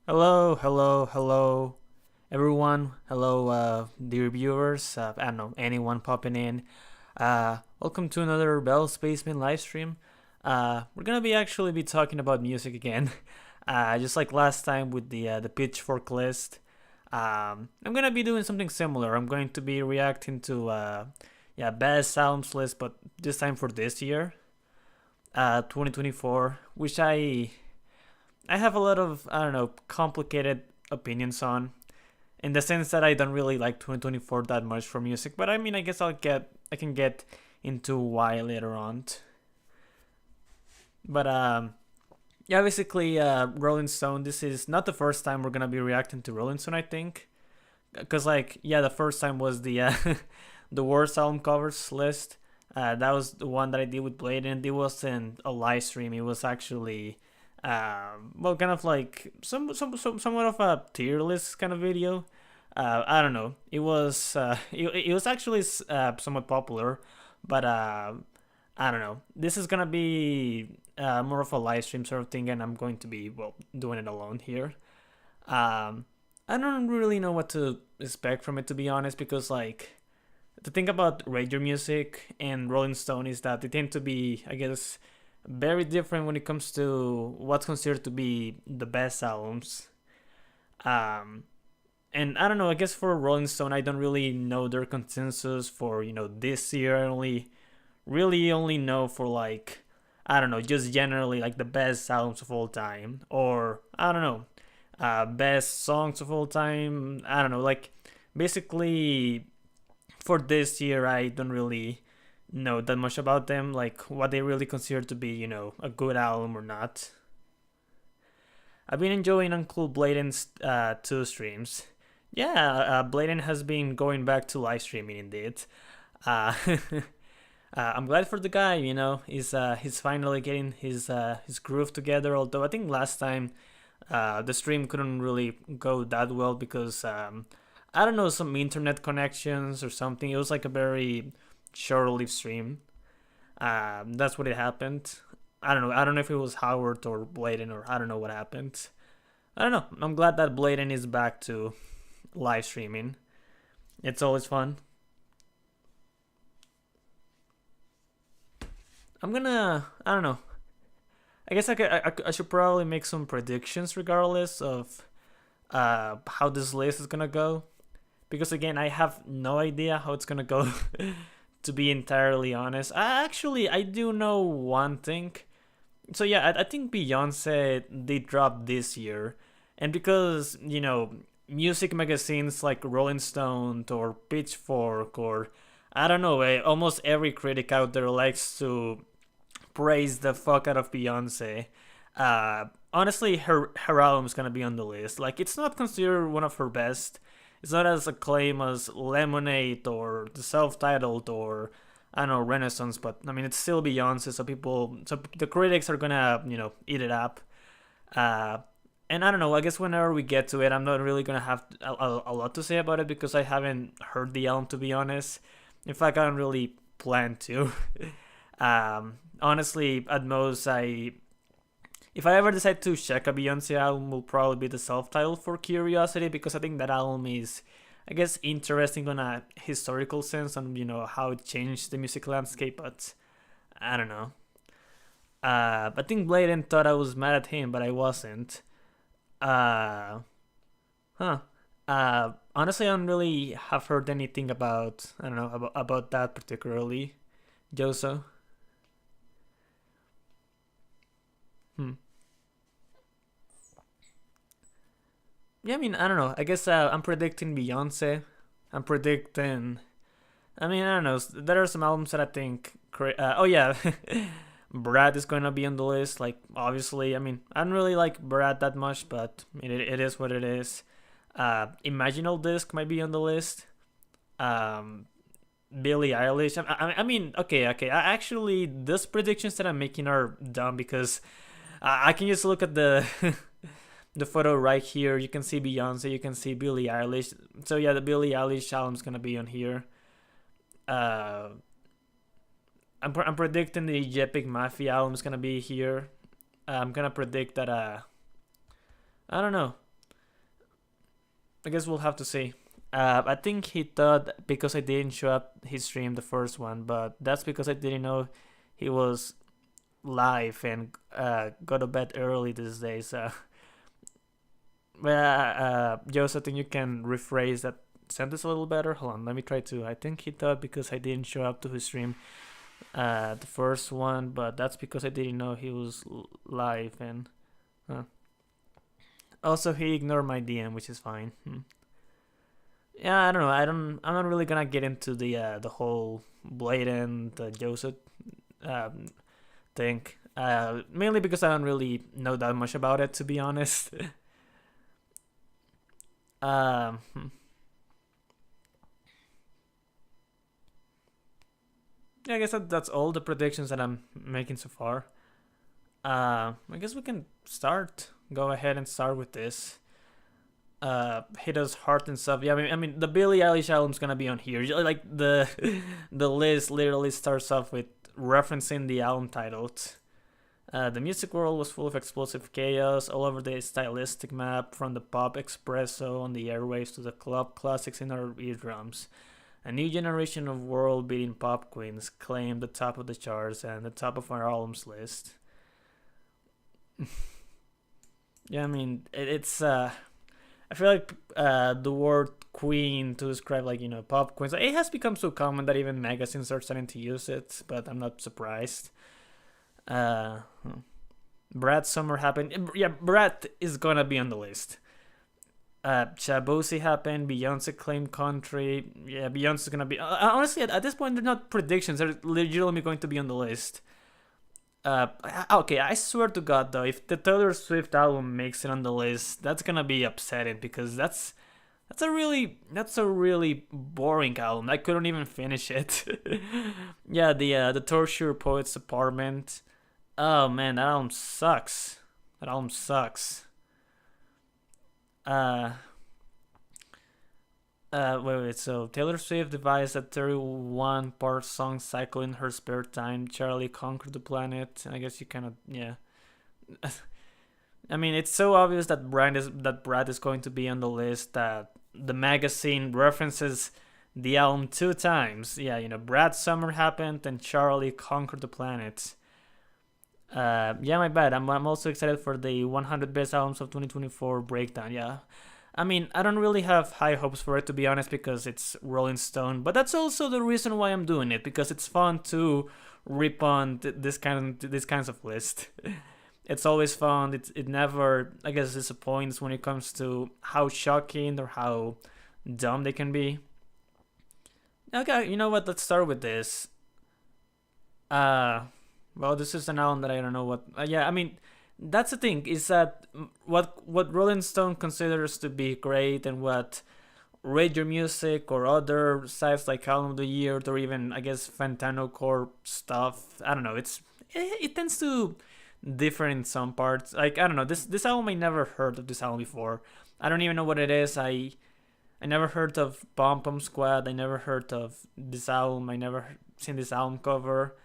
Hello, hello, hello, everyone. Hello, dear viewers. I don't know, anyone popping in. Welcome to another Bell Spaceman live stream. We're gonna be actually be talking about music again, just like last time with the Pitchfork list. I'm gonna be doing something similar. I'm going to be reacting to best albums list, but this time for this year, 2024, which I have a lot of I don't know complicated opinions on, in the sense that I don't really like 2024 that much for music. But I mean, I guess I can get into why later on. But yeah, basically, Rolling Stone. This is not the first time we're gonna be reacting to Rolling Stone. I think, because like yeah, the first time was the the worst album covers list. That was the one that I did with Blade, and it wasn't a live stream. It was actually well, kind of like somewhat of a tier list kind of video. I don't know. It was actually somewhat popular, but I don't know. This is gonna be more of a live stream sort of thing, and I'm going to be well doing it alone here. Um, I don't really know what to expect from it, to be honest, because like the thing about radio music and Rolling Stone is that they tend to be, I guess, very different when it comes to what's considered to be the best albums. Um, and I don't know. I guess for Rolling Stone, I don't really know their consensus for this year. I only really only know for like I don't know, just generally like the best albums of all time, or I don't know, best songs of all time. I don't know, like basically for this year, I don't really know that much about them, like what they really consider to be, a good album or not. I've been enjoying Uncle Bladen's two streams. Yeah, Bladen has been going back to live streaming indeed. Uh, I'm glad for the guy. He's finally getting his groove together. Although I think last time the stream couldn't really go that well because I don't know, some internet connections or something. It was like a very short-lived stream. That's what it happened. I don't know. I don't know if it was Howard or Bladen, or I don't know what happened. I don't know. I'm glad that Bladen is back to live streaming. It's always fun. I'm gonna. I don't know. I guess I should probably make some predictions regardless of how this list is gonna go, because again I have no idea how it's gonna go. To be entirely honest, I do know one thing. So yeah, I think Beyonce they dropped this year, and because music magazines like Rolling Stone or Pitchfork or I don't know, almost every critic out there likes to praise the fuck out of Beyonce. Honestly, her album is gonna be on the list. Like, it's not considered one of her best. It's not as acclaimed as Lemonade or the self-titled or I don't know Renaissance, but I mean it's still Beyonce, so the critics are gonna eat it up. Uh, and I don't know. I guess whenever we get to it, I'm not really gonna have a lot to say about it because I haven't heard the album, to be honest. In fact, I don't really plan to. Honestly, at most, if I ever decide to check a Beyonce album, will probably be the self-titled for curiosity, because I think that album is, I guess, interesting on a historical sense on how it changed the music landscape. But I don't know. I think Bladen thought I was mad at him, but I wasn't. Uh, huh. Honestly, I don't really have heard anything about I don't know about that particularly, Joso. Hmm. Yeah, I mean, I don't know. I guess I'm predicting Beyonce. I'm predicting. I mean, I don't know. There are some albums that I think. Oh yeah, Brad is going to be on the list. Like, obviously, I mean, I don't really like Brad that much, but it is what it is. Imaginal Disc might be on the list. Um, Billie Eilish. I mean, okay. Actually, these predictions that I'm making are dumb because I can just look at the the photo right here. You can see Beyonce. You can see Billie Eilish. So yeah, the Billie Eilish album's gonna be on here. Uh, I'm predicting the Epic Mafia album's gonna be here. I'm gonna predict that. I don't know. I guess we'll have to see. I think he thought because I didn't show up his stream the first one, but that's because I didn't know he was live and go to bed early these days. Joseph, I think you can rephrase that sentence a little better. Hold on, let me try to. I think he thought because I didn't show up to his stream, the first one, but that's because I didn't know he was live and. Also, he ignored my DM, which is fine. Yeah, I don't know. I'm not really gonna get into the whole blatant Joseph um, thing. Mainly because I don't really know that much about it, to be honest. um, hmm. Yeah, I guess that's all the predictions that I'm making so far. I guess we can start. Go ahead and start with this. Hit us hard and stuff. Yeah, I mean, the Billie Eilish album's gonna be on here. Like the the list literally starts off with referencing the album titles. The music world was full of explosive chaos all over the stylistic map, from the pop espresso on the airwaves to the club classics in our eardrums. A new generation of world-beating pop queens claimed the top of the charts and the top of our albums list. Yeah, I mean, it's I feel like the word queen to describe, like, pop queens, it has become so common that even magazines are starting to use it, but I'm not surprised. Hmm. Brad Summer happened. Yeah, Brad is gonna be on the list. Shabuzi happened. Beyonce claimed country. Yeah, Beyonce's gonna be. Honestly, at this point, they're not predictions. They're legitimately going to be on the list. Okay, I swear to God, though, if the Taylor Swift album makes it on the list, that's gonna be upsetting because that's a really boring album. I couldn't even finish it. Yeah, the Torture Poet's Apartment. Oh man, that album sucks. That album sucks. Uh, wait. So Taylor Swift devised a 31 part song cycle in her spare time. Charlie conquered the planet. I guess you kind of, yeah. I mean, it's so obvious that Brad is going to be on the list that the magazine references the album two times. Yeah, Brad Summer happened and Charlie conquered the planet. Yeah, my bad. I'm also excited for the 100 best albums of 2024 breakdown. Yeah, I mean, I don't really have high hopes for it, to be honest, because it's Rolling Stone. But that's also the reason why I'm doing it, because it's fun to rip on this kinds of list. It's always fun. It never, I guess, disappoints when it comes to how shocking or how dumb they can be. Okay, you know what? Let's start with this. Uh, well, this is an album that I don't know what. Yeah, I mean, that's the thing, is that what Rolling Stone considers to be great, and what Rate Your Music or other sites like Album of the Year, or even, I guess, Fantano Core stuff. I don't know. It tends to differ in some parts. Like, I don't know. This album, I never heard of this album before. I don't even know what it is. I never heard of Pom Pom Squad. I never heard of this album. I never seen this album cover.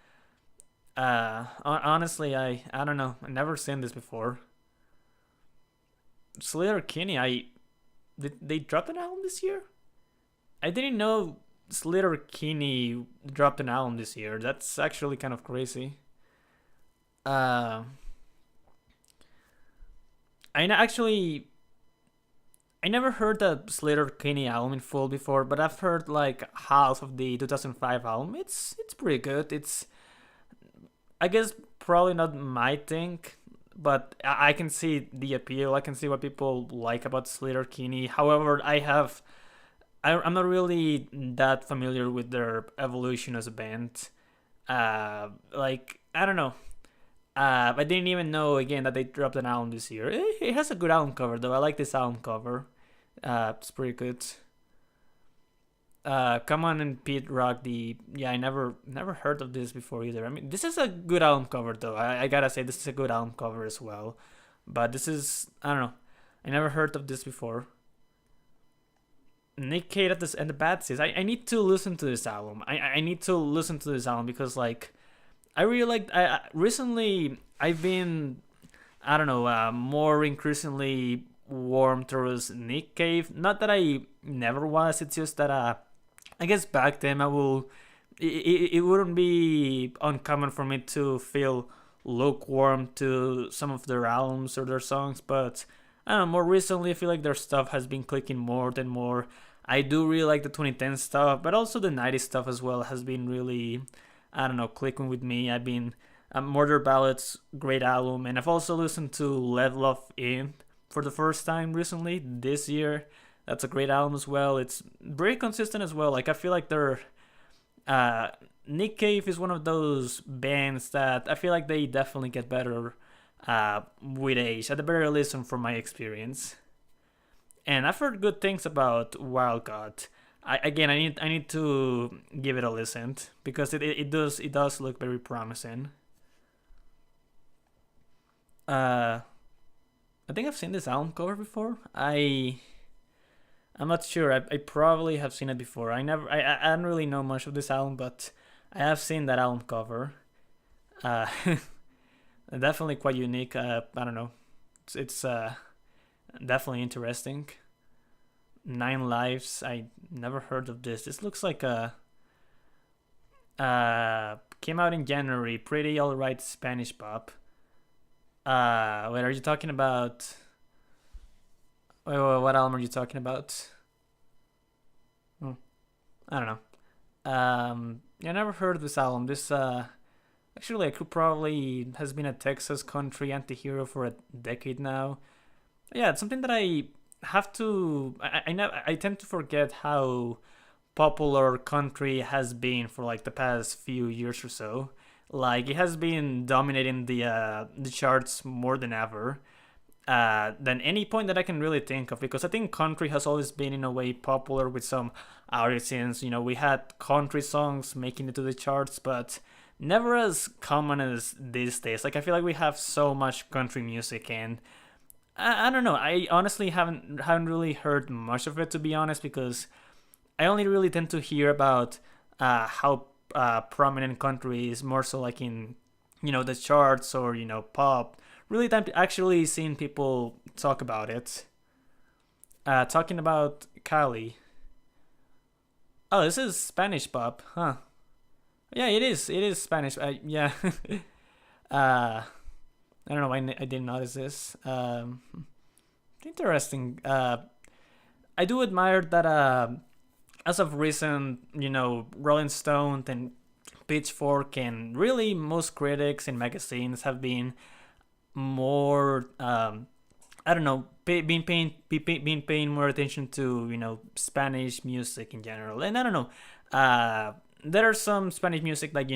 Honestly, I don't know. I never seen this before. Slater Kinney, I did they drop an album this year? I didn't know Slater Kinney dropped an album this year. That's actually kind of crazy. Uh, actually, I never heard the Slater Kinney album in full before, but I've heard like half of the 2005 album. It's pretty good. It's, I guess, probably not my thing, but I can see the appeal. I can see what people like about Slater Kinney. However, I'm not really that familiar with their evolution as a band. Like, I don't know. I didn't even know, again, that they dropped an album this year. It has a good album cover, though. I like this album cover. It's pretty good. Come on and Pete Rock. I never heard of this before either. I mean, this is a good album cover, though. I gotta say, this is a good album cover as well. But this is, I don't know. I never heard of this before. Nick Cave and the Bad Seeds. I need to listen to this album. I need to listen to this album because, like, I really like. Recently I've been, I don't know, more increasingly warm towards Nick Cave. Not that I never was. It's just that I guess back then I will. It wouldn't be uncommon for me to feel lukewarm to some of their albums or their songs, but I don't know. More recently, I feel like their stuff has been clicking more than more. I do really like the 2010 stuff, but also the 90s stuff as well has been really, I don't know, clicking with me. I've been Murder Ballads, great album, and I've also listened to Level Up In for the first time recently this year. That's a great album as well. It's very consistent as well. Like I feel like they're uh, Nick Cave is one of those bands that I feel like they definitely get better with age, at the very least from my experience. And I've heard good things about Wildcard. I need to give it a listen because it does look very promising. Uh, I think I've seen this album cover before. I'm not sure. I probably have seen it before. I don't really know much of this album, but I have seen that album cover. Uh, definitely quite unique. I don't know. It's definitely interesting. Nine Lives. I never heard of this. This looks like a came out in January. Pretty alright Spanish pop. Wait, are you talking about? Wait, what album are you talking about? Hmm, I don't know. Yeah, I never heard of this album. This actually, I could probably has been a Texas country anti-hero for a decade now. Yeah, it's something that I have to. I tend to forget how popular country has been for like the past few years or so. Like it has been dominating the charts more than ever. Than any point that I can really think of, because I think country has always been in a way popular with some artisans. We had country songs making it to the charts, but never as common as these days. Like I feel like we have so much country music, and I don't know. I honestly haven't really heard much of it, to be honest, because I only really tend to hear about how prominent country is more so like in the charts or pop. Really time to actually seeing people talk about it. Talking about Cali. Oh, this is Spanish pop, huh? Yeah, it is. It is Spanish. Yeah. I don't know why I didn't notice this. Interesting. I do admire that. As of recent, Rolling Stone and Pitchfork and really most critics and magazines have been more I don't know been paying more attention to Spanish music in general. And I don't know, there are some Spanish music like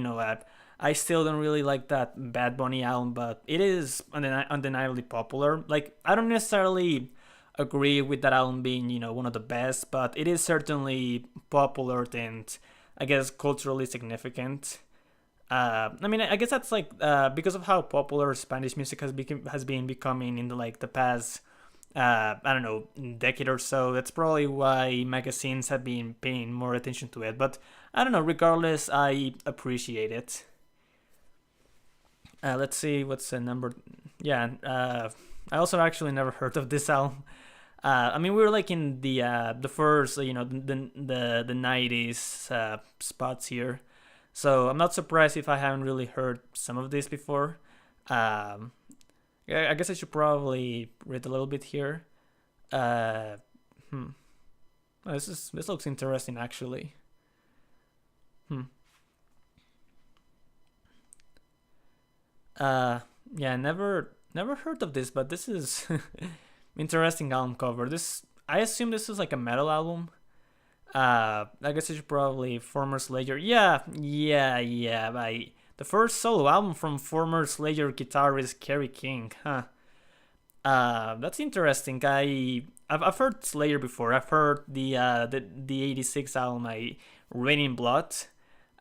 I still don't really like that Bad Bunny album, but it is undeniably popular. Like I don't necessarily agree with that album being one of the best, but it is certainly popular and I guess culturally significant. I mean, I guess that's like because of how popular Spanish music has been becoming in the past I don't know decade or so. That's probably why magazines have been paying more attention to it. But I don't know. Regardless, I appreciate it. Let's see what's the number. Yeah, I also actually never heard of this album. I mean, we were like in the first the 90s spots here. So I'm not surprised if I haven't really heard some of this before. Um, I guess I should probably read a little bit here. Uh, hmm. Oh, this looks interesting actually. Hmm. Uh, yeah, never heard of this, but this is interesting album cover. This I assume this is like a metal album. I guess I should probably former Slayer. Yeah, yeah, yeah. The first solo album from former Slayer guitarist Kerry King. Huh. That's interesting. I've heard Slayer before. I've heard the '86 album, Raining Blood.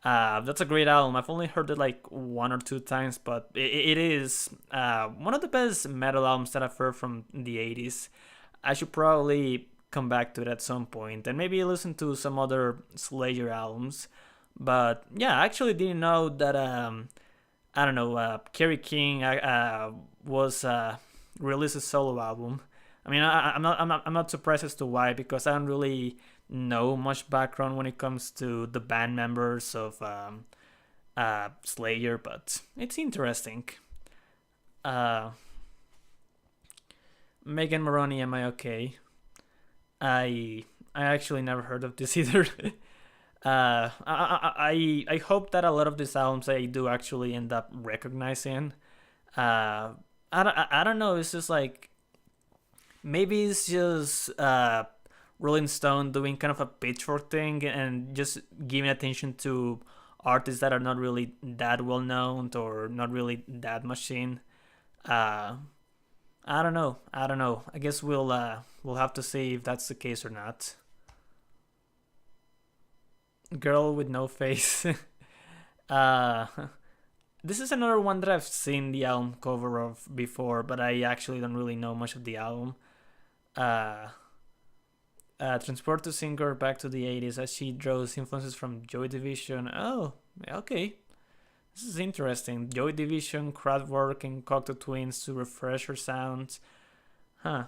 That's a great album. I've only heard it like one or two times, but it is one of the best metal albums that I've heard from the '80s. I should probably come back to it at some point and maybe listen to some other Slayer albums. But yeah, I actually didn't know that. I don't know. Kerry King was released a solo album. I mean, I'm not surprised as to why, because I don't really know much background when it comes to the band members of Slayer, but it's interesting. Uh, Megan Maroney, am I okay? I I actually never heard of this either. I hope that a lot of these albums I do actually end up recognizing. Uh, I don't know. It's just like maybe it's just Rolling Stone doing kind of a pitchfork thing and just giving attention to artists that are not really that well known or not really that much seen. Uh, I don't know. I don't know. I guess we'll have to see if that's the case or not. Girl with no face. uh, this is another one that I've seen the album cover of before, but I actually don't really know much of the album. Uh, Transport to Singer back to the 80s as she draws influences from Joy Division. Oh, okay. This is interesting. Joy Division, Kraftwerk, and Cocteau Twins to refresh her sound. Huh.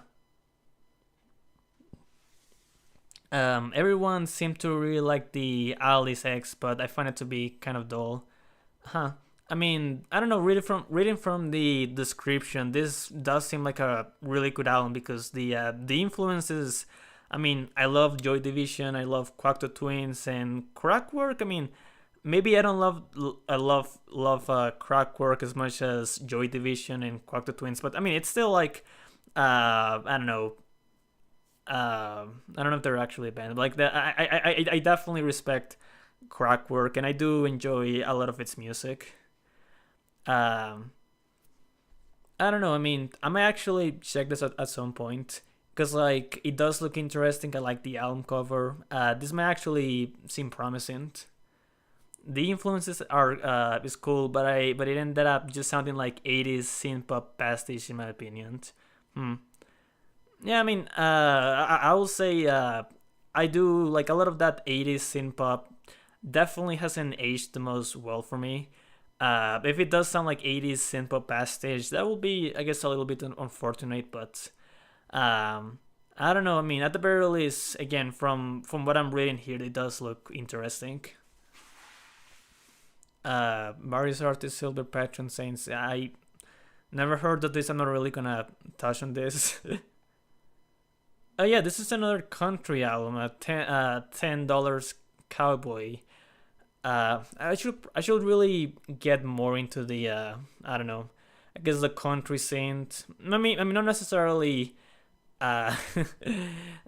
Everyone seemed to really like the Alice X, but I find it to be kind of dull. Huh. I mean, I don't know. Reading from the description, this does seem like a really good album because the influences. I mean, I love Joy Division, I love Quacto Twins, and Crackwork. I mean, maybe I don't love Crackwork as much as Joy Division and Quacto Twins, but I mean, it's still like I don't know. I don't know if they're actually a band. But like that, I definitely respect Crackwork, and I do enjoy a lot of its music. Um, I don't know. I mean, I might actually check this out at some point because like it does look interesting. I like the album cover. This might actually seem promising. The influences are is cool, but it ended up just sounding like 80s synth pop pastiche in my opinion. Hmm. Yeah, I mean, I will say I do like a lot of that 80s synth pop. Definitely hasn't aged the most well for me. If it does sound like 80s synth pop pastiche, that will be, I guess, a little bit unfortunate. But um, I don't know. I mean, at the very least, again, from what I'm reading here, it does look interesting. Marius Artist Silver Patron Saints. I never heard of this. I'm not really gonna touch on this. Oh yeah, this is another country album. $10 Cowboy. I should really get more into the I don't know. I guess the country scene. I mean not necessarily uh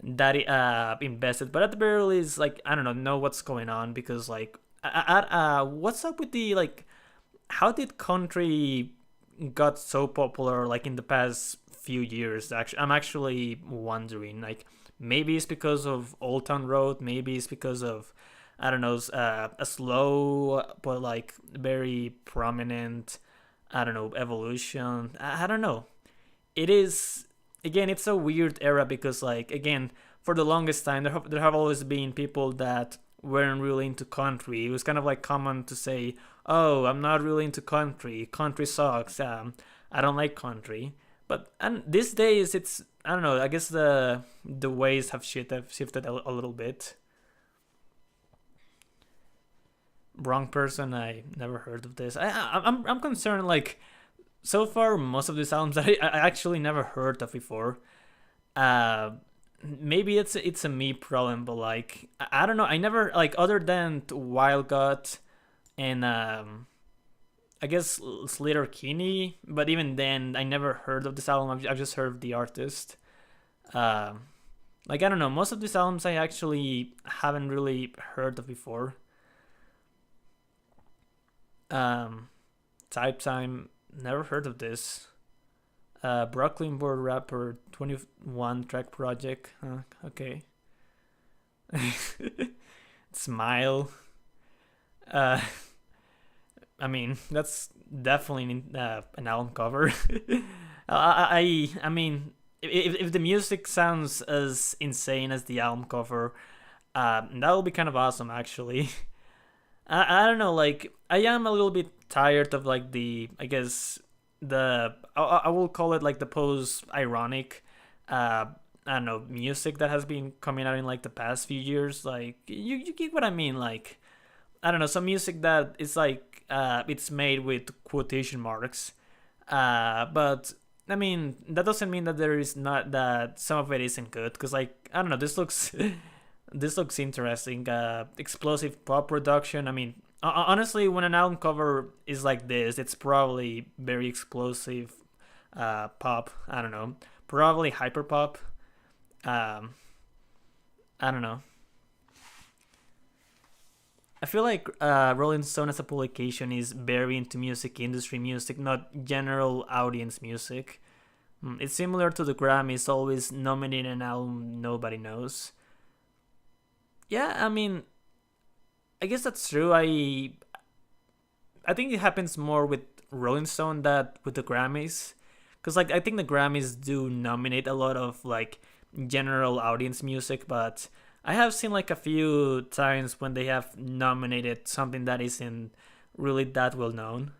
that invested, but at the very least, like I don't know what's going on because like what's up with the like how did country got so popular like in the past few years? Actually, I'm actually wondering. Like, maybe it's because of Old Town Road. Maybe it's because of I don't know, a slow but like very prominent. I don't know, evolution. I don't know. It is again. It's a weird era because like again, for the longest time there have always been people that weren't really into country. It was kind of like common to say, "Oh, I'm not really into country. Country sucks. I don't like country." But and these days, it's I don't know. I guess the ways have shifted a little bit. Wrong person. I never heard of this. I'm concerned. Like so far, most of these albums I actually never heard of before. Uh, Maybe it's a me problem, but like I don't know. I never like other than Wild God and I guess Slater Kinney, but even then, I never heard of this album. I've just heard of the artist. Um, like I don't know, most of these albums I actually haven't really heard of before. Um, Type Time, never heard of this. Brooklyn Board Rapper 21 track project. Okay. Smile. Uh, I mean, that's definitely an album cover. I mean, if the music sounds as insane as the album cover, that will be kind of awesome, actually. I don't know, like, I am a little bit tired of, like, I guess, I will call it, like, the pose ironic. uh I don't know, music that has been coming out in like the past few years. Like you get what I mean. Like I don't know, some music that is like it's made with quotation marks. But I mean that doesn't mean that there is not that some of it isn't good. Cause like I don't know, this looks this looks interesting. Explosive pop production. I mean, honestly, when an album cover is like this, it's probably very explosive pop. I don't know, probably hyper pop. Um, I don't know. I feel like Rolling Stone as a publication is very into music industry music, not general audience music. It's similar to the Grammys, always nominating an album nobody knows. Yeah, I mean, I guess that's true. I think it happens more with Rolling Stone than with the Grammys, because like I think the Grammys do nominate a lot of like general audience music, but I have seen like a few times when they have nominated something that isn't really that well known.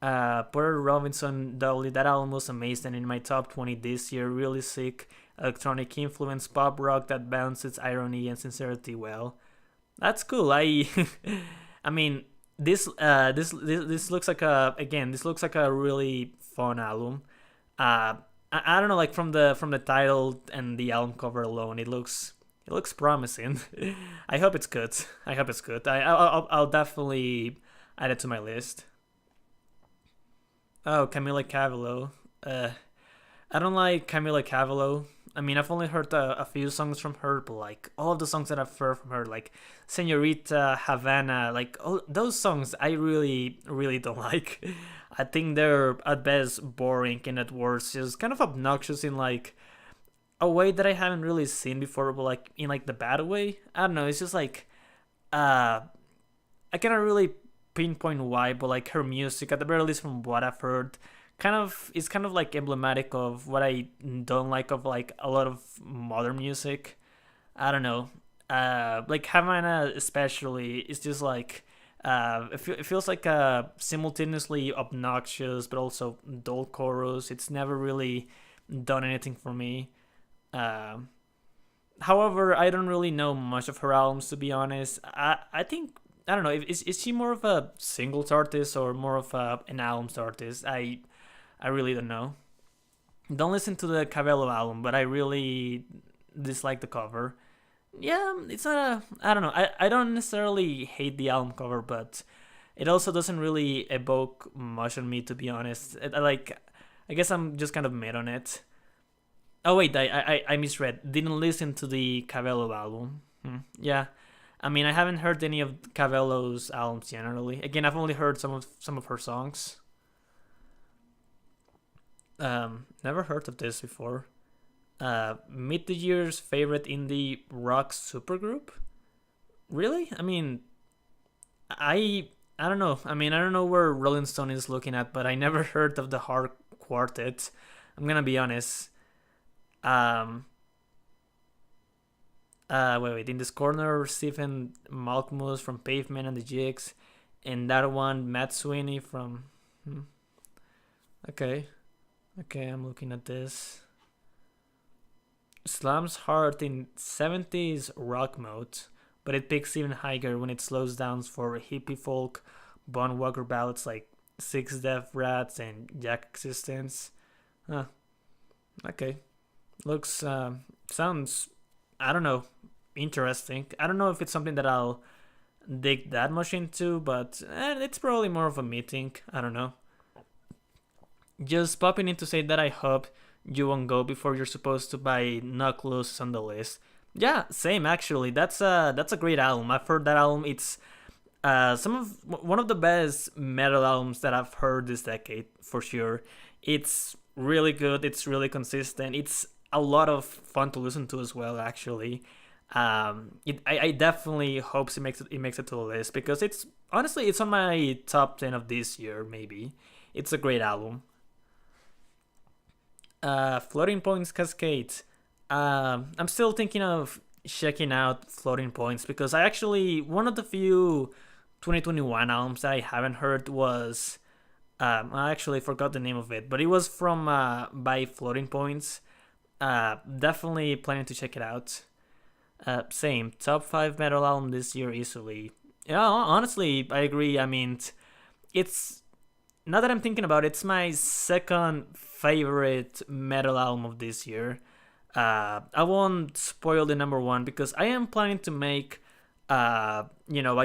Porter Robinson Dolly, that album was amazing in my top 20 this year. Really sick electronic influence pop rock that balances irony and sincerity well. That's cool. I mean, this looks like a again. This looks like a really fun album. I don't know, like from the title and the album cover alone, it looks promising. I hope it's good. I hope it's good. I'll definitely add it to my list. Oh, Camila Cabello. Uh, I don't like Camila Cabello. I mean, I've only heard a few songs from her, but like all of the songs that I've heard from her, like Senorita, Havana, like all those songs, I really don't like. I think they're at best boring and at worst just kind of obnoxious in like a way that I haven't really seen before, but like in like the bad way. I don't know. It's just like uh, I cannot really pinpoint why, but like her music, at the very least from what I've heard, kind of is kind of like emblematic of what I don't like of like a lot of modern music. I don't know. Like Havana especially is just like it feels like simultaneously obnoxious but also dull chorus. It's never really done anything for me. Um, However, I don't really know much of her albums to be honest. I think I don't know. Is she more of a singles artist or more of an albums artist? I really don't know. Don't listen to the Cabello album, but I really dislike the cover. Yeah, it's not a. I don't know. I don't necessarily hate the album cover, but it also doesn't really evoke much on me to be honest. Like, I guess I'm just kind of mid on it. Oh wait, I misread. Didn't listen to the Cabello album. Yeah, I mean I haven't heard any of Cabello's albums generally. Again, I've only heard some of her songs. Never heard of this before. Meet the Year's favorite indie rock supergroup. Really? I mean, I don't know. I mean, I don't know where Rolling Stone is looking at, but I never heard of the Hard Quartet. I'm gonna be honest. Um, wait. In this corner, Stephen Malkmus from Pavement and the Jigs, and that one, Matt Sweeney from. Hmm, okay, okay, I'm looking at this. Slams hard in 70s rock mode, but it picks even higher when it slows down for hippie folk, Bon Walker ballads like Six Death Rats and Jack Existence. Huh, okay. Looks, sounds, I don't know, interesting. I don't know if it's something that I'll dig that much into, but it's probably more of a meeting. I don't know. Just popping in to say that I hope you won't go before you're supposed to buy Knock Loose on the list. Yeah, same actually. That's a great album. I've heard that album. It's some of one of the best metal albums that I've heard this decade for sure. It's really good. It's really consistent. It's a lot of fun to listen to as well. Actually, I definitely hope it makes it to the list because it's honestly it's on my top 10 of this year maybe. It's a great album. Floating Points Cascade. I'm still thinking of checking out Floating Points because I actually one of the few 2021 albums that I haven't heard was I actually forgot the name of it, but it was from by Floating Points. Definitely planning to check it out. Same top five metal album this year easily. Yeah, honestly, I agree. I mean, it's now that I'm thinking about it, it's my second favorite metal album of this year. I won't spoil the number one because I am planning to make a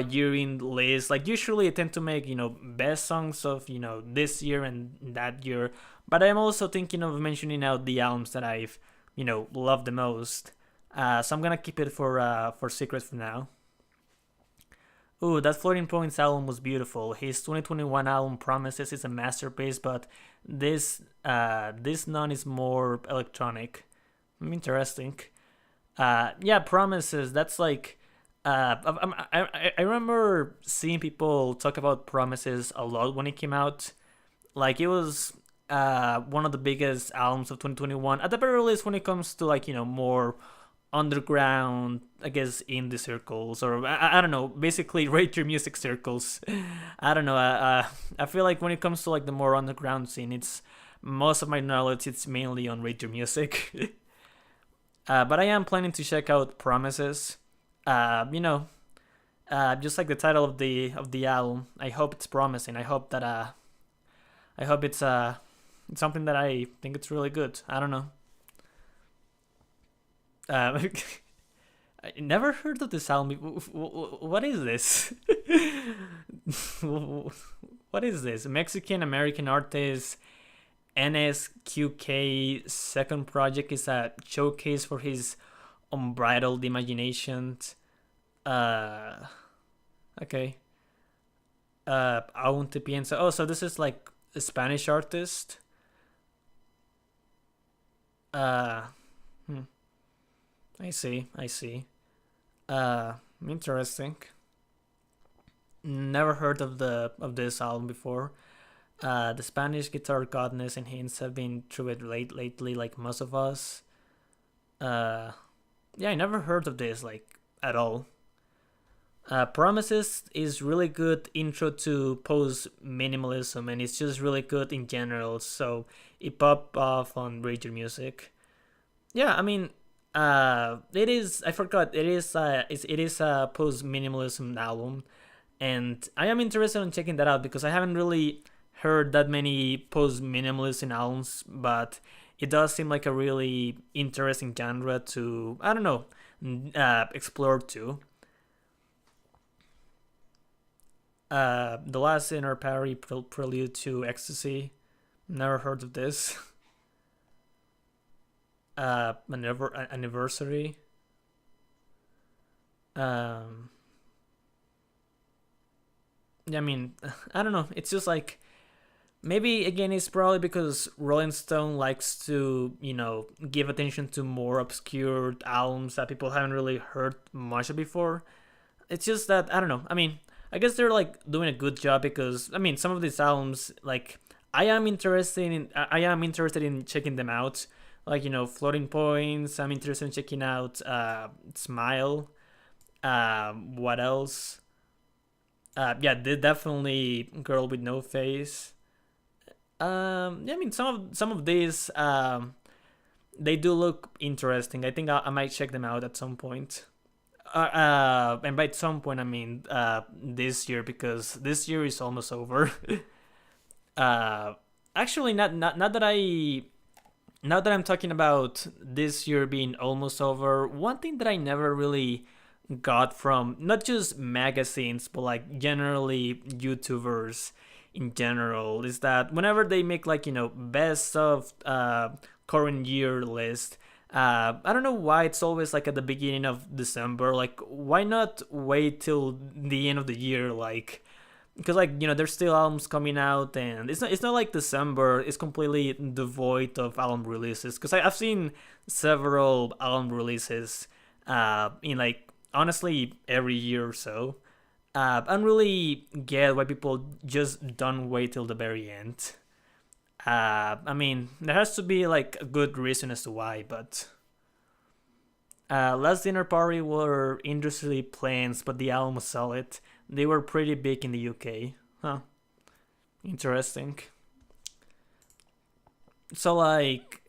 year in list. Like usually I tend to make, best songs of, this year and that year. But I'm also thinking of mentioning out the albums that I've, loved the most. So I'm gonna keep it for secret for now. Ooh, that Floating Points album was beautiful. His 2021 album Promises is a masterpiece, but this none is more electronic. Interesting. Yeah, Promises. That's like I remember seeing people talk about Promises a lot when it came out. Like it was one of the biggest albums of 2021 at the very least when it comes to like more underground, I guess, indie circles, or I don't know, basically rate your music circles. I don't know. I feel like when it comes to like the more underground scene, it's most of my knowledge it's mainly on rate your music. But I am planning to check out Promises. Just like the title of the album. I hope it's promising. I hope it's something that I think it's really good. I don't know. Uh, I never heard of this album. What is this? What is this? Mexican American artist NSQK second project is a showcase for his unbridled imagination. Uh, okay. Aún te pienso. Oh, so this is like a Spanish artist. Uh, hmm, I see. I see. Uh, Interesting. Never heard of this album before. The Spanish guitar godness and hints have been through it lately, like most of us. Uh, yeah, I never heard of this like at all. Promises is really good intro to post minimalism, and it's just really good in general. So it popped off on Radio Music. Yeah, I mean, it is. I forgot. It is a post minimalism album, and I am interested in checking that out because I haven't really heard that many post minimalism albums, but it does seem like a really interesting genre to I don't know explore too. The last inner parry prelude to ecstasy. Never heard of this. Anniversary. Um, yeah, I mean, I don't know. It's just like maybe again it's probably because Rolling Stone likes to give attention to more obscure albums that people haven't really heard much of before. It's just that I don't know. I mean, I guess they're like doing a good job because I mean some of these albums like I am interested in checking them out. Like Floating Points. I'm interested in checking out Smile. What else? Yeah, definitely Girl with No Face. Yeah, I mean some of these they do look interesting. I think I might check them out at some point. And by some point I mean this year because this year is almost over. uh, Actually, not that I now that I'm talking about this year being almost over, one thing that I never really got from not just magazines but like generally YouTubers in general is that whenever they make like best of current year list, I don't know why it's always like at the beginning of December. Like, why not wait till the end of the year? Like, because like there's still albums coming out, and it's not like December is completely devoid of album releases. Because I've seen several album releases, in like honestly every year or so. I don't really get why people just don't wait till the very end. I mean, there has to be like a good reason as to why, but Last Dinner Party were industry plans, but the album was solid. They were pretty big in the UK. Huh. Interesting. So like,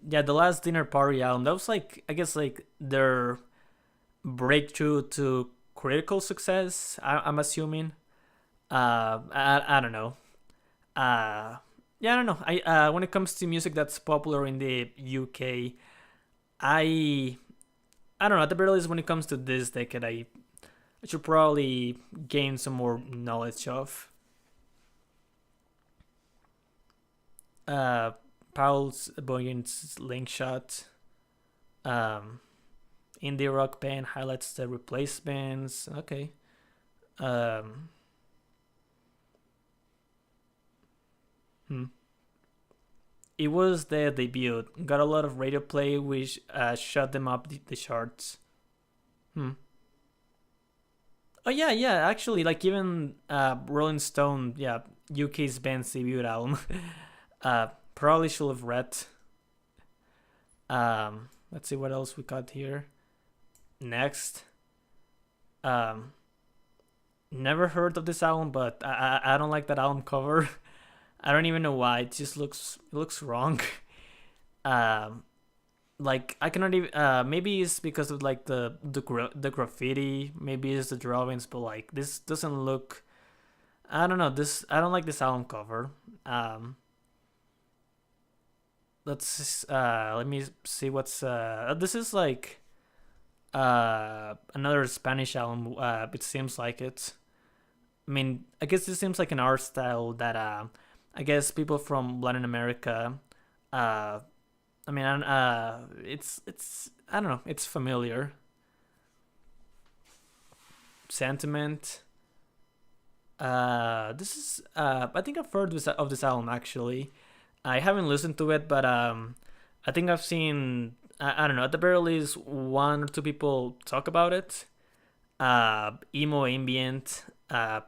Yeah, the last Dinner Party album, that was like, I guess, like their breakthrough to critical success. I'm assuming. I don't know. Uh, yeah, I don't know. When it comes to music that's popular in the UK, I I don't know. At the very least, when it comes to this decade, I should probably gain some more knowledge of. Uh, Paul's Boyan's Slingshot. Um, Indie rock band highlights the replacements. Okay. Um, hmm. It was their debut. Got a lot of radio play, which shot them up the charts. Hmm. Oh yeah, yeah. Actually, like even Rolling Stone, yeah, UK's band's debut album. Probably should have read. Let's see what else we got here. Next, um, never heard of this album, but I don't like that album cover. I don't even know why. It looks wrong. Um, like I cannot even. Maybe it's because of like the graffiti. Maybe it's the drawings, but like this doesn't look. I don't know. I don't like this album cover. Um, let me see what's this is like another Spanish album. It seems like it. I mean, I guess this seems like an art style that I guess people from Latin America. Uh, I mean, it's I don't know. It's familiar. Sentiment. This is I think I've heard of this album actually. I haven't listened to it, but I think I've seen. I don't know. At the very least, one or two people talk about it. Emo ambient.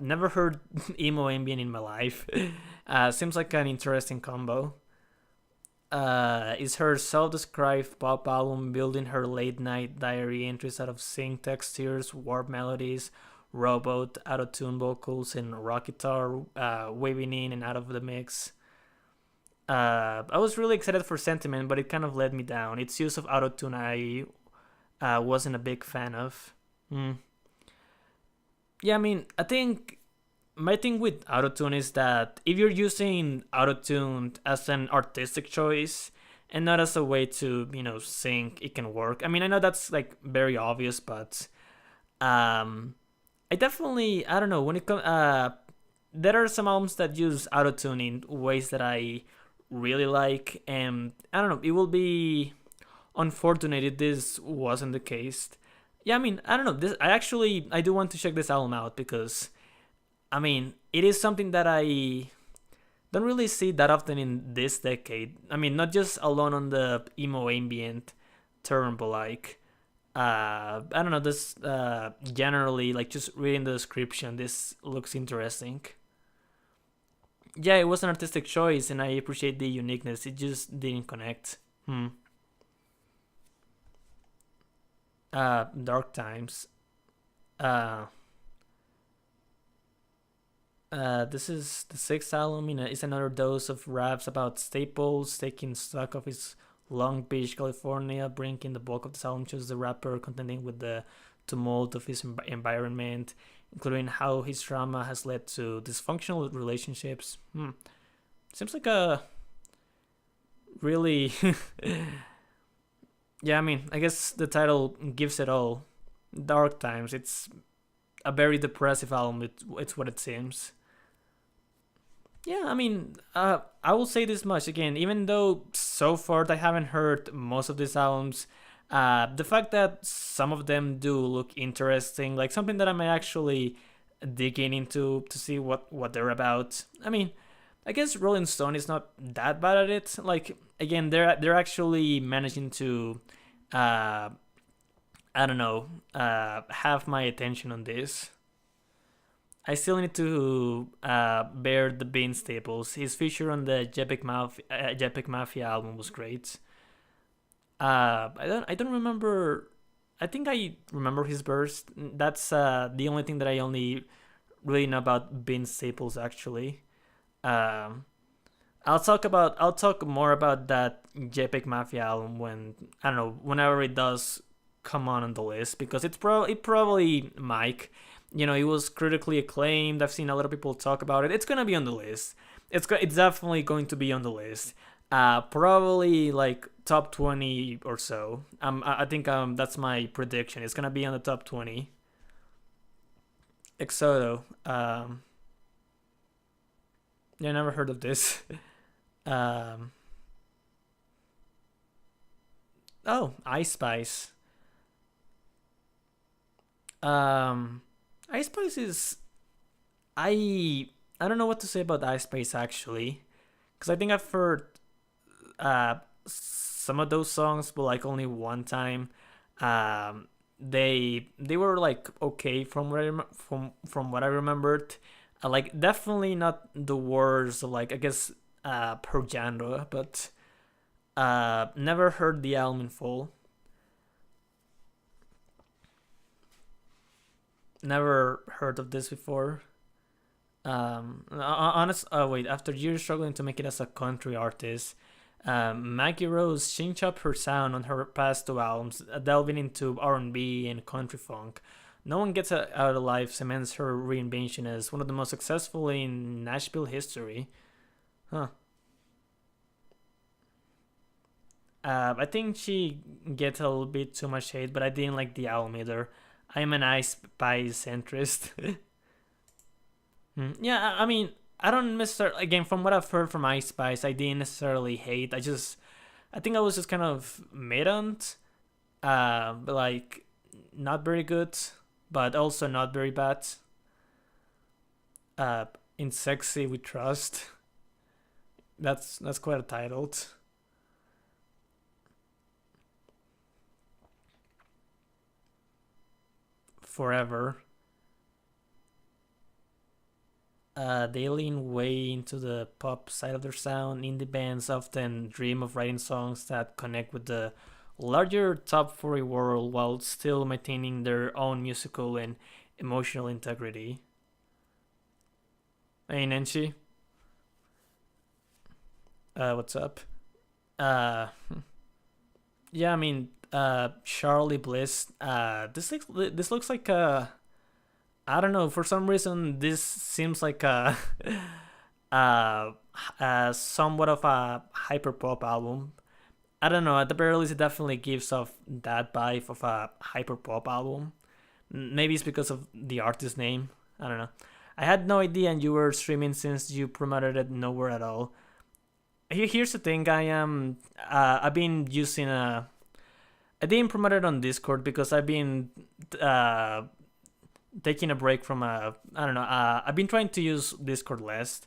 Never heard emo ambient in my life. Seems like an interesting combo. Is her self-described pop album building her late-night diary entries out of sync textures, warp melodies, robot, auto-tune vocals, and rock guitar waving in and out of the mix. I was really excited for Sentiment, but it kind of let me down. Its use of auto-tune I wasn't a big fan of. Hmm. Yeah, I mean, I think my thing with autotune is that if you're using autotune as an artistic choice and not as a way to sing, it can work. I mean, I know that's like very obvious, but um I definitely, I don't know, when it comes there are some albums that use autotune in ways that I really like, and I don't know, it will be unfortunate if this wasn't the case. Yeah, I mean, I don't know, this I do want to check this album out because I mean, it is something that I don't really see that often in this decade. I mean, not just alone on the emo ambient term, but like, I don't know, this generally, like just reading the description, this looks interesting. Yeah, it was an artistic choice, and I appreciate the uniqueness. It just didn't connect. Hmm. Dark Times. Uh, this is the sixth album. It's another dose of raps about Staples taking stock of his Long Beach, California. Bringing the bulk of this album shows the rapper contending with the tumult of his environment, including how his trauma has led to dysfunctional relationships. Hmm. Seems like a really, yeah. I mean, I guess the title gives it all. Dark Times. It's a very depressive album. It's what it seems. Yeah, I mean, I will say this much again. Even though so far I haven't heard most of these albums, the fact that some of them do look interesting, like something that I may actually dig into to see what they're about. I mean, I guess Rolling Stone is not that bad at it. Like again, they're actually managing to, uh, I don't know, have my attention on this. I still need to bear the Bean Staples. His feature on the Jepic Mafia album was great. I don't remember. I think I remember his verse. That's the only thing that I only really know about Bean Staples actually. Um, I'll talk more about that JPEG Mafia album when I don't know whenever it does come on the list because it probably Mike. You know, it was critically acclaimed. I've seen a lot of people talk about it. It's gonna be on the list. It's definitely going to be on the list. Probably like top 20 or so. I think that's my prediction. It's gonna be on the top 20. Exodo. Yeah, never heard of this. um, oh, Ice Spice. Um, Ice Spice is I don't know what to say about Ice Spice actually, because I think I've heard uh some of those songs, but like only one time. They were like okay from what from what I remembered. Like definitely not the worst. Like I guess per genre, but never heard the album in full. Never heard of this before. Honest. Oh wait, after years struggling to make it as a country artist, Maggie Rose changed up her sound on her past two albums, delving into R&B and country funk. No One Gets Out Alive cements her reinvention as one of the most successful in Nashville history. Huh. I think she gets a little bit too much hate, but I didn't like the album either. I'm an Ice Spice centrist. Yeah, I mean, I don't necessarily. Again, from what I've heard from Ice Spice, I didn't necessarily hate. I think I was just kind of mid on, but like, not very good, but also not very bad. Uh, in Sexy We Trust. That's quite a title. Forever. They lean way into the pop side of their sound. Indie bands often dream of writing songs that connect with the larger top 40 world while still maintaining their own musical and emotional integrity. Hey, Nancy. What's up? Uh, yeah, I mean, Charlie Bliss. This looks like a. I don't know. For some reason, this seems like a, uh, somewhat of a hyper pop album. I don't know. At the very least, it definitely gives off that vibe of a hyper pop album. Maybe it's because of the artist name. I don't know. I had no idea you were streaming since you promoted it nowhere at all. Here's the thing. I've been using a. I didn't promote it on Discord because I've been uh taking a break from I don't know. I've been trying to use Discord less.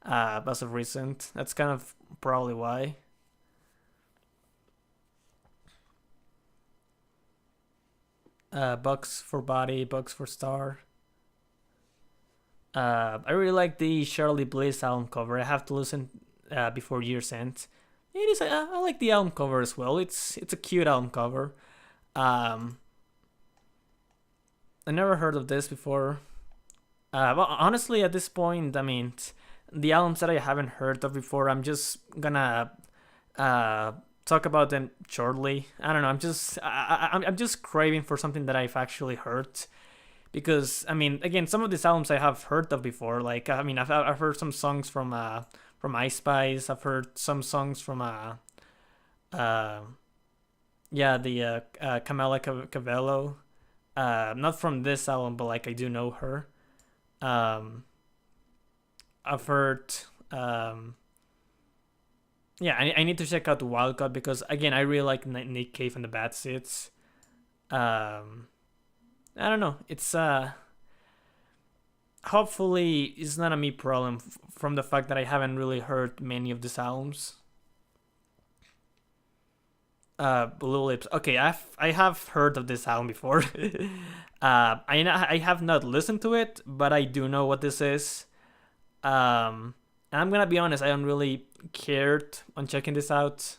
As of recent. That's kind of probably why. Bucks for body, bucks for star. I really like the Shirley Bliss album cover. I have to listen before year's end. It is. I like the album cover as well. It's a cute album cover. Um, I never heard of this before. Well, honestly, at this point, I mean, the albums that I haven't heard of before, I'm just gonna uh, talk about them shortly. I don't know. I'm just craving for something that I've actually heard because I mean, again, some of these albums I have heard of before. Like I mean, I've heard some songs from Ice Spice. I've heard some songs from uh yeah the Camila Cabello. Not from this album, but like I do know her. Um, I've heard um yeah, I need to check out the Wildcat because again I really like Nick Cave and the Bad Seeds. Um, I don't know. It's hopefully it's not a me problem from the fact that I haven't really heard many of these albums. Blue Lips. Okay, I have heard of this album before. I have not listened to it, but I do know what this is. And I'm gonna be honest, I don't really cared on checking this out.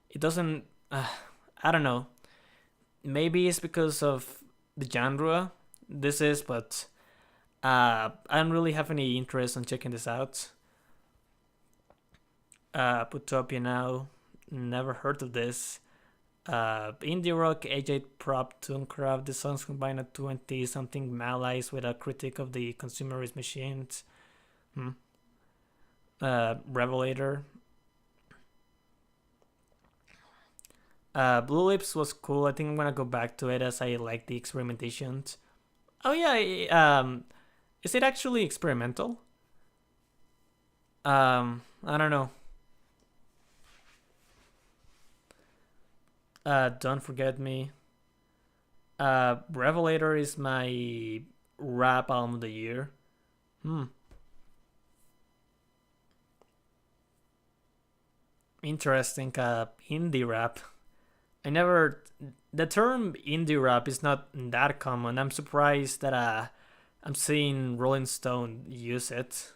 It doesn't. I don't know. Maybe it's because of the genre this is, but I don't really have any interest on checking this out. Putopia now. Never heard of this. Indie rock, AJ prop, Tooncraft. The songs combine a 20 something malice with a critique of the consumerist machines. Hmm. Revelator. Blue Lips was cool. I think I'm gonna go back to it as I like the experimentations. Oh yeah, is it actually experimental? I don't know. Don't Forget Me. Revelator is my rap album of the year. Hmm. Interesting. Indie rap. I never. The term indie rap is not that common. I'm surprised that I'm seeing Rolling Stone use it.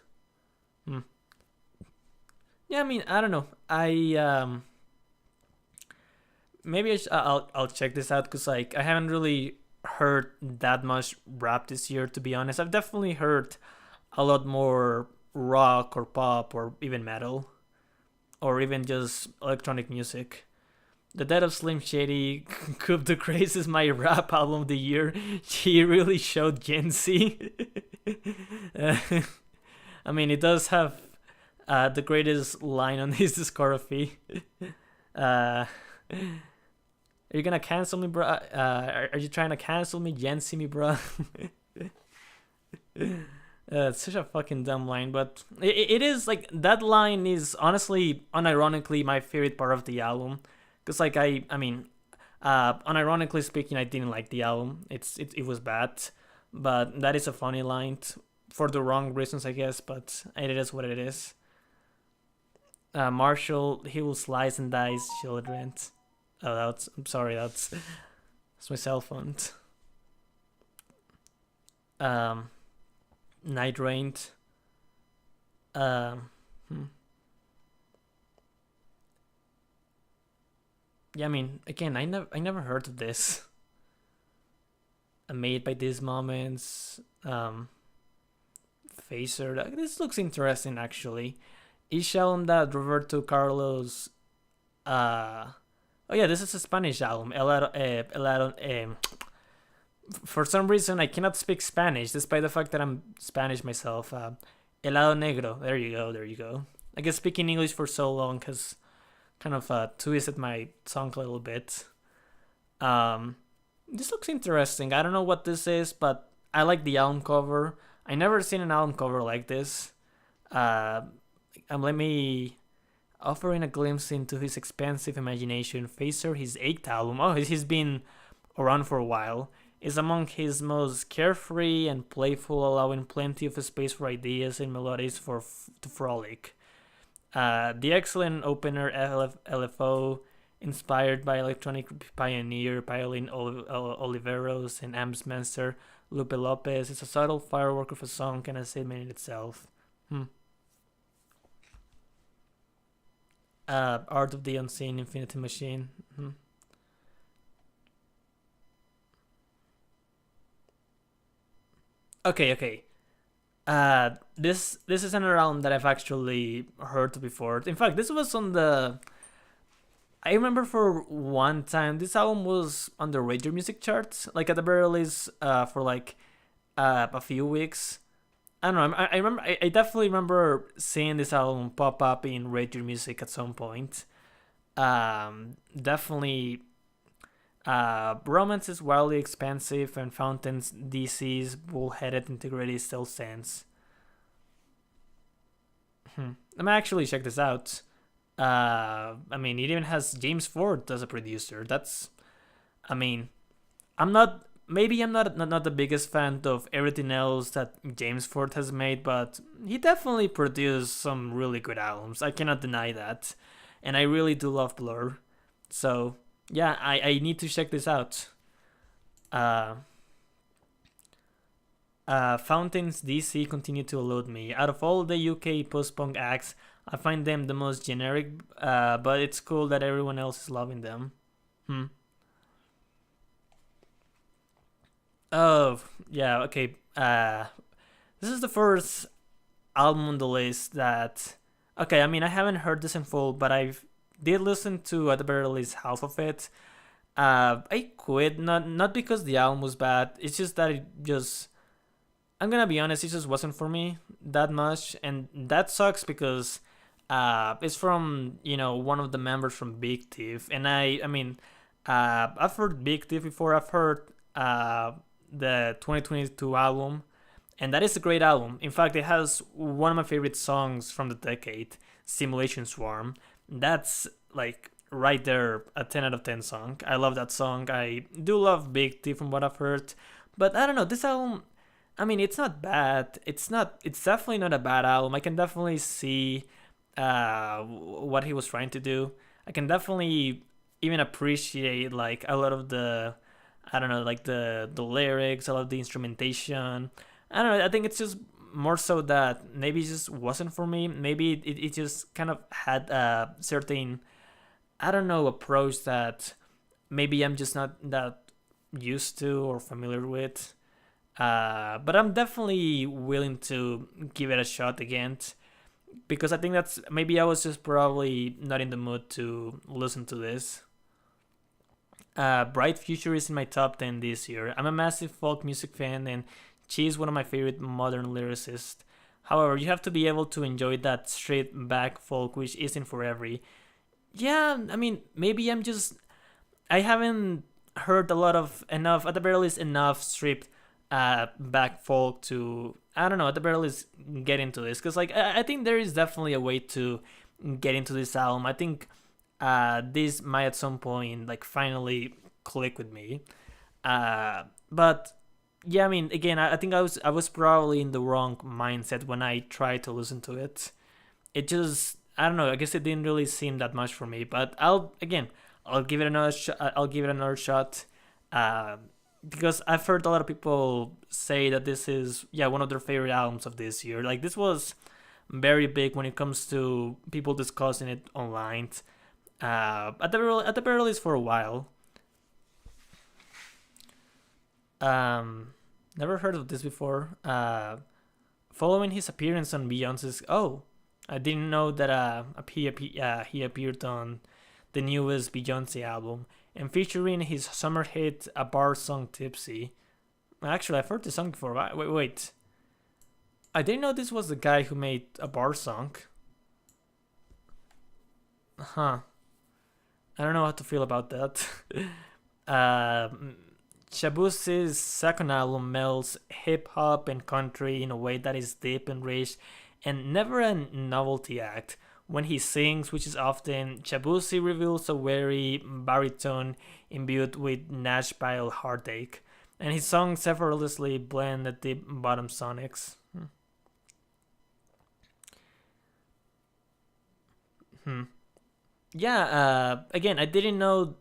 Hmm. Yeah, I mean, I don't know. I maybe I'll check this out because like I haven't really heard that much rap this year. To be honest, I've definitely heard a lot more rock or pop or even metal or even just electronic music. The Death of Slim Shady, Coup de Grace is my rap album of the year. He really showed Gen Z. Uh, I mean, it does have the greatest line on his discography. Uh, are you gonna cancel me, bro? Are you trying to cancel me, Gen Z me, bro? It's such a fucking dumb line, but it is like that line is honestly, unironically, my favorite part of the album. Cause like I mean, unironically speaking, I didn't like the album. It was bad, but that is a funny line for the wrong reasons, I guess. But it is what it is. Marshall, he will slice and dice children. Oh, that's. I'm sorry, that's my cell phone. Um, Night Rained. Hmm. Yeah, I mean, again, I never heard of this. Made by these moments. Facer. This looks interesting, actually. Each album that Roberto Carlos. Uh, oh yeah, this is a Spanish album. For some reason, I cannot speak Spanish, despite the fact that I'm Spanish myself. Helado Negro. There you go. There you go. I guess speaking English for so long has kind of twisted my tongue a little bit. Um, this looks interesting. I don't know what this is, but I like the album cover. I never seen an album cover like this. Uh, let me offering a glimpse into his expansive imagination. Facer, his eighth album. Oh, he's been around for a while. Is among his most carefree and playful, allowing plenty of space for ideas and melodies to frolic. The excellent opener LFO, inspired by electronic pioneer Paulin Oliveros and Amsmaster Lupe Lopez, is a subtle firework of a song and a statement in itself. Hmm. Art of the Unseen Infinity Machine. Hmm. Okay. This is an album that I've actually heard before. In fact, this was on the. I remember for one time this album was on the Radio Music charts, like at the very least, for like a few weeks. I don't know. I remember. I definitely remember seeing this album pop up in Radio Music at some point. Definitely. Romance is wildly expansive, and Fountain's DC's bullheaded integrity still stands. I'm actually check this out. I mean, it even has James Ford as a producer. That's, I mean, I'm not. Maybe I'm not the biggest fan of everything else that James Ford has made, but he definitely produced some really good albums. I cannot deny that, and I really do love Blur. So yeah, I need to check this out. Uh, Fountains DC continue to elude me. Out of all the UK post punk acts, I find them the most generic, but it's cool that everyone else is loving them. Hmm. Oh, yeah, okay. This is the first album on the list that Okay, I mean, I haven't heard this in full, but I've did listen to at the very least half of it. I quit not because the album was bad. It's just that it just I'm gonna be honest, it just wasn't for me that much, and that sucks because it's from one of the members from Big Thief, and I mean, I've heard Big Thief before. I've heard the 2022 album, and that is a great album. In fact, it has one of my favorite songs from the decade, Simulation Swarm. That's like right there a 10 out of 10 song. I love that song. I do love Big T from what I've heard. But I don't know, this album, I mean, it's not bad. It's definitely not a bad album. I can definitely see what he was trying to do. I can definitely even appreciate like a lot of the I don't know, like the lyrics, I love the instrumentation. I don't know. I think it's just more so that maybe it just wasn't for me. Maybe it just kind of had a certain I don't know approach that maybe I'm just not that used to or familiar with. But I'm definitely willing to give it a shot again because I think that's maybe I was just probably not in the mood to listen to this. Bright Future is in my top 10 this year. I'm a massive folk music fan, and she is one of my favorite modern lyricists. However, you have to be able to enjoy that straight back folk, which isn't for every. Yeah, I mean, maybe I haven't heard a lot of enough, at the very least, enough stripped back folk to, I don't know, at the very least, get into this. Because, like, I think there is definitely a way to get into this album. I think this might at some point like finally click with me. But yeah, I mean, again, I think I was probably in the wrong mindset when I tried to listen to it. It just I don't know. I guess it didn't really seem that much for me. But I'll give it another I'll give it another shot. Uh, because I've heard a lot of people say that this is one of their favorite albums of this year. Like this was very big when it comes to people discussing it online. At the very least for a while. Um, Never heard of this before. Following his appearance on Beyonce's, I didn't know that he appeared on the newest Beyonce album and featuring his summer hit "A Bar Song Tipsy." Actually, I've heard this song before. Wait. I didn't know this was the guy who made a bar song. Huh. I don't know how to feel about that. uh, Shabuzi's second album melds hip hop and country in a way that is deep and rich and never a novelty act. When he sings, which is often, Shabuzi reveals a weary baritone imbued with Nashville heartache, and his songs effortlessly blend the deep bottom sonics. Hmm. Yeah, again, I didn't know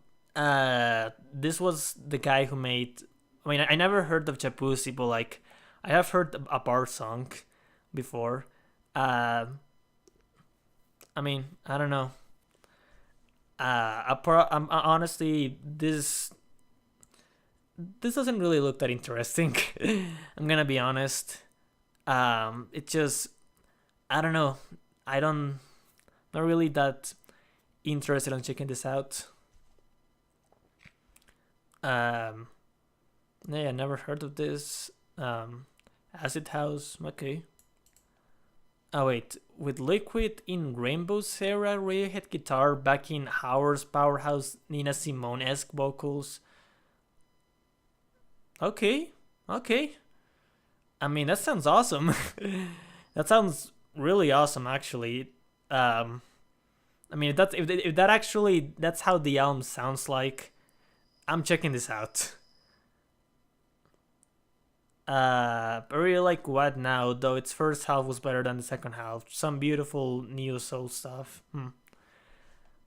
this was the guy who made. I mean, I never heard of Chapuzi, but like, I have heard a bar song before. Uh, I mean, I don't know. Honestly, this doesn't really look that interesting. I'm gonna be honest. It just I don't know. I don't not really that interested in checking this out. Um, yeah, I never heard of this. Acid House, okay. Oh wait, with Liquid in Rainbow's era, Radiohead guitar backing Howard's powerhouse Nina Simone-esque vocals. Okay, okay. I mean, that sounds awesome. That sounds really awesome, actually. Um, I mean, if that actually that's how the album sounds like, I'm checking this out. I really like What Now, though its first half was better than the second half. Some beautiful neo soul stuff.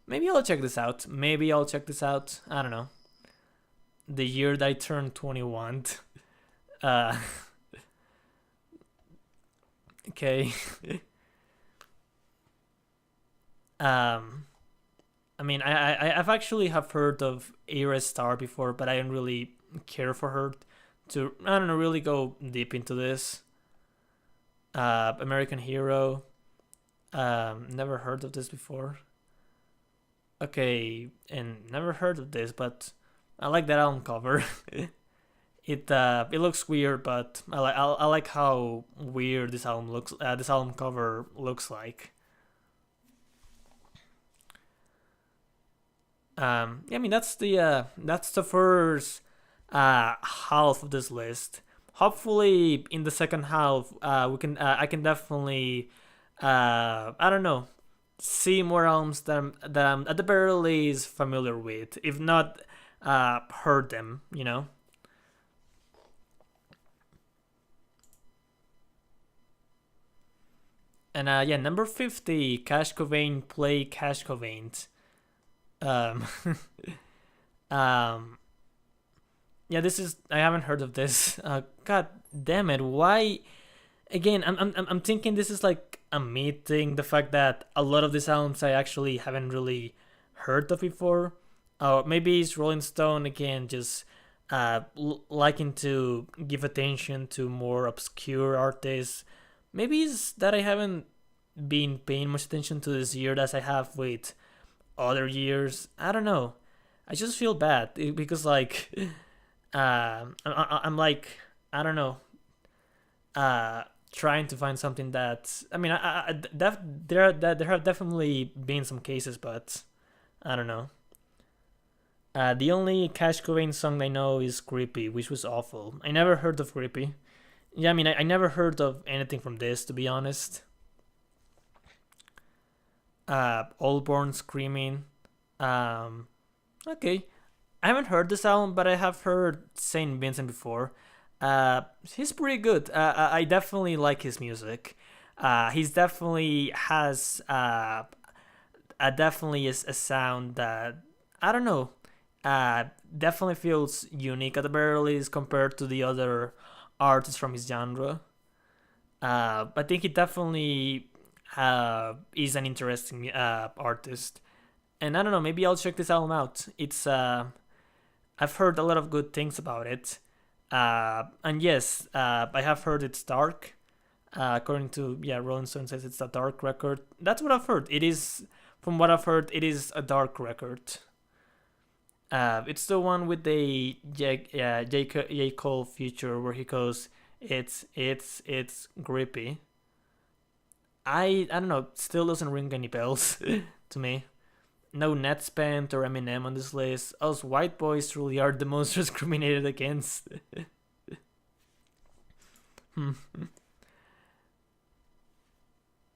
Maybe I'll check this out. Maybe I'll check this out. I don't know. The year that I turned 21. Uh, okay. um, I mean, I've actually have heard of Aira Star before, but I didn't really care for her to I don't know really go deep into this. American Hero. Never heard of this before. Okay, and never heard of this, but I like that album cover. It looks weird, but I like how weird this album looks. This album cover looks like. Yeah, I mean that's the first half of this list. Hopefully, in the second half, we can I can definitely I don't know, see more albums that I'm at the very least familiar with, if not heard them. You know. And yeah, number 50, Cash Cobain play Cash Cobain. Um, um, yeah, this is I haven't heard of this. God damn it! Why again? I'm thinking this is like a me thing. The fact that a lot of these albums I actually haven't really heard of before. Maybe it's Rolling Stone again, just liking to give attention to more obscure artists. Maybe it's that I haven't been paying much attention to this year as I have with other years. I don't know. I just feel bad because like I'm like I don't know, uh, trying to find something that I mean there have definitely been some cases, but I don't know. The only Cash Cobain song I know is "Creepy," which was awful. I never heard of "Creepy." Yeah, I mean I never heard of anything from this to be honest. All Born Screaming. Um, okay, I haven't heard this album, but I have heard Saint Vincent before. He's pretty good. I definitely like his music. He's definitely has definitely is a sound that I don't know. Uh, Definitely feels unique at the very least compared to the other artists from his genre. I think he definitely is an interesting artist, and I don't know. Maybe I'll check this album out. It's I've heard a lot of good things about it. And yes, I have heard it's dark. According to yeah, Rolling Stone says it's a dark record. That's what I've heard. It is, from what I've heard, it is a dark record. It's the one with the J. Cole feature where he goes, it's grippy. I don't know. Still doesn't ring any bells to me. No Netspent or Eminem on this list. Us white boys truly are the most discriminated against. Hmm.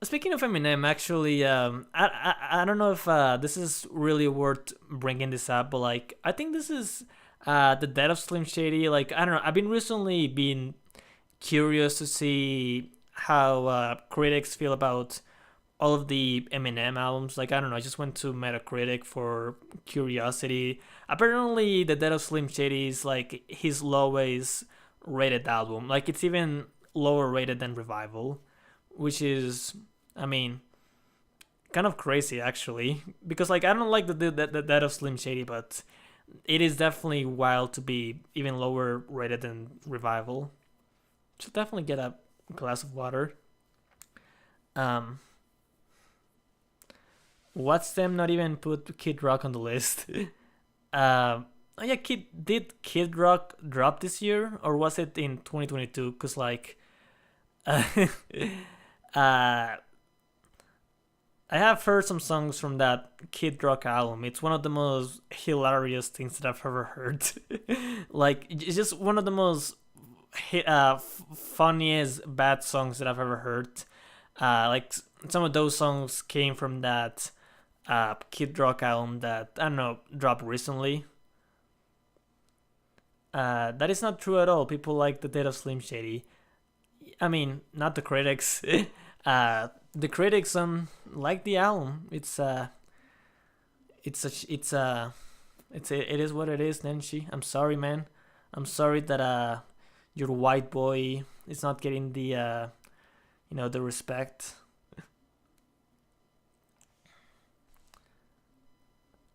Speaking of Eminem, actually, I don't know if this is really worth bringing this up, but like I think this is the death of Slim Shady. Like I don't know, I've been recently been curious to see how critics feel about all of the Eminem albums. Like I don't know, I just went to Metacritic for curiosity. Apparently, the death of Slim Shady is like his lowest rated album. Like it's even lower rated than Revival, which is I mean, kind of crazy actually, because like I don't like the that of Slim Shady, but it is definitely wild to be even lower rated than Revival. Should definitely get a glass of water. Um, what's them not even put Kid Rock on the list? Oh yeah, Kid Rock drop this year or was it in 2022? Cause like, uh, uh, I have heard some songs from that Kid Rock album. It's one of the most hilarious things that I've ever heard. Like, it's just one of the most funniest bad songs that I've ever heard. Like, some of those songs came from that Kid Rock album that, I don't know, dropped recently. That is not true at all. People like The Dead of Slim Shady. I mean, not the critics. The critics like the album. It is what it is, Nenshi. I'm sorry, man. I'm sorry that your white boy is not getting the the respect.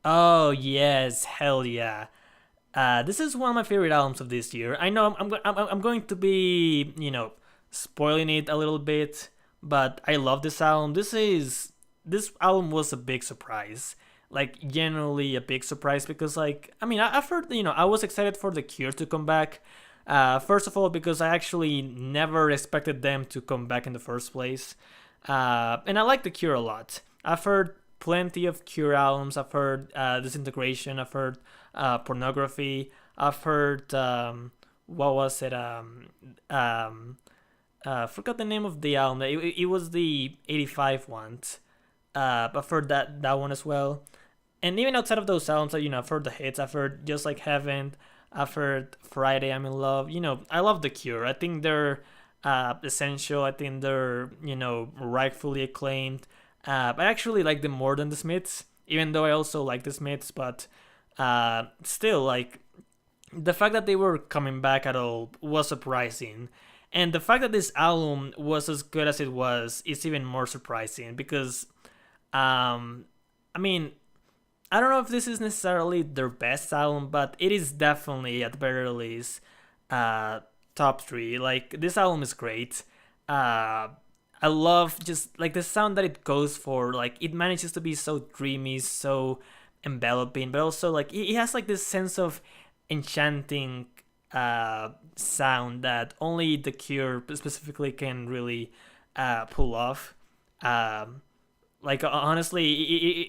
Oh yes, hell yeah. This is one of my favorite albums of this year. I know I'm going to be spoiling it a little bit, but I love this album. This album was a big surprise. Like genuinely a big surprise because like I mean I've heard I was excited for The Cure to come back. First of all because I actually never expected them to come back in the first place. And I like The Cure a lot. I've heard plenty of Cure albums. I've heard Disintegration. I've heard Pornography. I've heard what was it? Forgot the name of the album. It was the '85 one. I've heard that one as well. And even outside of those albums, I've heard the hits. I've heard Just Like Heaven. I've heard Friday I'm in Love. I love The Cure. I think they're essential. I think they're rightfully acclaimed. I actually like them more than the Smiths, even though I also like the Smiths. But still, like the fact that they were coming back at all was surprising. And the fact that this album was as good as it was is even more surprising because, I mean, I don't know if this is necessarily their best album, but it is definitely, at the very least, uh, top three. Like, this album is great. Uh, I love just like the sound that it goes for. Like, it manages to be so dreamy, so enveloping, but also like it has like this sense of enchanting sound that only The Cure specifically can really pull off. Um, like honestly,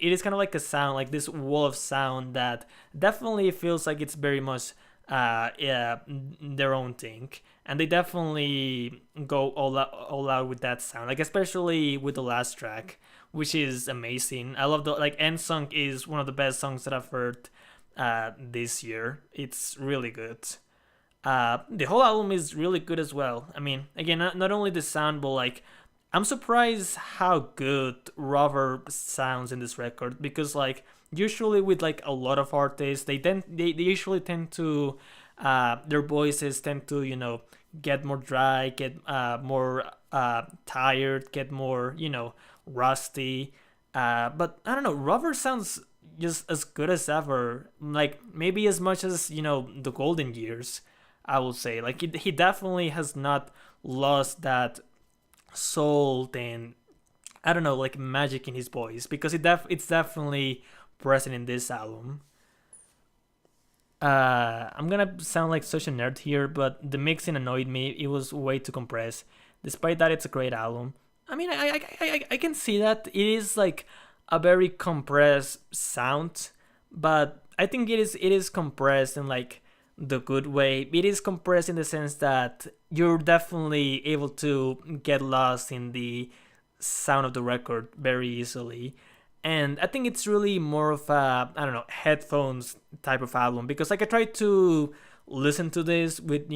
it is kind of like a sound, like this wall of sound that definitely feels like it's very much yeah, their own thing, and they definitely go all out with that sound. Like especially with the last track, which is amazing. I love the like End Song is one of the best songs that I've heard this year. It's really good. The whole album is really good as well. I mean, again, not only the sound, but like, I'm surprised how good Rover sounds in this record because, like, usually with like a lot of artists, they usually tend to, their voices tend to get more dry, get more tired, get more rusty. But I don't know, Rover sounds just as good as ever. Like maybe as much as the golden years. I would say like he definitely has not lost that soul and I don't know like magic in his voice because it's definitely present in this album. I'm gonna sound like such a nerd here, but the mixing annoyed me. It was way too compressed. Despite that, it's a great album. I mean, I can see that it is like a very compressed sound, but I think it is compressed in like the good way. It is compressed in the sense that you're definitely able to get lost in the sound of the record very easily. And I think it's really more of a I don't know headphones type of album because like I tried to listen to this with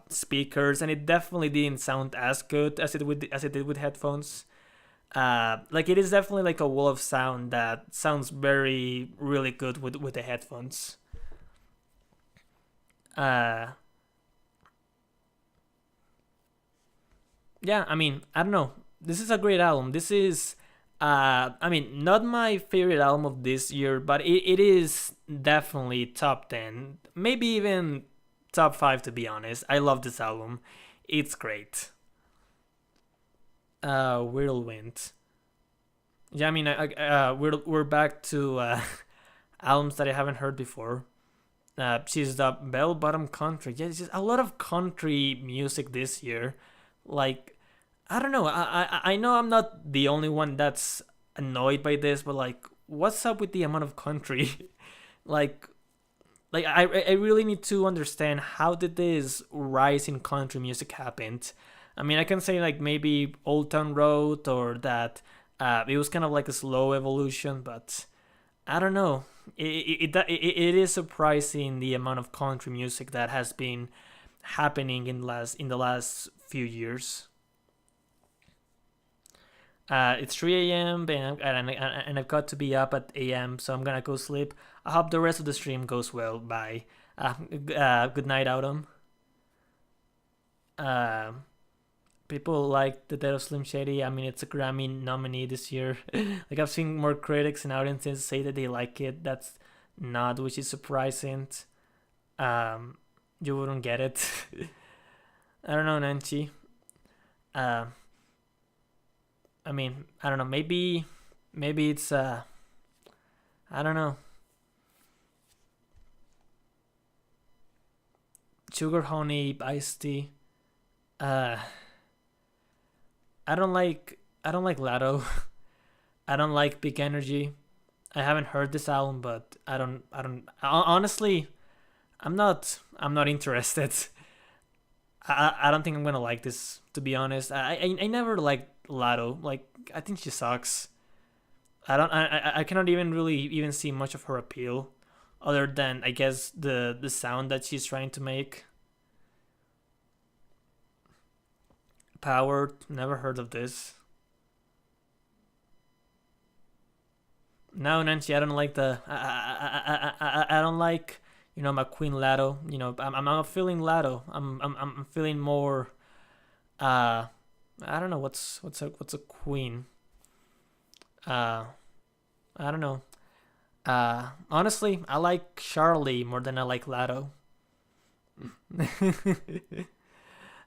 speakers and it definitely didn't sound as good as it did with headphones. Like it is definitely like a wall of sound that sounds very really good with the headphones. Uh, yeah, I mean, I don't know. This is a great album. This is, I mean, not my favorite album of this year, but it is definitely top 10. Maybe even top 5, to be honest. I love this album. It's great. Whirlwind. Yeah, I mean, we're back to albums that I haven't heard before. She's the bell bottom country. Yeah, it's just a lot of country music this year. Like I don't know. I know I'm not the only one that's annoyed by this, but like, what's up with the amount of country? like I really need to understand how did this rise in country music happened. I mean, I can say like maybe Old Town Road or that it was kind of like a slow evolution, but I don't know. It is surprising the amount of country music that has been happening in the last few years. It's 3 a.m. And I've got to be up at a.m. So I'm gonna go sleep. I hope the rest of the stream goes well. Bye. Good night, Autumn. Uh, People like the Dead of Slim Shady. I mean, it's a Grammy nominee this year. Like I've seen more critics and audiences say that they like it. That's not, which is surprising. Um, you wouldn't get it. I don't know, Nanchi. Uh, I mean, I don't know. Maybe it's I don't know. Sugar honey iced tea. Uh, I don't like Lotto. I don't like Big Energy. I haven't heard this album, but honestly, I'm not interested. I don't think I'm gonna like this, to be honest. I never liked Lotto. Like, I think she sucks. I cannot even really even see much of her appeal, other than I guess the sound that she's trying to make. Power, never heard of this. No, Nancy, I don't like the I don't like, my Queen Lotto. I'm not feeling Lotto. I'm feeling more. Uh, I don't know what's a queen. Uh, I don't know. Honestly, I like Charlie more than I like Lotto.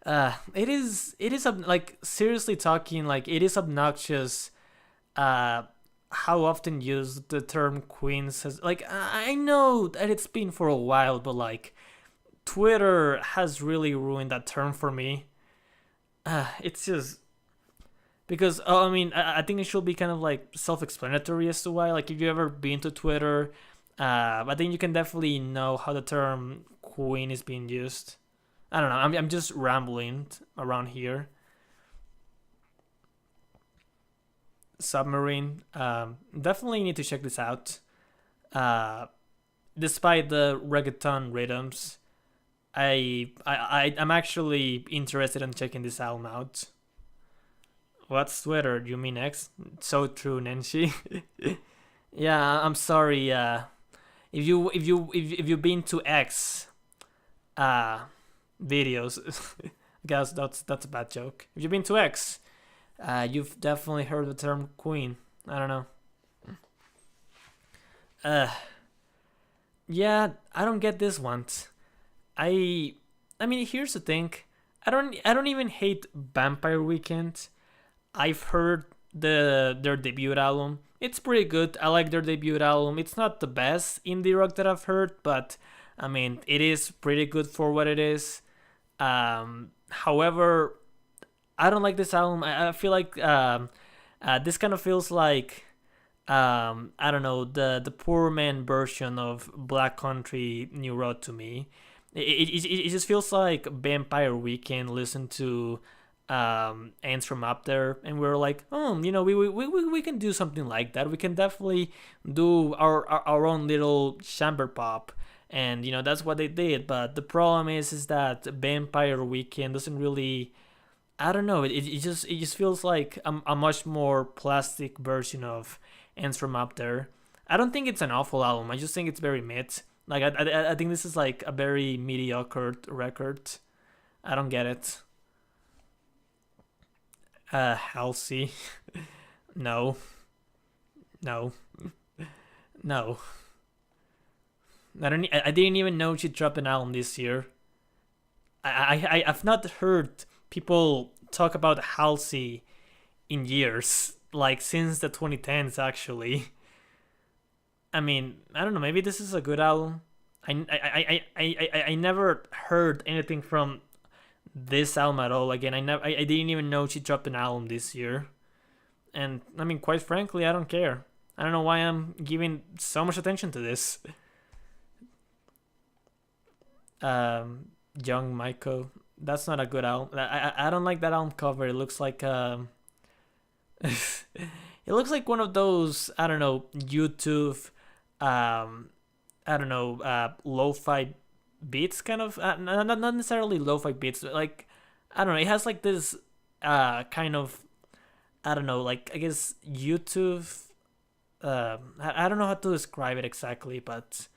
It is like, seriously talking, like, it is obnoxious. Uh, how often used the term queens has, like, I know that it's been for a while, but like, Twitter has really ruined that term for me. It's just because, oh, I mean, I think it should be kind of like self-explanatory as to why. Like, if you ever been to Twitter, I think you can definitely know how the term queen is being used. I don't know. I'm just rambling around here. Submarine. Definitely need to check this out. Uh, Despite the reggaeton rhythms, I'm actually interested in checking this album out. What's Twitter? You mean X? So true, Nancy. Yeah, I'm sorry. If you've been to X uh videos, I guess that's a bad joke. If you've been to X, you've definitely heard the term queen. I don't know. Uh, yeah, I don't get this one. I I mean, here's the thing. I don't even hate Vampire Weekend. I've heard their debut album. It's pretty good. I like their debut album. It's not the best indie rock that I've heard, but I mean, it is pretty good for what it is. However, I don't like this album. I feel like this kind of feels like, I don't know, the poor man version of Black Country New Road to me. It just feels like Vampire Weekend listened to Ants from Up There, and we are like, oh, we can do something like that. We can definitely do our own little chamber pop. And that's what they did. But the problem is that Vampire Weekend doesn't really, I don't know. It just feels like a much more plastic version of Ends from Up There. I don't think it's an awful album. I just think it's very mid. Like, I think this is like a very mediocre record. I don't get it. Halsey. No, no, no. I didn't even know she dropped an album this year. I've not heard people talk about Halsey in years, like since the 2010s actually. I mean, I don't know. Maybe this is a good album. I never heard anything from this album at all. Again, I didn't even know she dropped an album this year. And I mean, quite frankly, I don't care. I don't know why I'm giving so much attention to this. Young Michael. That's not a good album. I don't like that album cover. It looks like it looks like one of those, I don't know, YouTube, um I don't know, lo-fi beats, kind of, not necessarily lo-fi beats, but like, I don't know, it has like this kind of, I don't know, like, I guess YouTube, I don't know how to describe it exactly, but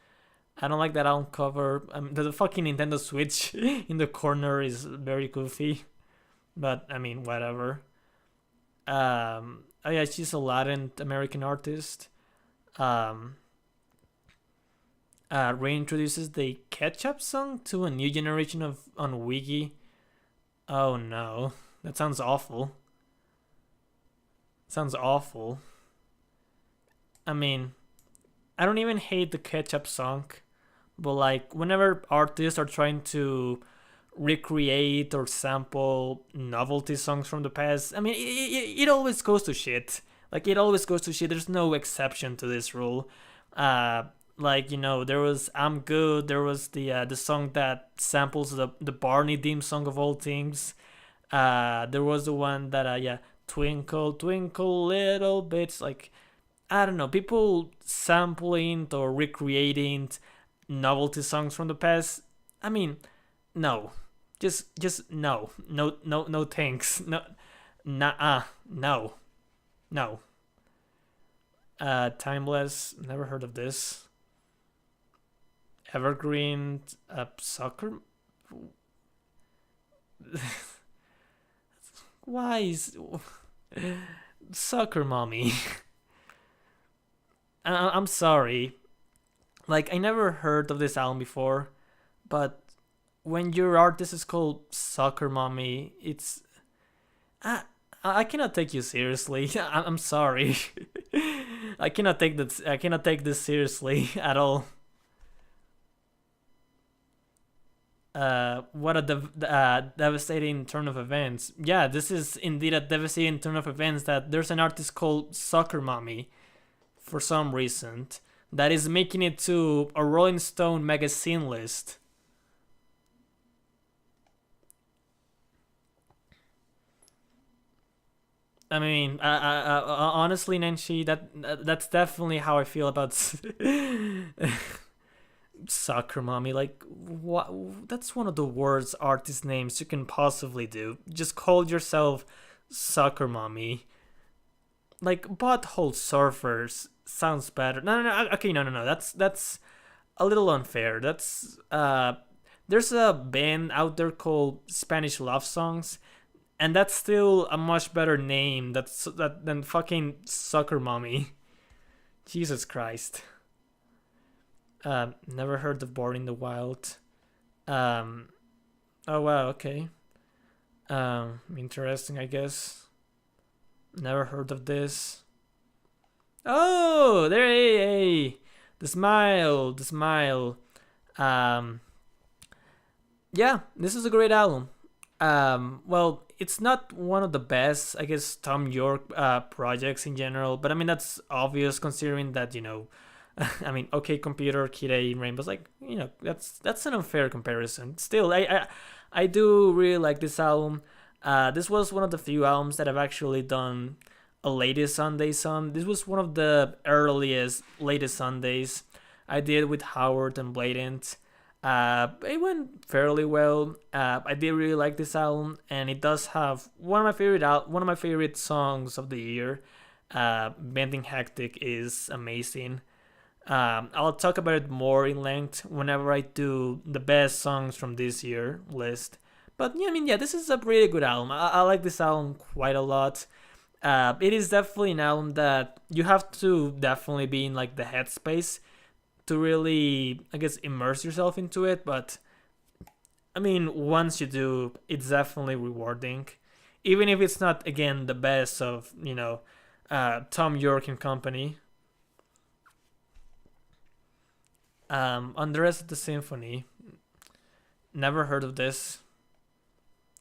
I don't like that album cover. The fucking Nintendo Switch in the corner is very goofy, but I mean, whatever. Oh yeah, she's a Latin American artist. Um, Reintroduces the Ketchup song to a new generation of on Wiki. Oh no, that sounds awful. Sounds awful. I mean, I don't even hate the Ketchup song, but like whenever artists are trying to recreate or sample novelty songs from the past, I mean, it always goes to shit. Like it always goes to shit. There's no exception to this rule. Uh, like there was "I'm Good." There was the song that samples the Barney theme song of all things. There was the one that yeah, "Twinkle Twinkle Little Bits." Like I don't know, people sampling or recreating novelty songs from the past. I mean, no, just no, no, no, no, thanks, no, nah, no, no. Timeless. Never heard of this. Evergreen. Soccer. Why is soccer mommy? I'm sorry. Like I never heard of this album before, but when your artist is called Soccer Mommy, it's I I cannot take you seriously. I'm sorry. I cannot take this. I cannot take this seriously at all. What a devastating turn of events. Yeah, this is indeed a devastating turn of events. That there's an artist called Soccer Mommy, for some reason, that is making it to a Rolling Stone magazine list. I mean, honestly, Nancy, that's definitely how I feel about Soccer Mommy. Like, what? That's one of the worst artist names you can possibly do. Just call yourself Soccer Mommy. Like, Butthole Surfers sounds better. No, no, no. Okay, no, no, no. That's a little unfair. There's a band out there called Spanish Love Songs, and that's still a much better name than fucking Soccer Mommy. Jesus Christ. Never heard of Born in the Wild. Um, oh wow, okay. Interesting, I guess. Never heard of this. Oh, there, hey, hey. The smile, the smile. Um, yeah, this is a great album. Well, it's not one of the best, I guess, Tom York projects in general, but I mean that's obvious considering that I mean, OK Computer, Kid A, Rainbow's like that's an unfair comparison. Still, I do really like this album. This was one of the few albums that I've actually done a latest Sundays on. This was one of the earliest latest Sundays I did with Howard and Blatant. It went fairly well. I did really like this album, and it does have one of my favorite songs of the year. Bending Hectic is amazing. I'll talk about it more in length whenever I do the best songs from this year list. But yeah, I mean, yeah, this is a pretty good album. I like this album quite a lot. It is definitely an album that you have to definitely be in like the headspace to really, I guess, immerse yourself into it. But I mean, once you do, it's definitely rewarding, even if it's not again the best of Tom York and company. On the rest of the symphony, never heard of this.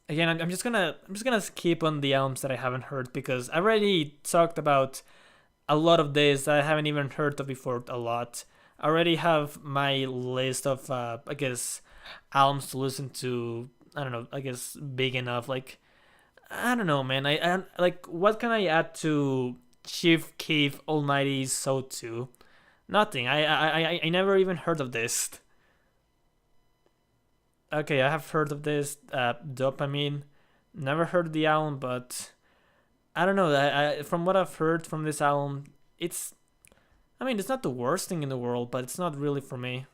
Again, I'm just gonna skip on the albums that I haven't heard because I already talked about a lot of this that I haven't even heard of before. A lot. I already have my list of I guess albums to listen to. I don't know. I guess big enough. Like I don't know, man. I like what can I add to Chief Keef Almighty So 2? Nothing. I never even heard of this. Okay, I have heard of this. Dopamine. Never heard of the album, but I don't know. From what I've heard from this album, it's. I mean, it's not the worst thing in the world, but it's not really for me.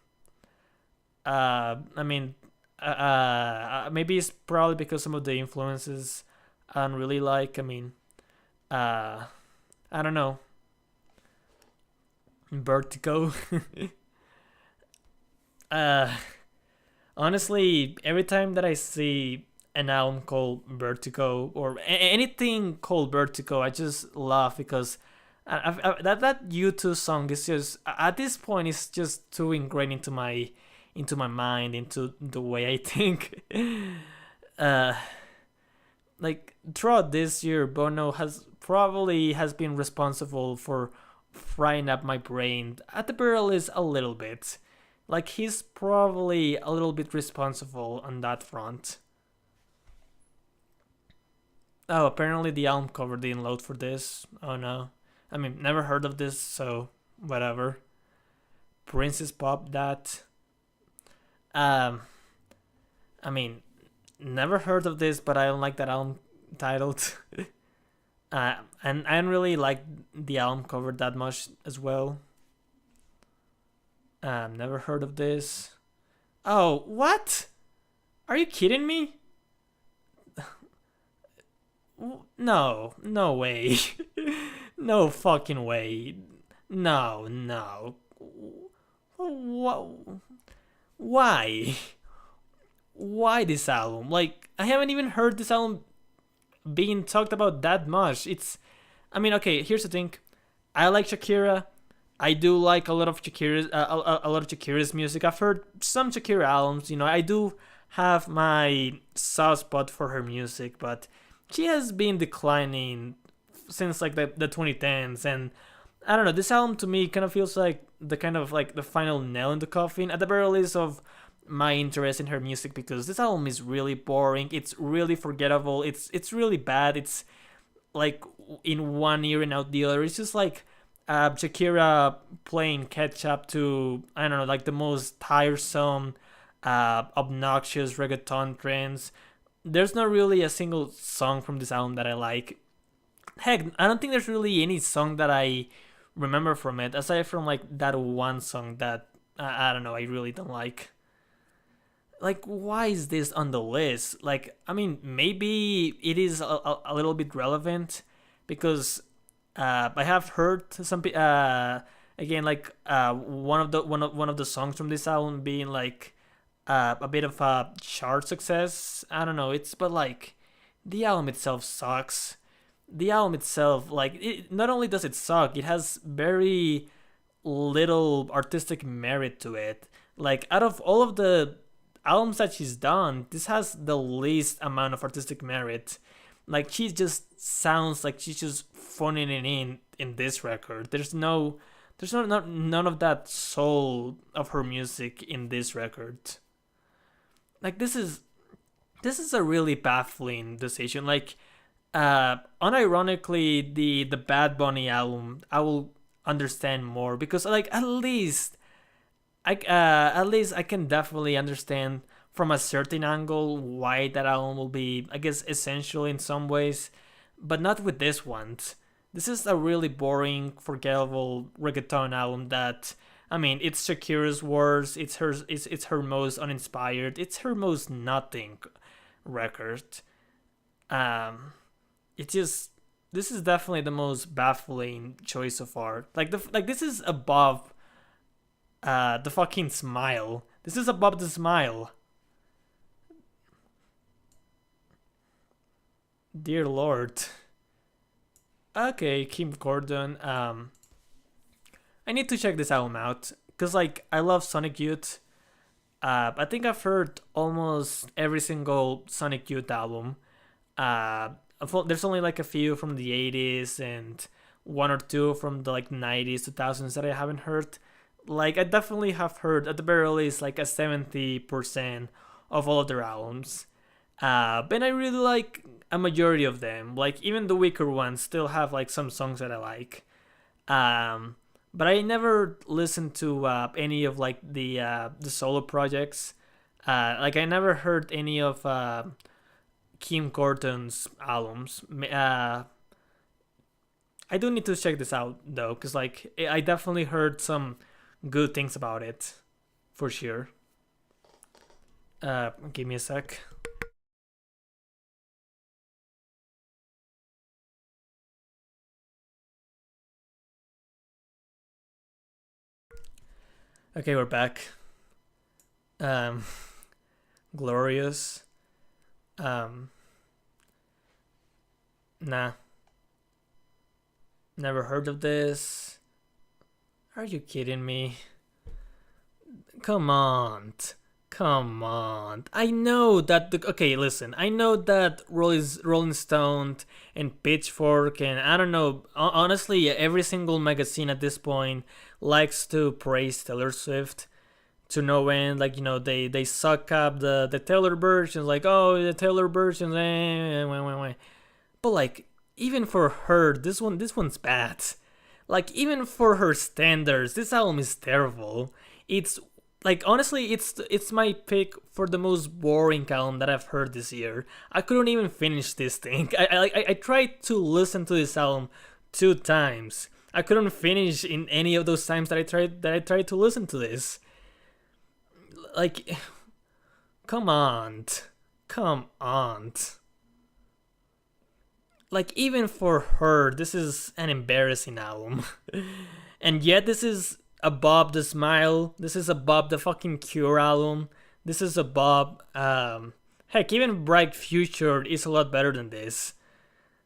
I mean, maybe it's probably because some of the influences I don't really like. I mean, uh, I don't know. Vertigo. uh, Honestly, every time that I see an album called Vertigo or anything called Vertigo. I just laugh because that U2 song is just at this point it's just too ingrained into my mind, into the way I think. uh, like throughout this year, Bono has been responsible for frying up my brain at the very least a little bit. Like he's probably a little bit responsible on that front. Oh, apparently the album cover didn't load for this. Oh no. I mean, never heard of this, so whatever. Princess Pop that. Um, I mean, never heard of this, but I don't like that album titled. And I don't really like the album cover that much as well. Never heard of this. Oh, what? Are you kidding me? No, no way. No fucking way. No, no. What? Why? Why this album? Like, I haven't even heard this album being talked about that much. I mean, okay. Here's the thing. I like Shakira. I do like a lot of a lot of Shakira's music. I've heard some Shakira albums. You know, I do have my soft spot for her music, but she has been declining since like the 2010s, and I don't know. This album to me kind of feels like the kind of like the final nail in the coffin at the very least of my interest in her music because this album is really boring. It's really forgettable. It's really bad. It's like in one ear and out the other. It's just like Shakira playing catch up to I don't know like the most tiresome, obnoxious reggaeton trends. There's not really a single song from this album that I like. Heck, I don't think there's really any song that I remember from it aside from like that one song that I don't know I really don't like. Like why is this on the list? Like I mean maybe it is a little bit relevant because I have heard again like one of the songs from this album being like a bit of a chart success. I don't know. It's but like the album itself sucks. The album itself, like, not only does it suck, it has very little artistic merit to it. Like, out of all of the albums that she's done, this has the least amount of artistic merit. Like, she just sounds like she's just phoning it in this record. There's none of that soul of her music in this record. Like, this is a really baffling decision. Like, unironically, the Bad Bunny album I will understand more because like at least I can definitely understand from a certain angle why that album will be I guess essential in some ways, but not with this one. This is a really boring, forgettable reggaeton album that I mean it's Shakira's worst. It's her most uninspired. It's her most nothing record. Um, it just this is definitely the most baffling choice so far. Like this is above the fucking smile. This is above the smile. Dear Lord. Okay, Kim Gordon. I need to check this album out because like I love Sonic Youth. I think I've heard almost every single Sonic Youth album. Uh, there's only like a few from the 80s and one or two from the like 90s, 2000s that I haven't heard. Like I definitely have heard at the very least like a 70% of all of their albums. But I really like a majority of them. Like even the weaker ones still have like some songs that I like. Um, but I never listened to any of like the solo projects. Like I never heard any of Kim Gordon's albums. I do need to check this out though, cause like I definitely heard some good things about it, for sure. Give me a sec. Okay, we're back. Um, Glorious. Um, nah, never heard of this. Are you kidding me? Come on. Come on. I know that okay, listen. I know that Rolling Stone and Pitchfork and I don't know, honestly, every single magazine at this point likes to praise Taylor Swift to no end. Like, they suck up the Taylor versions, like, oh, the Taylor versions, but like, even for her, this one's bad. Like, even for her standards, this album is terrible. It's like, honestly, it's my pick for the most boring album that I've heard this year. I couldn't even finish this thing. I tried to listen to this album 2 times. I couldn't finish in any of those times that I tried to listen to this. Like, come on, come on. Like, even for her, this is an embarrassing album. And yet this is above the Smile. This is above the fucking Cure album. This is above heck, even Bright Future is a lot better than this.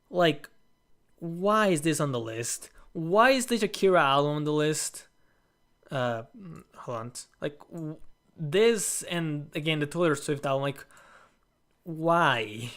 Like, why is this on the list? Why is the Shakira album on the list? Hold on. Like, this and again the Taylor Swift album, like, why?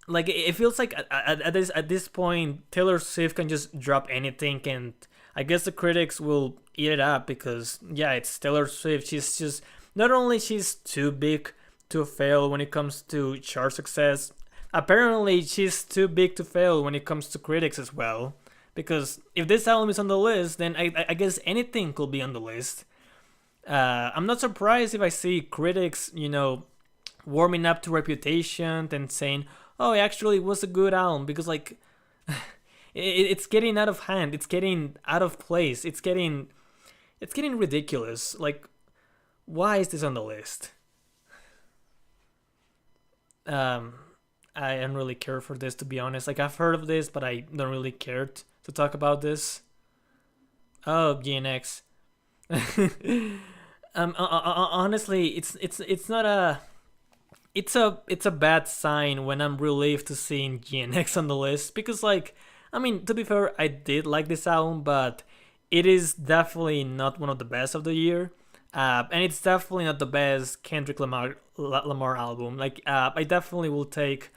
Like, it feels like at this point Taylor Swift can just drop anything, and I guess the critics will eat it up because yeah, it's Taylor Swift. She's just not only she's too big to fail when it comes to chart success. Apparently, she's too big to fail when it comes to critics as well. Because if this album is on the list, then I guess anything could be on the list. I'm not surprised if I see critics, warming up to Reputation and saying, "Oh, actually, it was a good album," because like, it's getting out of hand. It's getting out of place. It's getting ridiculous. Like, why is this on the list? Um, I don't really care for this, to be honest. Like, I've heard of this, but I don't really care to talk about this. Oh, GNX. Honestly, it's not a it's a bad sign when I'm relieved to seeing GNX on the list because, like, I mean, to be fair, I did like this album, but it is definitely not one of the best of the year. And it's definitely not the best Kendrick Lamar album. Like, I definitely will take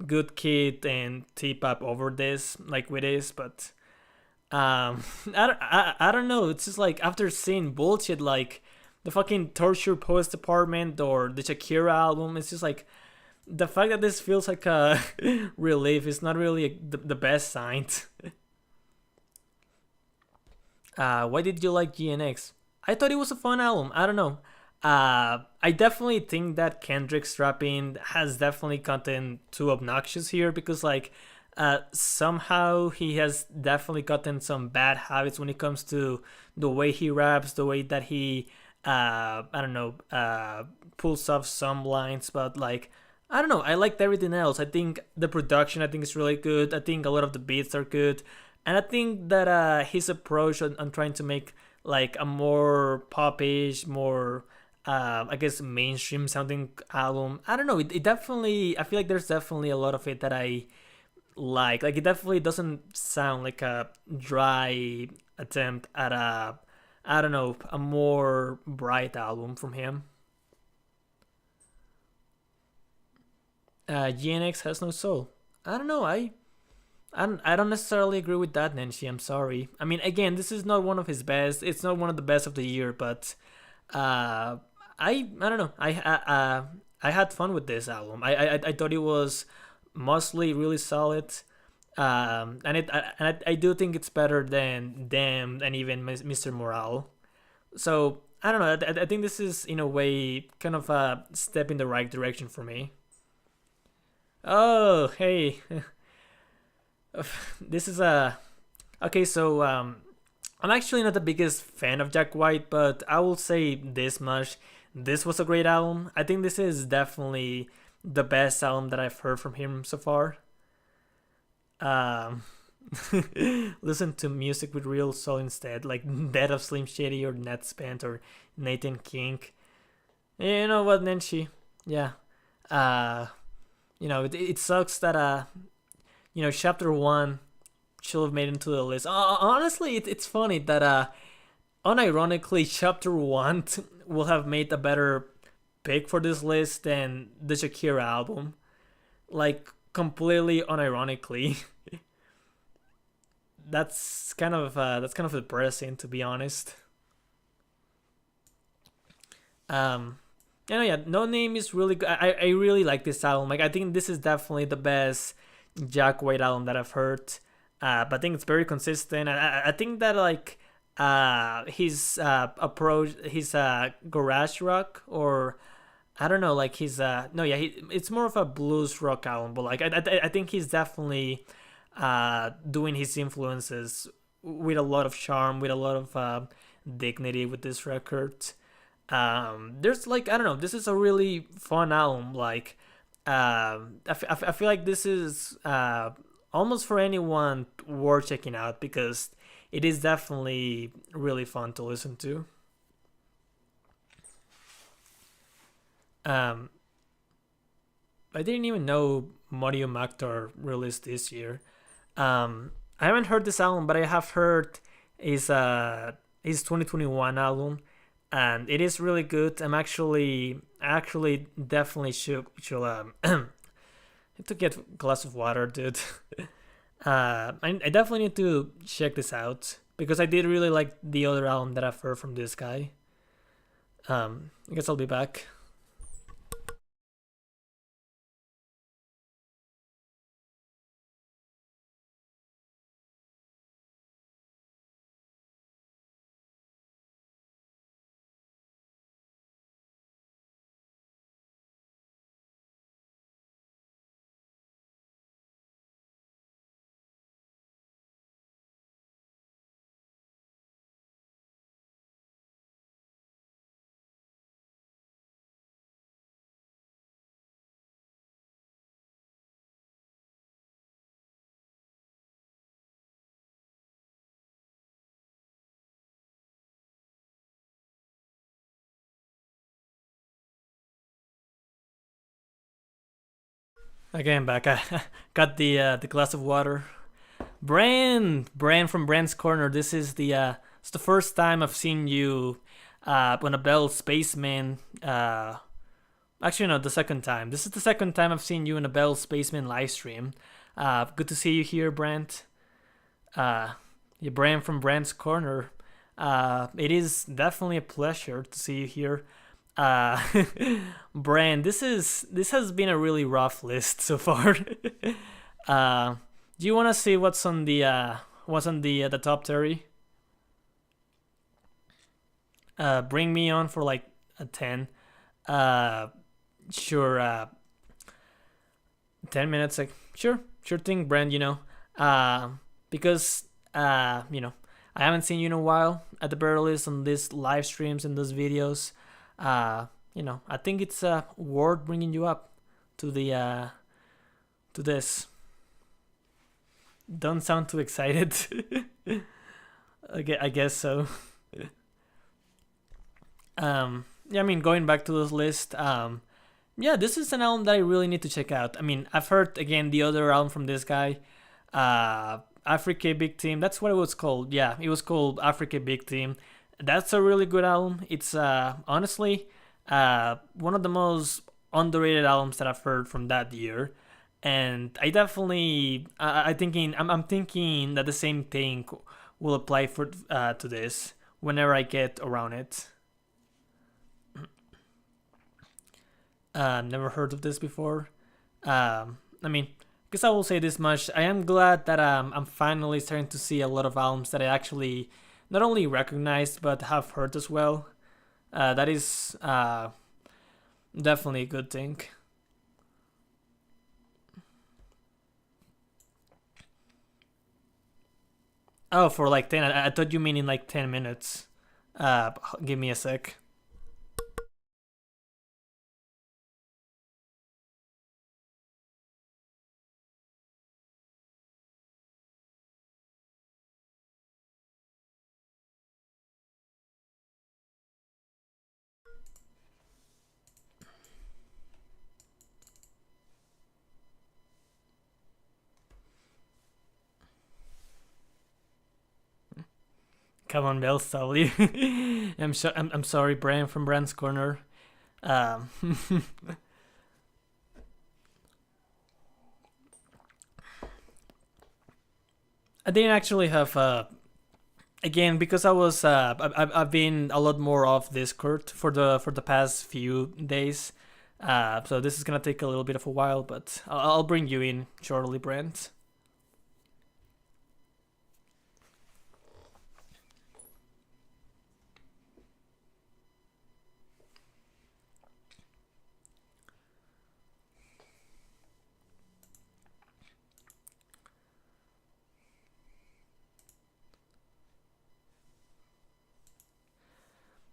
Good Kid and T-Pop over this, like, with this, but I don't know. It's just like after seeing bullshit like the fucking Torture Post Department or the Shakira album, it's just like the fact that this feels like a relief is not really the best sign. Why did you like GNX? I thought it was a fun album. I don't know. I definitely think that Kendrick's rapping has definitely gotten too obnoxious here because, like, somehow he has definitely gotten some bad habits when it comes to the way he raps, the way that he, I don't know, pulls off some lines, but like, I don't know. I liked everything else. I think the production, I think, is really good. I think a lot of the beats are good, and I think that his approach on trying to make like a more popish, more I guess mainstream sounding album. I don't know. It definitely. I feel like there's definitely a lot of it that I like. Like, it definitely doesn't sound like a dry attempt at a, I don't know, a more bright album from him. GNX has no soul. I don't know. I don't necessarily agree with that, Nancy. I'm sorry. I mean, again, this is not one of his best. It's not one of the best of the year, but uh, I don't know. I had fun with this album. I thought it was mostly really solid. And I do think it's better than Damned and even Mr. Morale. So I don't know. I think this is in a way kind of a step in the right direction for me. Oh, hey, this is a okay. So I'm actually not the biggest fan of Jack White, but I will say this much: this was a great album. I think this is definitely the best album that I've heard from him so far. Um, listen to music with real soul instead, like Dead of Slim Shady or Ned Spence or Nathan King. You know what, Nancy? Yeah. Uh, it sucks that chapter one should have made it into the list. Honestly, it's funny that unironically, chapter one will have made a better pick for this list than the Shakira album. Like completely unironically. That's kind of depressing, to be honest. Um, yeah, No Name is really good. I really like this album. Like I think this is definitely the best Jack White album that I've heard. But I think it's very consistent. I think that like his approach, his garage rock, or I don't know, like his no, yeah, it's more of a blues rock album. But like I think he's definitely doing his influences with a lot of charm, with a lot of dignity with this record. There's like, I don't know, this is a really fun album. Like I feel like this is almost for anyone worth checking out, because it is definitely really fun to listen to. um I didn't even know Mario Maktar released this year. I haven't heard this album, but I have heard his 2021 album, and it is really good. Actually definitely should need to get a glass of water, dude. I definitely need to check this out, because I did really like the other album that I've heard from this guy. I guess I'll be back. Again, back. I got the glass of water. Brand from Brand's Corner. This is it's the first time I've seen you on a Bell Spaceman. Actually, no, the second time. This is the second time I've seen you in a Bell Spaceman live stream. Good to see you here, Brand. Yeah, Brand from Brand's Corner. It is definitely a pleasure to see you here. Uh, Brand, this has been a really rough list so far. uh, do you want to see what's on the top 30? Bring me on for like a 10. Uh, sure. 10 minutes. Like sure thing, Brand. Uh, because I haven't seen you in a while. At the very least, on these live streams and those videos. I think it's worth bringing you up to the to this. Don't sound too excited. I guess so. Yeah, I mean, going back to this list, yeah, this is an album that I really need to check out. I mean, I've heard again the other album from this guy, Africa Big Team. That's what it was called. Yeah, it was called Africa Big Team. That's a really good album. It's honestly one of the most underrated albums that I've heard from that year. And I definitely, I'm thinking that the same thing will apply for to this whenever I get around it. Never heard of this before. I mean, because I will say this much: I am glad that I'm finally starting to see a lot of albums that I actually not only recognize but have heard as well. That is definitely a good thing. Oh, for like 10. I thought you mean in like 10 minutes. Give me a sec. Come on, Bells W. I'm sorry, Brian from Brand's Corner. Um, I didn't actually have again because I was I've been a lot more off Discord for the past few days. So this is gonna take a little bit of a while, but I'll bring you in shortly, Brent.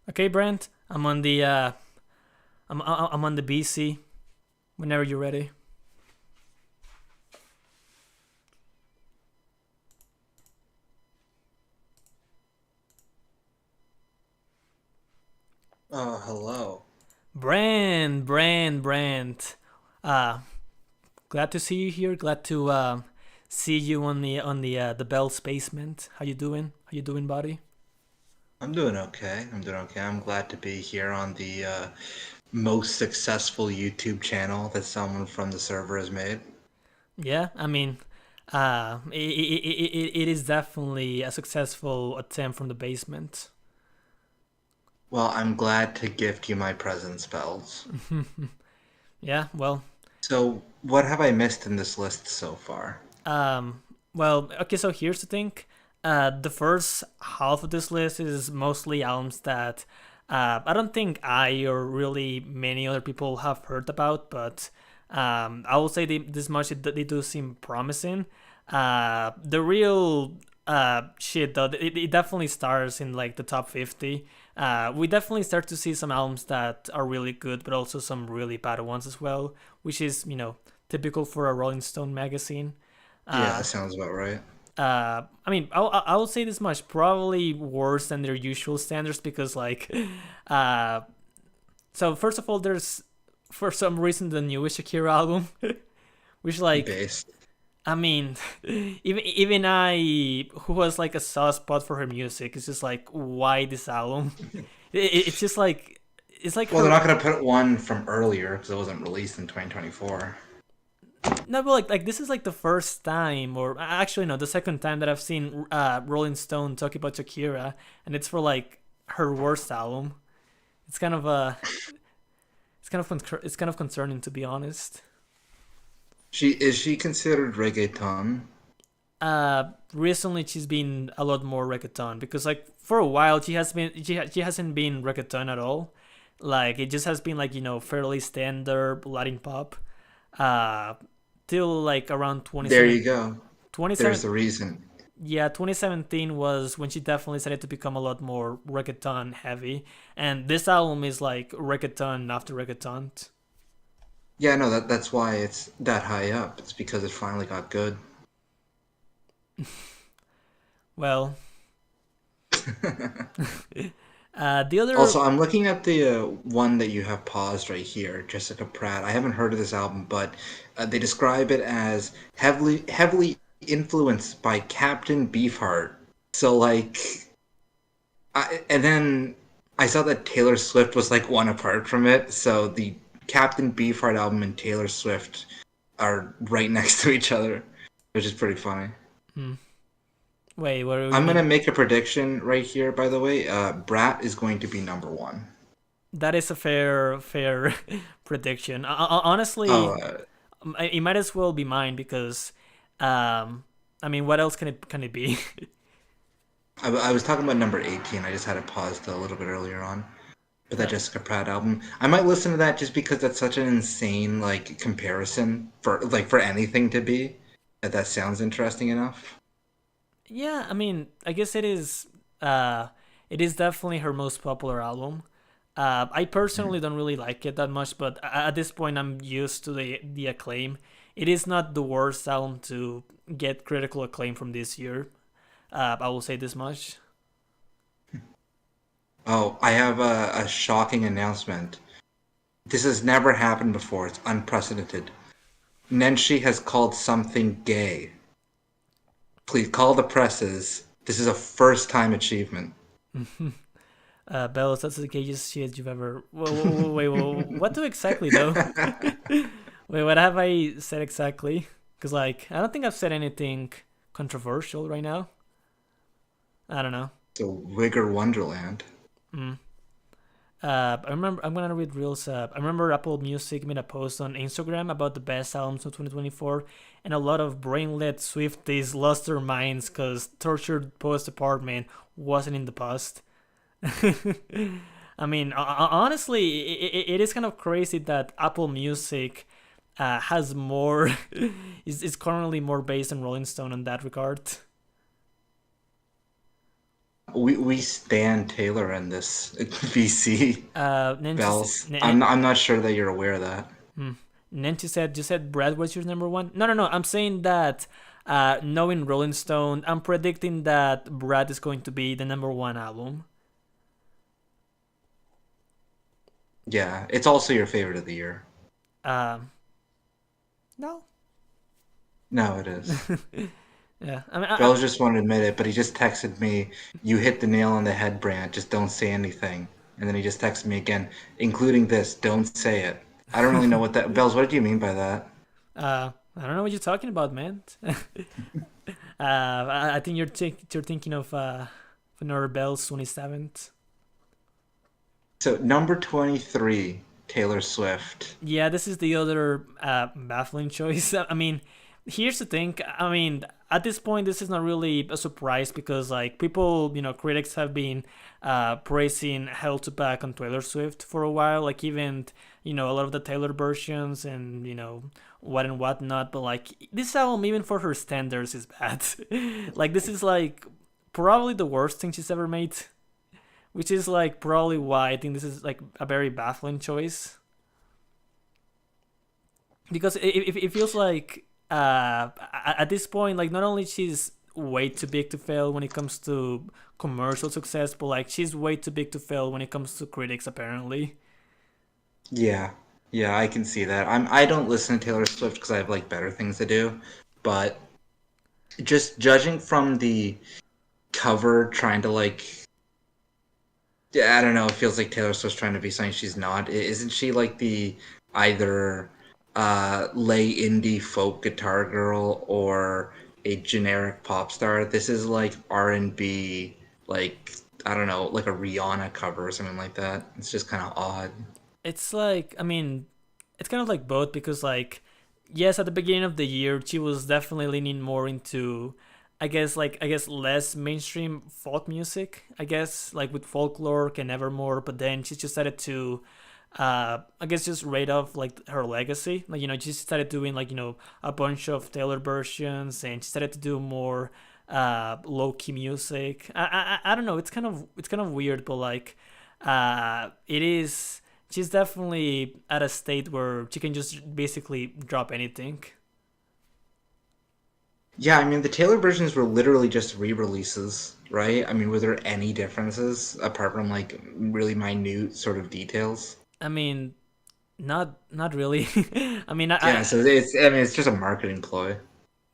Okay, Brent. I'm on the BC. Whenever you're ready. Oh, hello. Brand. Uh, glad to see you here. Glad to see you on the Bell's basement. How you doing? How you doing, buddy? I'm doing okay. I'm doing okay. I'm glad to be here on the most successful YouTube channel that someone from the server has made. Yeah, I mean, it is definitely a successful attempt from the basement. Well, I'm glad to gift you my present spells. Yeah, well, So, what have I missed in this list so far? um, okay. So here's the thing. The first half of this list is mostly albums that I don't think I or really many other people have heard about, but I will say this much: they do seem promising. The real shit though, it definitely stars in like the top 50. We definitely start to see some albums that are really good, but also some really bad ones as well, which is typical for a Rolling Stone magazine. Yeah, Uh, that sounds about right. I mean, I'll say this much: probably worse than their usual standards because, like, uh, so first of all, there's for some reason the newest Shakira album, which like, Based. I mean, even I, who has like a soft spot for her music, is just like, why this album? It's just like, it's like Well, they're her. not going to put one from earlier because it wasn't released in 2024. No, but like this is like the first time, or actually no, the second time that I've seen Rolling Stone talk about Shakira, and it's for like her worst album. It's kind of it's kind of concerning to be honest. Is she considered reggaeton? Recently she's been a lot more reggaeton because like for a while she hasn't been reggaeton at all. Like it just has been like fairly standard Latin pop. Uh, till like around There you go. 27, There's the reason. yeah, 2017 was when she definitely started to become a lot more reggaeton heavy, and this album is like reggaeton after reggaeton. Yeah, no, that's why it's that high up. It's because it finally got good. Well, the other, Also, I'm looking at the one that you have paused right here, Jessica Pratt. I haven't heard of this album, but they describe it as heavily influenced by Captain Beefheart. So like, and then I saw that Taylor Swift was like one apart from it. So the Captain Beefheart album and Taylor Swift are right next to each other, which is pretty funny. hmm, wait, what do you I'm gonna mean? make a prediction right here, by the way. Brat is going to be number one. That is a fair prediction. Oh, Honestly, it might as well be mine because, um, I mean, what else can it be? I was talking about number 18. I just had it paused a little bit earlier on. But that Uh, Jessica Pratt album, I might listen to that just because that's such an insane like comparison for anything to be. That sounds interesting enough. yeah, I mean, I guess it is. It is definitely her most popular album. I Mhm. personally don't really like it that much, but at this point, I'm used to the acclaim. It is not the worst album to get critical acclaim from this year. I will say this much. Oh, I have a shocking announcement. This has never happened before. It's unprecedented. Nenshi has called something gay. Please call the presses. This is a first time achievement. Bellows, that's the gayest shit you've ever. Wait, what do exactly though? Wait, what have I said exactly? Because like, I don't think I've said anything controversial right now. I don't know. So Wigger Wonderland. Mm. I remember. I'm gonna read reels. I remember Apple Music made a post on Instagram about the best albums of 2024, and a lot of brainlet Swifties lost their minds because Tortured Post Apartment wasn't in the post. I mean, honestly, it is kind of crazy that Apple Music has more is currently more based on Rolling Stone in that regard. We stand Taylor in this VC. Nancy, Bells. I'm not sure that you're aware of that. hmm. Nancy said, you said Brad was your number one? No, no, no. I'm saying that knowing Rolling Stone, I'm predicting that Brad is going to be the number one album. Yeah, it's also your favorite of the year. Um, no. No, it is. Yeah. I mean, Bells just won't admit it, but he just texted me, "You hit the nail on the head, Brant. Just don't say anything." And then he just texted me again, including this, "Don't say it." I don't really know what that. Bells, what do you mean by that? I don't know what you're talking about, man. I think you're thinking of Vanilla Bell's 27th. So number 23, Taylor Swift. Yeah, this is the other baffling choice. I mean, here's the thing. I mean, at this point, this is not really a surprise because, like, people, critics have been praising Hell to Back on Taylor Swift for a while. Like, even, a lot of the Taylor versions and, what and what not. But, like, this album, even for her standards, is bad. Like, this is, like, probably the worst thing she's ever made. Which is, like, probably why I think this is, like, a very baffling choice. Because it feels like at this point, like, not only she's way too big to fail when it comes to commercial success, but like she's way too big to fail when it comes to critics apparently. Yeah, yeah, I can see that. I don't listen to Taylor Swift because I have like better things to do, but just judging from the cover, trying to like, yeah, I don't know, it feels like Taylor Swift's trying to be something she's not. Isn't she like the either lay indie folk guitar girl or a generic pop star? This is like R&B, like I don't know, like a Rihanna cover or something like that. It's just kind of odd. It's like, I mean, it's kind of like both because like yes, at the beginning of the year she was definitely leaning more into I guess less mainstream folk music, I guess, like with Folklore and Evermore, but then she just started to I guess just rate off like her legacy. Like, she started doing like, a bunch of Taylor versions and she started to do more low key music. I don't know, it's kind of weird, but like it is she's definitely at a state where she can just basically drop anything. Yeah, I mean, the Taylor versions were literally just re-releases, right? I mean, were there any differences apart from like really minute sort of details? I mean, not really. I mean, Yeah, so it's just a marketing ploy.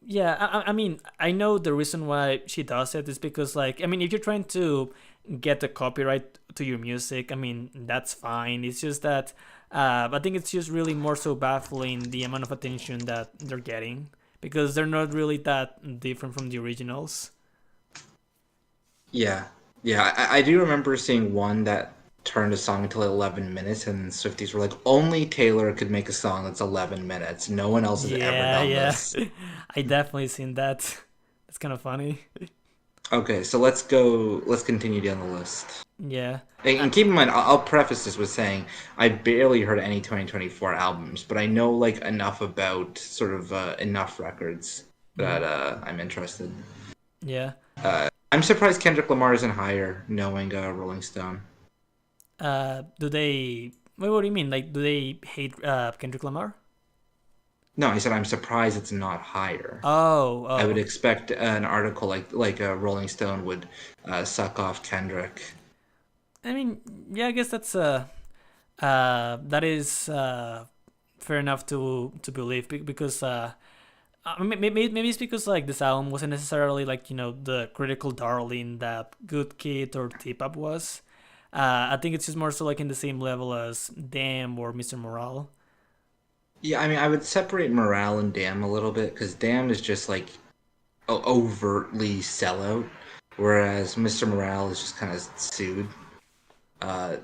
yeah, I mean, I know the reason why she does it is because, like, I mean, if you're trying to get the copyright to your music, I mean, that's fine. It's just that I think it's just really more so baffling the amount of attention that they're getting because they're not really that different from the originals. Yeah, yeah, I do remember seeing one that turned a song into like 11 minutes, and Swifties were like, only Taylor could make a song that's 11 minutes. No one else has ever Yeah, done yeah, this. I definitely seen that. It's kind of funny. Okay, so let's go. Let's continue down the list. Yeah. Uh, And keep in mind, I'll preface this with saying I barely heard any 2024 albums, but I know like enough about sort of enough records mhm, that I'm interested. yeah. I'm surprised Kendrick Lamar isn't higher, knowing Rolling Stone. Do they? Wait, what do you mean? Like, do they hate Kendrick Lamar? No, I said I'm surprised it's not higher. Oh, I would oh. expect an article like Rolling Stone would suck off Kendrick. I mean, yeah, I guess that is fair enough to believe because maybe it's because like this album wasn't necessarily like the critical darling that Good Kid or Tip-Up was. I think it's just more so like in the same level as Damn or Mr. Morale. Yeah, I mean, I would separate Morale and Damn a little bit because Damn is just like overtly sellout, whereas Mr. Morale is just kind of sued.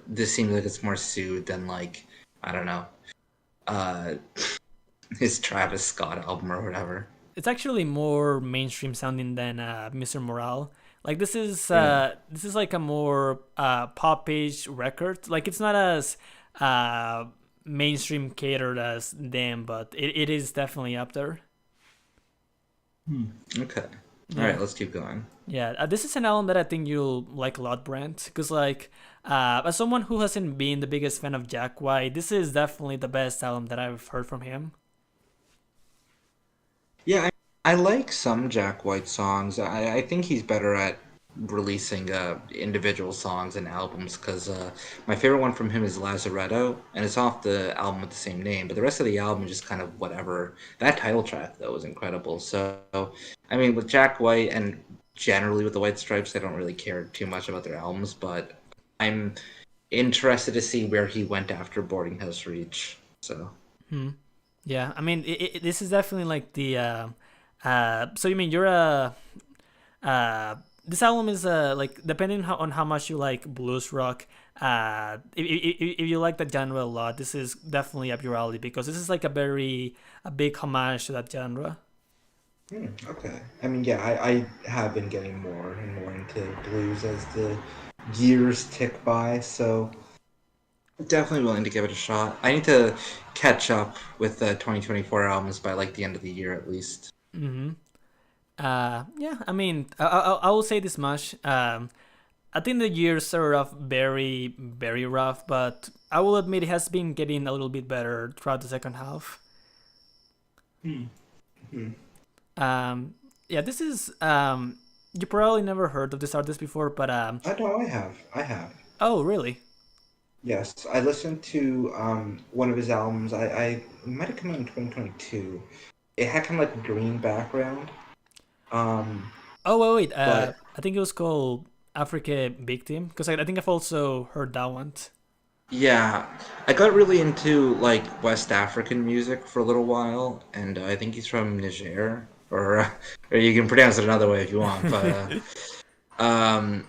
This seems like it's more sued than like I don't know, uh, his Travis Scott album or whatever. It's actually more mainstream sounding than Mr. Morale. Like Really? this is like a more pop-ish record. Like it's not as uh, mainstream catered as Damn, but it is definitely up there. Okay. All Yeah. right, let's keep going. Yeah, this is an album that I think you'll like a lot, Brent. Because like, as someone who hasn't been the biggest fan of Jack White, this is definitely the best album that I've heard from him. Yeah, I like some Jack White songs. I think he's better at releasing individual songs and albums because my favorite one from him is Lazaretto, and it's off the album with the same name. But the rest of the album is just kind of whatever. That title track though was incredible. So I mean, with Jack White and generally with the White Stripes, I don't really care too much about their albums, but I'm interested to see where he went after Boarding House Reach. So. Hmm. Yeah, I mean, this is definitely like the. So you mean you're a. This album is like depending on how much you like blues rock. If you like that genre a lot, this is definitely up your alley because this is like a big homage to that genre. Okay. I mean, yeah, I have been getting more and more into blues as the years tick by, so definitely willing to give it a shot. I need to catch up with the 2024 albums by like the end of the year at least. Mm-hmm. Yeah, I mean, I will say this much. I think the year started off very rough, but I will admit it has been getting a little bit better throughout the second half. Hmm. Hmm. Um, yeah, this is you probably never heard of this artist before, but I know I have. I have. oh really? Yes, I listened to one of his albums. I it might have come out in 2022. It had kind of like a green background. Um, Oh wait, but I think it was called Africa Big Team because I think I've also heard that one. yeah, I got really into like West African music for a little while, and I think he's from Niger, or you can pronounce it another way if you want, but um,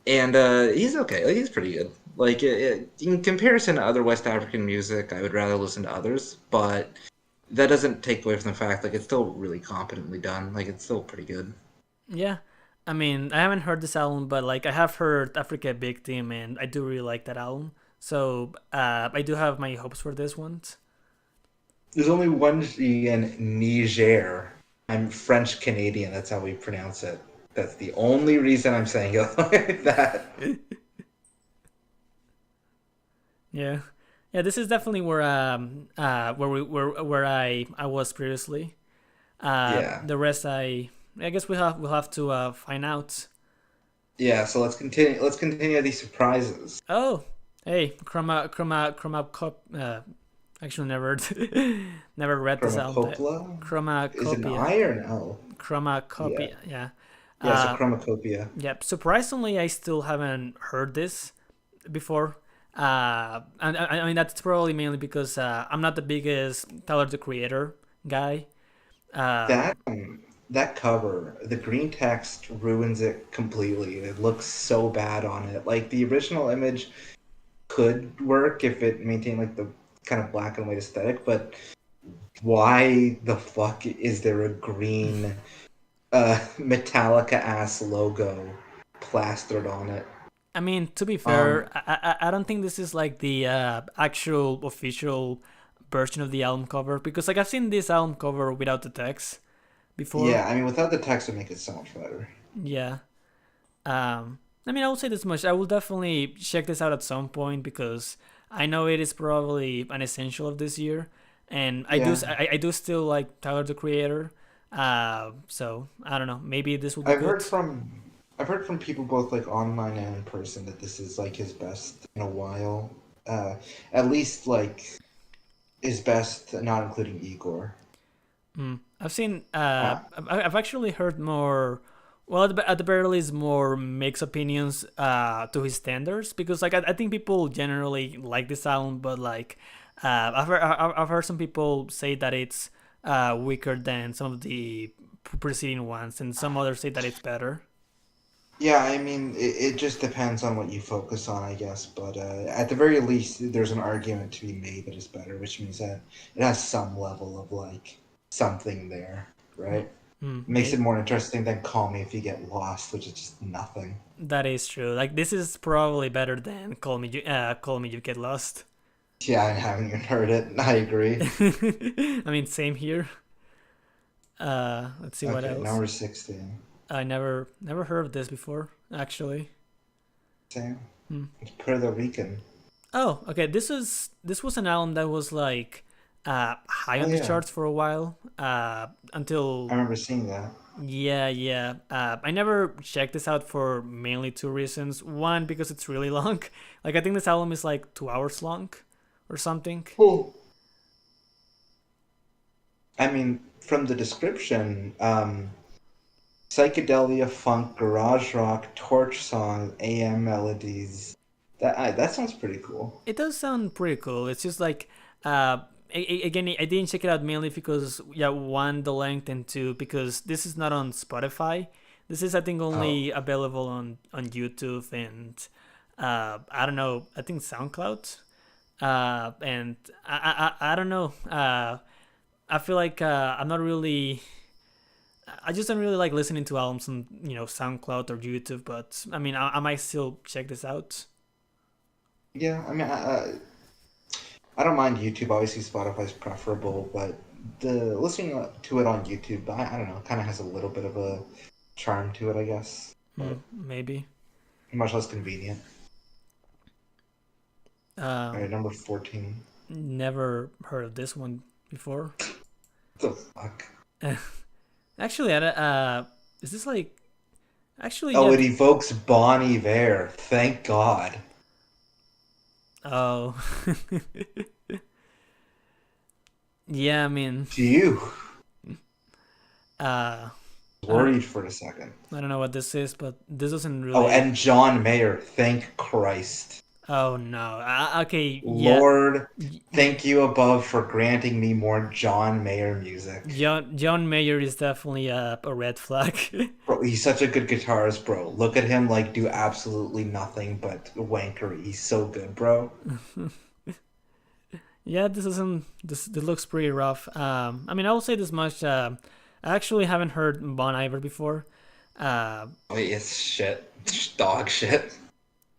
and he's okay. Like, he's pretty good. Like in comparison to other West African music, I would rather listen to others, but that doesn't take away from the fact like it's still really competently done. Like it's still pretty good. Yeah, I mean, I haven't heard this album, but like I have heard Africa Big Team, and I do really like that album. So I do have my hopes for this one. There's only one G in Niger. I'm French Canadian. That's how we pronounce it. That's the only reason I'm saying it like that. Yeah, yeah. This is definitely where I was previously. Yeah. The rest I guess we'll have to find out. Yeah, so let's continue. Let's continue these surprises. Oh, hey, Chroma Cop. Actually, never never read this album. Chromacopia? Is it an Chromacopia. I or an O? Yeah. Chromacopia. Yeah. Yeah, so Uh, Chromacopia. Yep. Surprisingly, I still haven't heard this before. And I mean that's probably mainly because I'm not the biggest Tyler the Creator guy. Uh, That cover, the green text ruins it completely. It looks so bad on it. Like the original image could work if it maintained like the kind of black and white aesthetic, but why the fuck is there a green Metallica ass logo plastered on it? I mean, to be Um, fair, I don't think this is like the actual official version of the album cover because like I've seen this album cover without the text before. yeah, I mean without the text would make it so much better. Yeah. I mean, I will say this much. I will definitely check this out at some point because I know it is probably an essential of this year, and Yeah. I do still like Tyler the Creator. So I don't know. Maybe this will be I've good. heard from I've heard from people both like online and in person that this is like his best in a while. Uh, at least like his best, not including Igor. Mm. I've seen. Uh, I've actually heard more. Well, at the very least, more mixed opinions to his standards because like I think people generally like this album, but like I've heard some people say that it's weaker than some of the preceding ones, and some others say that it's better. yeah, I mean, it just depends on what you focus on, I guess. But at the very least, there's an argument to be made that it's better, which means that it has some level of like something there, Mm, right? mm, Makes it more interesting than Call Me If You Get Lost, which is just nothing. that is true. Like this is probably better than Call Me You Get Lost. Yeah, I haven't even heard it. I agree. I mean, same here. Let's see what Okay, else. number 16. I never heard of this before, actually. Same. Hmm. It's Puerto Rican. Oh, okay. This was an album that was like high Oh on the yeah, charts for a while. I Until remember seeing that. yeah, yeah. I never checked this out for mainly two reasons. One, because it's really long. Like I think this album is like 2 hours long, or something. Cool. I mean, from the description, psychedelia, funk, garage rock, torch song, AM melodies. That sounds pretty cool. It does sound pretty cool. It's just like uh again, I didn't check it out mainly because yeah, one, the length, and two, because this is not on Spotify. This is I think Oh, only available on YouTube and I don't know, I think SoundCloud. And I don't know. I feel like I'm not really. I just don't really like listening to albums on SoundCloud or YouTube. But I mean, I might still check this out. yeah. I mean, I don't mind YouTube. Obviously, Spotify's preferable, but the listening to it on YouTube, I don't know, kind of has a little bit of a charm to it, I guess, Hmm, but maybe. much less convenient. All Um, right, number 14. Never heard of this one before. What the fuck? Actually, is this like actually Oh, yeah? it evokes Bon Iver. Thank God. Oh, yeah. I mean, To you. uh, I don't Worried for a second. I don't know what this is, but this doesn't Oh, really. and John Mayer. Thank Christ. Oh no. Okay, yeah. Lord, Y- y- thank you above for granting me more John Mayer music. John Mayer is definitely a red flag. Bro, he's such a good guitarist, bro. Look at him like do absolutely nothing but wankery. He's so good, bro. Yeah, this looks pretty rough. I mean, I will say this much. I actually haven't heard Bon Iver before. Uh, Oh, it's shit. Dog shit.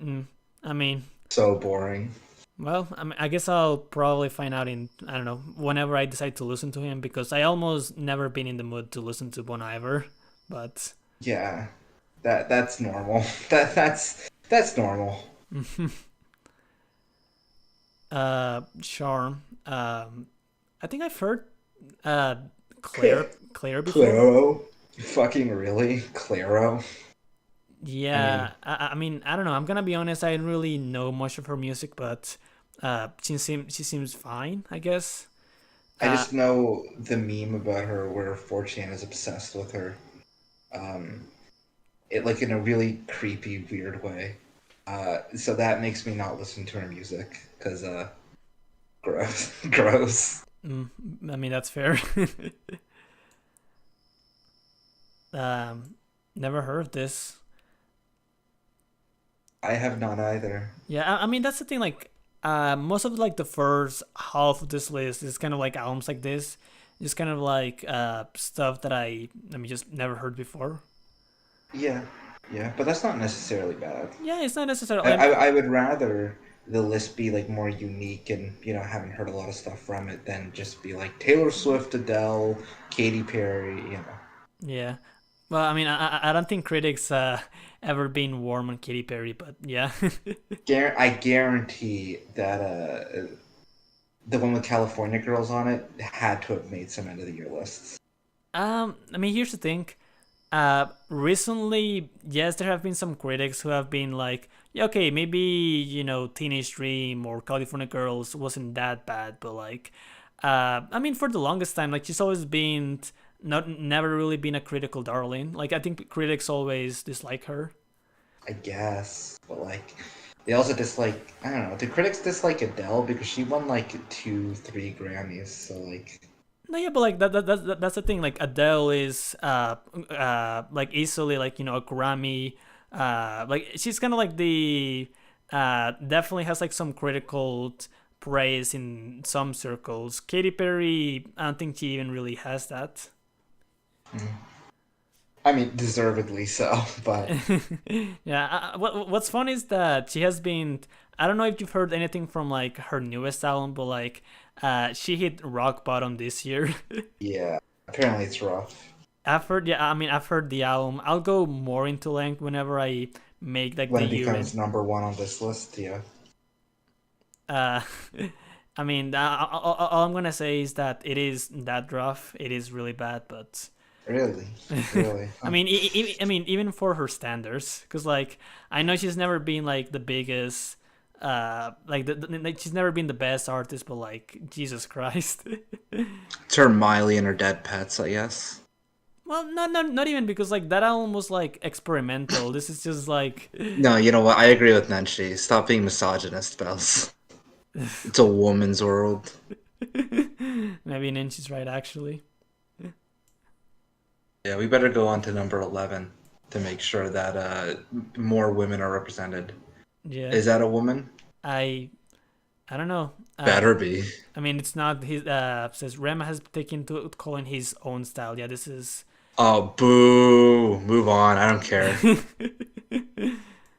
mm, I mean, So boring. well, I guess I'll probably find out in I don't know whenever I decide to listen to him because I almost never been in the mood to listen to Bon Iver, but Yeah. That's normal. That's normal. Charm. I think I've heard uh Claire before. Claro. Fucking really? Claro. I Yeah, mean, I mean, I don't know. I'm gonna be honest. I didn't really know much of her music, but she seems fine, I guess. I Uh, just know the meme about her where 4chan is obsessed with her. Um, it like in a really creepy, weird way. So that makes me not listen to her music because gross, gross. mm, I mean, that's fair. um, Never heard of this. I have not either. Yeah, I mean, that's the thing. Like, most of like the first half of this list is kind of like albums like this, just kind of like stuff that I mean, just never heard before. Yeah, yeah, but that's not necessarily bad. Yeah, it's not necessarily. I would rather the list be like more unique and I haven't heard a lot of stuff from it than just be like Taylor Swift, Adele, Katy Perry. Yeah. Well, I mean, I don't think critics ever been warm on Katy Perry, but yeah. I guarantee that the one with California Girls on it had to have made some end of the year lists. I mean, here's the thing. Recently, yes, there have been some critics who have been like, yeah, okay, maybe Teenage Dream or California Girls wasn't that bad, but like, I mean, for the longest time, like she's always been not never really been a critical darling. Like I think critics always dislike her. I guess, but like they also dislike. I don't know. The critics dislike Adele because she won like two, three Grammys. So like, No, yeah, but like that's the thing. Like Adele is like easily like a Grammy. Like she's kind of like the definitely has like some critical praise in some circles. Katy Perry, I don't think she even really has that. I mean, deservedly so. But Yeah. What's fun is that she has been. I don't know if you've heard anything from like her newest album, but like she hit rock bottom this year. yeah, apparently it's rough. I've heard, yeah, I mean, I've heard the album. I'll go more into length whenever I make like When the it year becomes end. number one on this list, yeah. Uh, I mean, all I'm gonna say is that it is that rough. It is really bad, but Really, really. I Huh. mean, I mean, even for her standards, because like I know she's never been like the biggest, like like she's never been the best artist, but like Jesus Christ. It's her Miley and her dead pets, I guess. Well, not even because like that album was like experimental. This is just like No, you know what? I agree with Nenshi. Stop being misogynist, Bells. It's a woman's world. maybe Ninja's right actually. Yeah, we better go on to number 11 to make sure that more women are represented. Yeah, Is that a woman? I I don't know. Better be. I mean, it's not his. Says Rema has taken to calling his own style. Yeah, this is. Oh, boo. Move on. I don't care.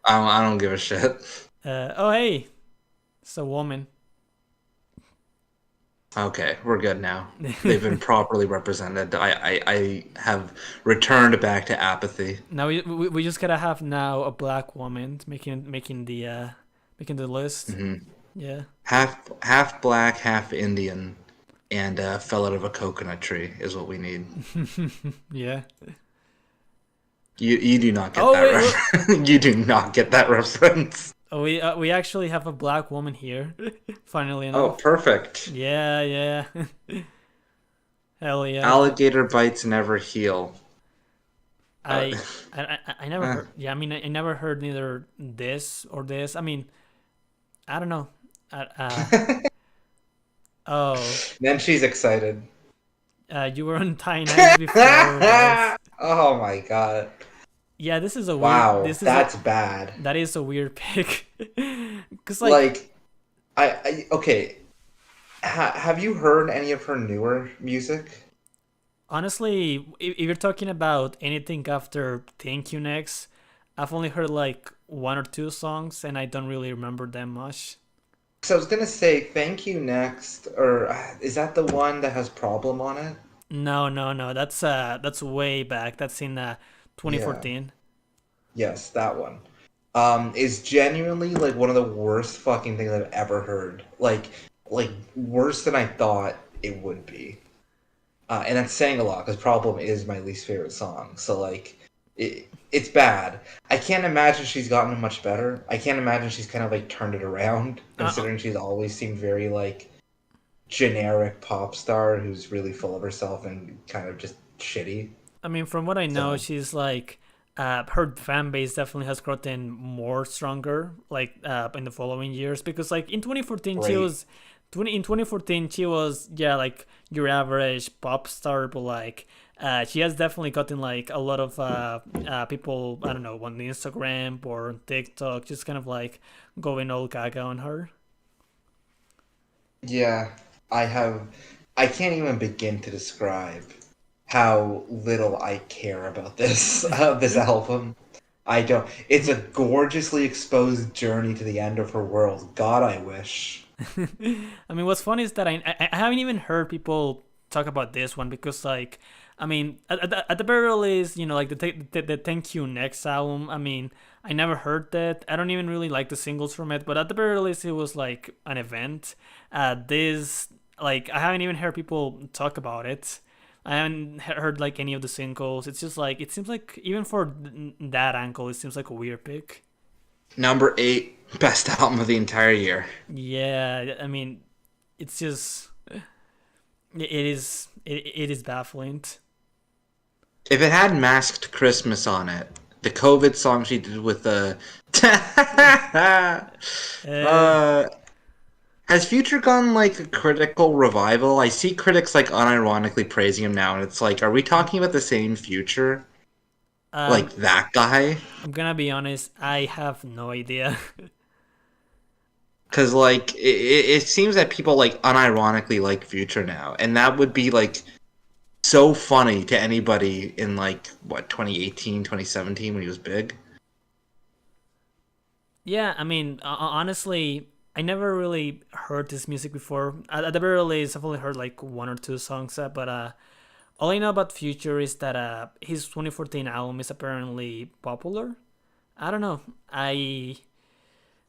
I don't give a shit. Oh hey, it's a woman. Okay, we're good now. They've been properly represented. I have returned back to apathy. Now we just gotta have now a black woman making the list. Hmm. Yeah. Half black, half Indian, and fell out of a coconut tree is what we need. Yeah. You do not get Oh that wait, reference. You do not get that reference. oh, we actually have a black woman here. Funnily Oh, enough. perfect. Yeah, yeah. Hell yeah. Alligator bites never heal. Uh, I I never uh, heard. Yeah, I mean, I never heard neither this or this. I mean, I don't know. Oh, then she's excited. you were on Tiny Nights before, Bells. Oh my god. Yeah, this is a weird. Wow, that's bad. That is a weird pick. Cause like Like, okay. Have you heard any of her newer music? honestly, if you're talking about anything after Thank You Next, I've only heard like one or two songs, and I don't really remember them much. So I was gonna say thank you next, or is that the one that has problem on it? No, no, no. That's way back. That's in Yeah. 2014. Yes, that one. Is genuinely like one of the worst fucking things I've ever heard. Like worse than I thought it would be. And that's saying a lot because Problem is my least favorite song. So like, it's bad. I can't imagine she's gotten much better. I can't imagine she's kind of like turned it around, Uh, considering she's always seemed very like generic pop star who's really full of herself and kind of just shitty. I mean, from what I know, So she's like, her fan base definitely has gotten more stronger, like, in the following years. Because like in 2014, she great. was, 2014 she was yeah like your average pop star, but like, she has definitely gotten like a lot of people I don't know on Instagram or on TikTok, just kind of like going all gaga on her. Yeah, I have. I can't even begin to describe how little I care about this this album. I don't. It's a gorgeously exposed journey to the end of her world. God, I wish. I mean, what's funny is that I haven't even heard people talk about this one because, like, I mean, at the very least, like the Thank You Next album. I mean, I never heard that. I don't even really like the singles from it, but at the very least, it was like an event. This, like, I haven't even heard people talk about it. I haven't heard like any of the singles. It's just like it seems like even for that ankle, it seems like a weird pick. Number 8, best album of the entire year. Yeah, I mean, it's just it is baffling. If it had Masked Christmas on it, the COVID song she did with the Uh, uh has Future gone like a critical revival? I see critics like unironically praising him now, and it's like, are we talking about the same Future? um, Like that guy? I'm gonna be honest. I have no idea. Because like it seems that people like unironically like Future now, and that would be like so funny to anybody in like what 2018, 2017 when he was big. Yeah, I mean, honestly, I never really heard this music before. At the very least, I've only heard like one or two songs, but all I know about Future is that his 2014 album is apparently popular. I don't know. I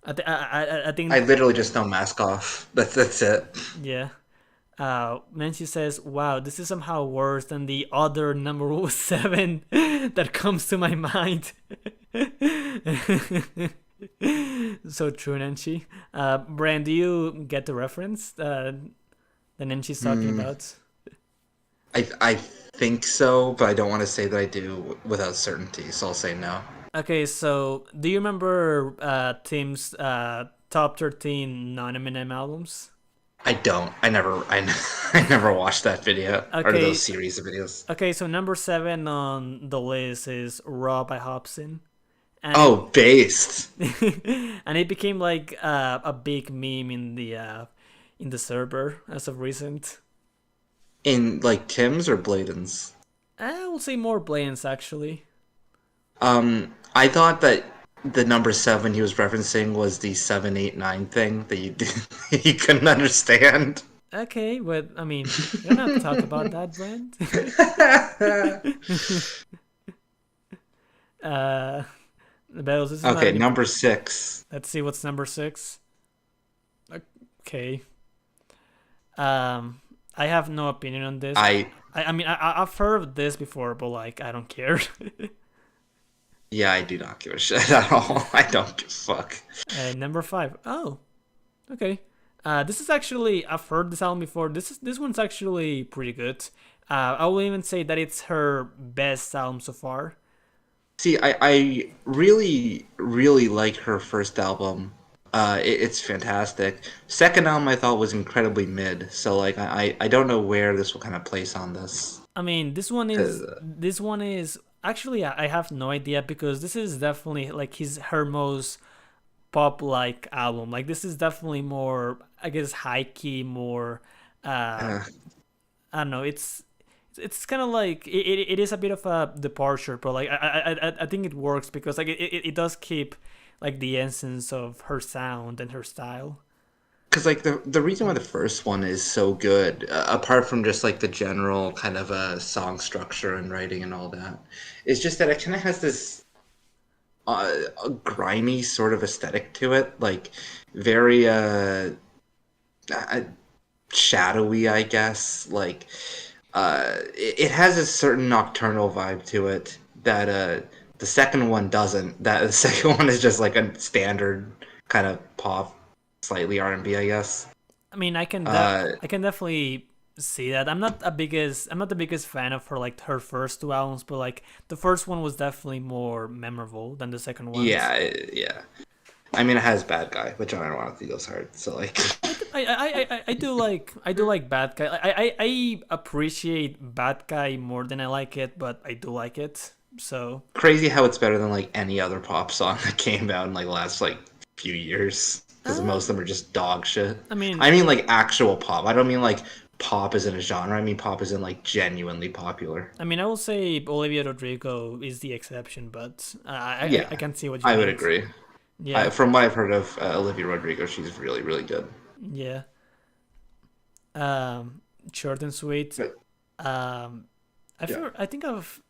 I think literally just know Mask Off. That's it. yeah. Nancy says, "Wow, this is somehow worse than the other number seven that comes to my mind." So true, Nancy. Brand, do you get the reference that Nancy's talking Hmm. about? I think so, but I don't want to say that I do without certainty, so I'll say no. Okay, so do you remember Tim's top 13 non-Eminem albums? I don't. I never watched that video or those Okay, series of videos. okay, so number seven on the list is Raw by Hobson, and it Oh, based and it became like a big meme in the server as of recent. in like Tim's or Bladen's. I will say more Blaine's actually. I thought that the number seven he was referencing was the 789 thing that you did, you couldn't understand. Okay, but I mean, we don't have to talk about that, Brent. uh, the battles. This is not Okay, any. number six. Let's see what's number six. Okay. I have no opinion on this. I I mean, I've heard of this before, but like, I don't care. Yeah, I do not give a shit at all. I don't give a fuck. Number five. Oh, okay. This is actually I've heard this album before. This one's actually pretty good. I will even say that it's her best album so far. See, I really, really like her first album. It's fantastic. Second album I thought was incredibly mid. So like I don't know where this will kind of place on this. I mean, 'Cause, this one is actually I have no idea because this is definitely like his her most pop like album. Like this is definitely more I guess high key, more uh uh, I don't know. It's kind of like it is a bit of a departure, but like I think it works because like it does keep like the essence of her sound and her style. Cause like the reason why the first one is so good, apart from just like the general kind of song structure and writing and all that, is just that it kind of has this a grimy sort of aesthetic to it, like very uh, shadowy, I guess. Like it has a certain nocturnal vibe to it that the second one doesn't. That the second one is just like a standard kind of pop, slightly R&B, I guess. I mean, Uh, I can definitely see that. I'm not the biggest fan of her first two albums, but like the first one was definitely more memorable than the second ones. yeah. I mean, it has Bad Guy, which I don't want to goes hard. So like, I do like Bad Guy. I appreciate Bad Guy more than I like it, but I do like it. So crazy how it's better than like any other pop song that came out in like the last like few years. Because uh, most of them are just dog shit. I mean I mean like actual pop. I don't mean like pop as in a genre. I mean pop as in like genuinely popular. I will say Olivia Rodrigo is the exception, but Yeah, I can see what you I would mean. agree. Yeah, From what I've heard of Olivia Rodrigo, she's really, really good. yeah. Um, Short and sweet. But Um, yeah, I think I've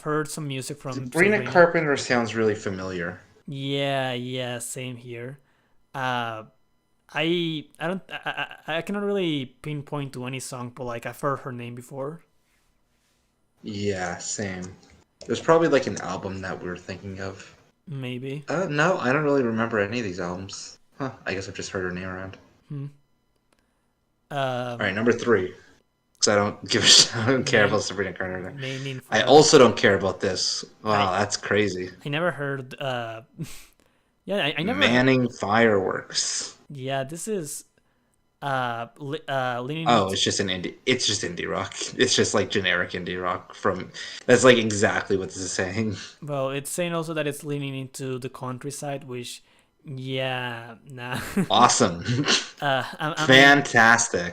heard some music from Sabrina Sabrina. Carpenter sounds really familiar. Yeah, yeah, same here. Uh, I don't I cannot really pinpoint to any song, but like I've heard her name before. Yeah, same. There's probably like an album that we're thinking of. Maybe. No, I don't really remember any of these albums. Huh, I guess I've just heard her name around. Hmm. All Um, right, number three. So I don't give a shit. I don't care Main about Sabrina Carpenter. Main I Fire. also don't care about this. I Wow, that's crazy. I never heard. Yeah, I never. Manning fireworks. Yeah, this is leaning Oh, into. it's just an indie. It's just indie rock. It's just like generic indie rock from. That's like exactly what this is saying. Well, it's saying also that it's leaning into the countryside, which, yeah, nah. Awesome. I mean,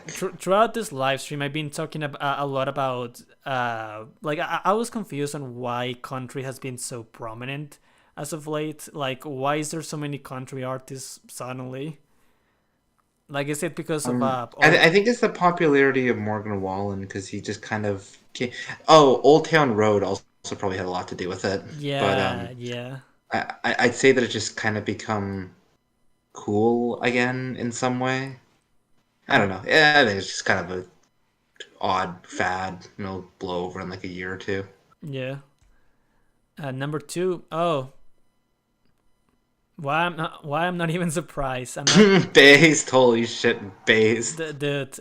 Fantastic. throughout this live stream, I've been talking a lot about like I was confused on why country has been so prominent as of late. Like, why is there so many country artists suddenly? Like, is it because of all? I think it's the popularity of Morgan Wallen because he just kind of. Oh, Old Town Road also probably had a lot to do with it. But Yeah, yeah, I'd say that it just kind of become cool again in some way. I don't know. Yeah, I think it's just kind of a odd fad. Blow over in like a year or two. yeah. Number two. Oh, why I'm not even surprised. I'm not. Based, holy shit, based.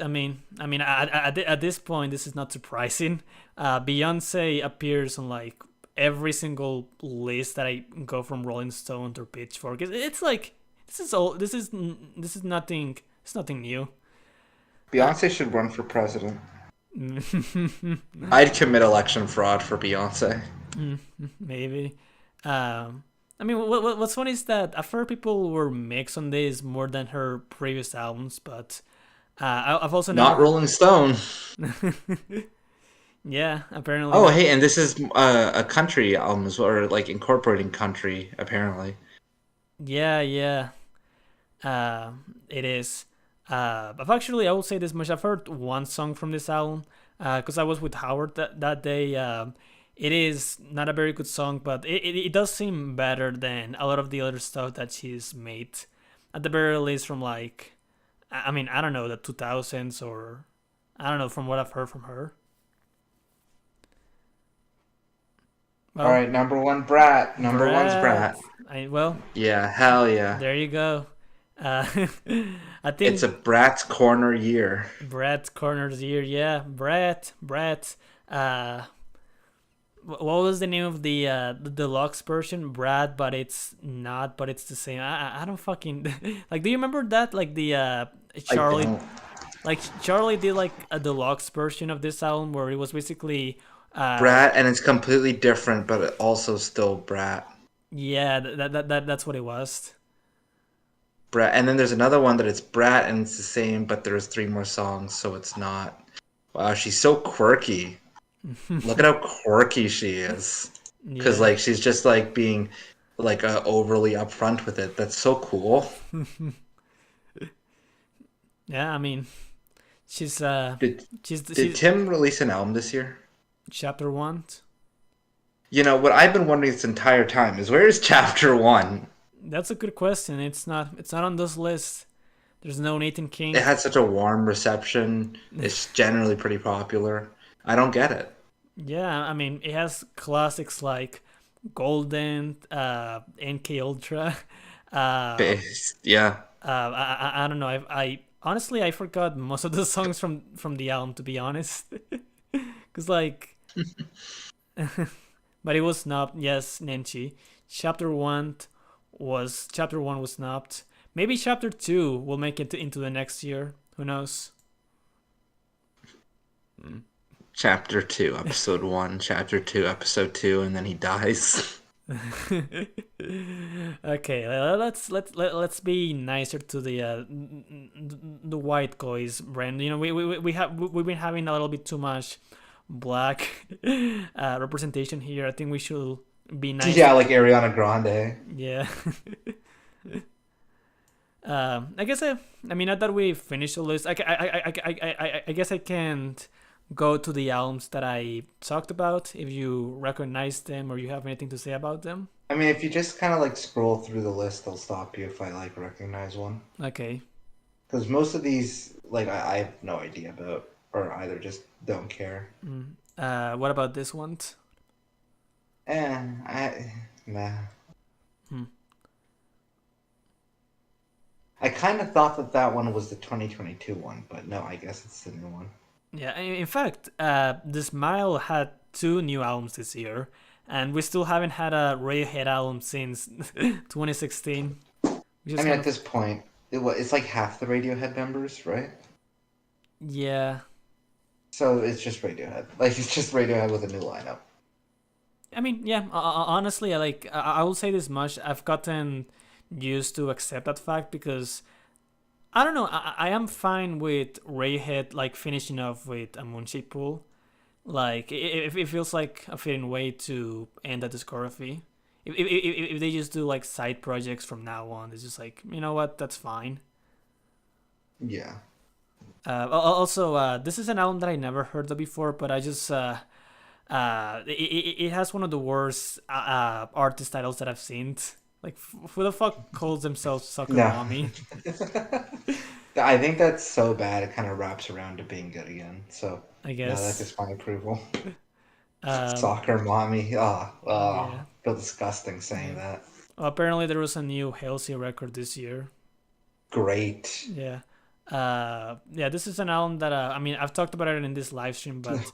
I mean, at this point, this is not surprising. Beyonce appears on like every single list that I go from Rolling Stone to Pitchfork. It's like this is all. This is nothing. It's nothing new. Uh, Beyonce should run for president. I'd commit election fraud for Beyonce. Maybe. I mean, what's funny is that I've heard people were mixed on this more than her previous albums, but I've also Not never. Rolling Stone. Yeah, apparently Oh, not. hey, and this is a country album as well, or like incorporating country, apparently. Yeah, yeah. It is. I've actually, I will say this much. I've heard one song from this album because I was with Howard that day. It is not a very good song, but it does seem better than a lot of the other stuff that she's made. At the very least, from like, I mean, I don't know, the 2000s or I don't know, from what I've heard from her. All Well, right, number one, Brat. Number one's Brad. Brat. Well, Yeah, hell yeah. there you go. Uh, I It's a think Brat's Corner year. Brad's corners here. Yeah, Brad. Uh, what was the name of the deluxe version? Brad, but it's not. But it's the same. I don't fucking like. Do you remember that? Like the I Charlie, don't. like Charlie did like a deluxe version of this album where it was basically Brat, and it's completely different, but it also still Brat. yeah, that's what it was. Brat, and then there's another one that it's Brat, and it's the same, but there's three more songs, so it's not. Wow, she's so quirky. Look at how quirky she is. Because Yeah. like she's just like being like overly upfront with it. That's so cool. Yeah, I mean, she's Did did she's Tim release an album this year? chapter one. What I've been wondering this entire time is where is Chapter One? That's a good question. It's not on this list. There's no Nathan It King. had such a warm reception. It's generally pretty popular. I don't get it. Yeah, I mean, it has classics like Golden, NK Ultra. Uh, Yeah. I don't know. I honestly I forgot most of the songs from the album to be honest, cause like, but it was snubbed. Yes, Nenchi. Chapter one was snubbed. Maybe chapter two will make it into the next year. Who knows? Chapter 2, Episode 1, Chapter 2, Episode 2, and then he dies. Okay, let's be nicer to the white guys, Brand. You know, we've been having a little bit too much black representation here. I think we should be nice. Yeah, like Ariana Grande. Yeah. I guess I mean, not that we finished the list. I guess I can't go to the albums that I talked about if you recognize them or you have anything to say about them. I mean, if you just kind of like scroll through the list, they'll stop you if I like recognize one. Okay. Because most of these, like, I have no idea about, or either just don't care. What about this one? Nah. Hmm. I kind of thought that one was the 2022 one, but no, I guess it's the new one. Yeah, in fact, The Smile had two new albums this year, and we still haven't had a Radiohead album since 2016, which I is mean, kind at of this point, it's like half the Radiohead members, right? yeah. So it's just Radiohead. Like it's just Radiohead with a new lineup. I mean, yeah. Honestly, I will say this much: I've gotten used to accept that fact because I don't know. I am fine with Radiohead like finishing off with a Moonshaped Pool. Like it feels like a fitting way to end that discography. If they just do like side projects from now on, it's just like you know what, that's fine. Yeah. Also, this is an album that I never heard of before, but I just it has one of the worst artist titles that I've seen. Like, who the fuck calls themselves Sucker No. Mommy? I think that's so bad it kind of wraps around to being good again. So, I no, that guess. gets my approval. Um, Soccer mommy. yeah, Feel disgusting saying yeah. that. Well, apparently there was a new Halsey record this year. Great. Yeah. Yeah, this is an album that I mean I've talked about it in this live stream, but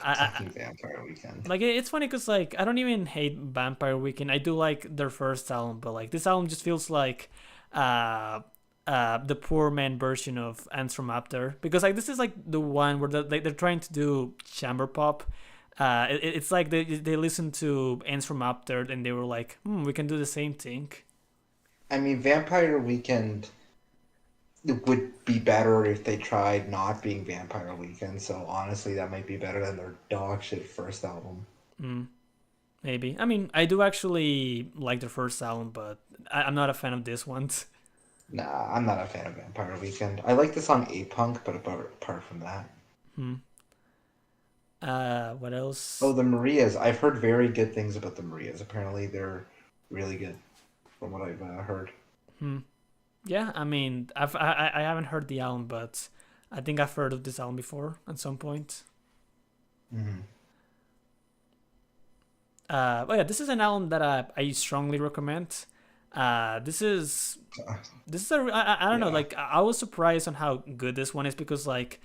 I Fucking Vampire Weekend. like it's funny because like I don't even hate Vampire Weekend. I do like their first album, but like this album just feels like uh the poor man version of Ants from After because like this is like the one where they're trying to do chamber pop. It's like they listened to Ants from After and they were like, we can do the same thing. I mean, Vampire Weekend would be better if they tried not being Vampire Weekend. So honestly, that might be better than their dog shit first album. Mm, maybe. I mean, I do actually like their first album, but I'm not a fan of this one. Nah, I'm not a fan of Vampire Weekend. I like the song A Punk, but apart from that. Hmm. What Oh, else? the Marias. I've heard very good things about the Marias. Apparently, they're really good, from what I've heard. Hmm. Yeah, I mean, I haven't heard the album, but I think I've heard of this album before at some point. Hmm. But yeah, this is an album that I strongly recommend. This is I don't know, Yeah. like I was surprised on how good this one is because like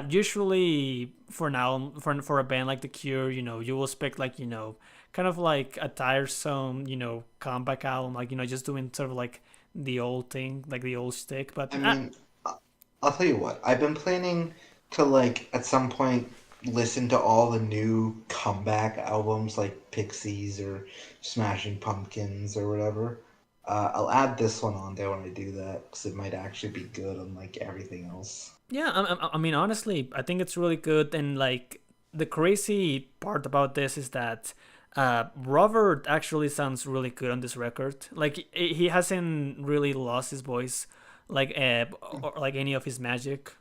usually for now for a band like The Cure, you will expect like kind of like a tiresome comeback album, like just doing sort of like the old thing, like the old stick, but I mean, I'll tell you what. I've been planning to like at some point listen to all the new comeback albums like Pixies or Smashing Pumpkins or whatever. I'll add this one on there when I do that because it might actually be good unlike everything else. yeah, I mean honestly, I think it's really good, and like the crazy part about this is that Robert actually sounds really good on this record. Like he hasn't really lost his voice, like or like any of his magic.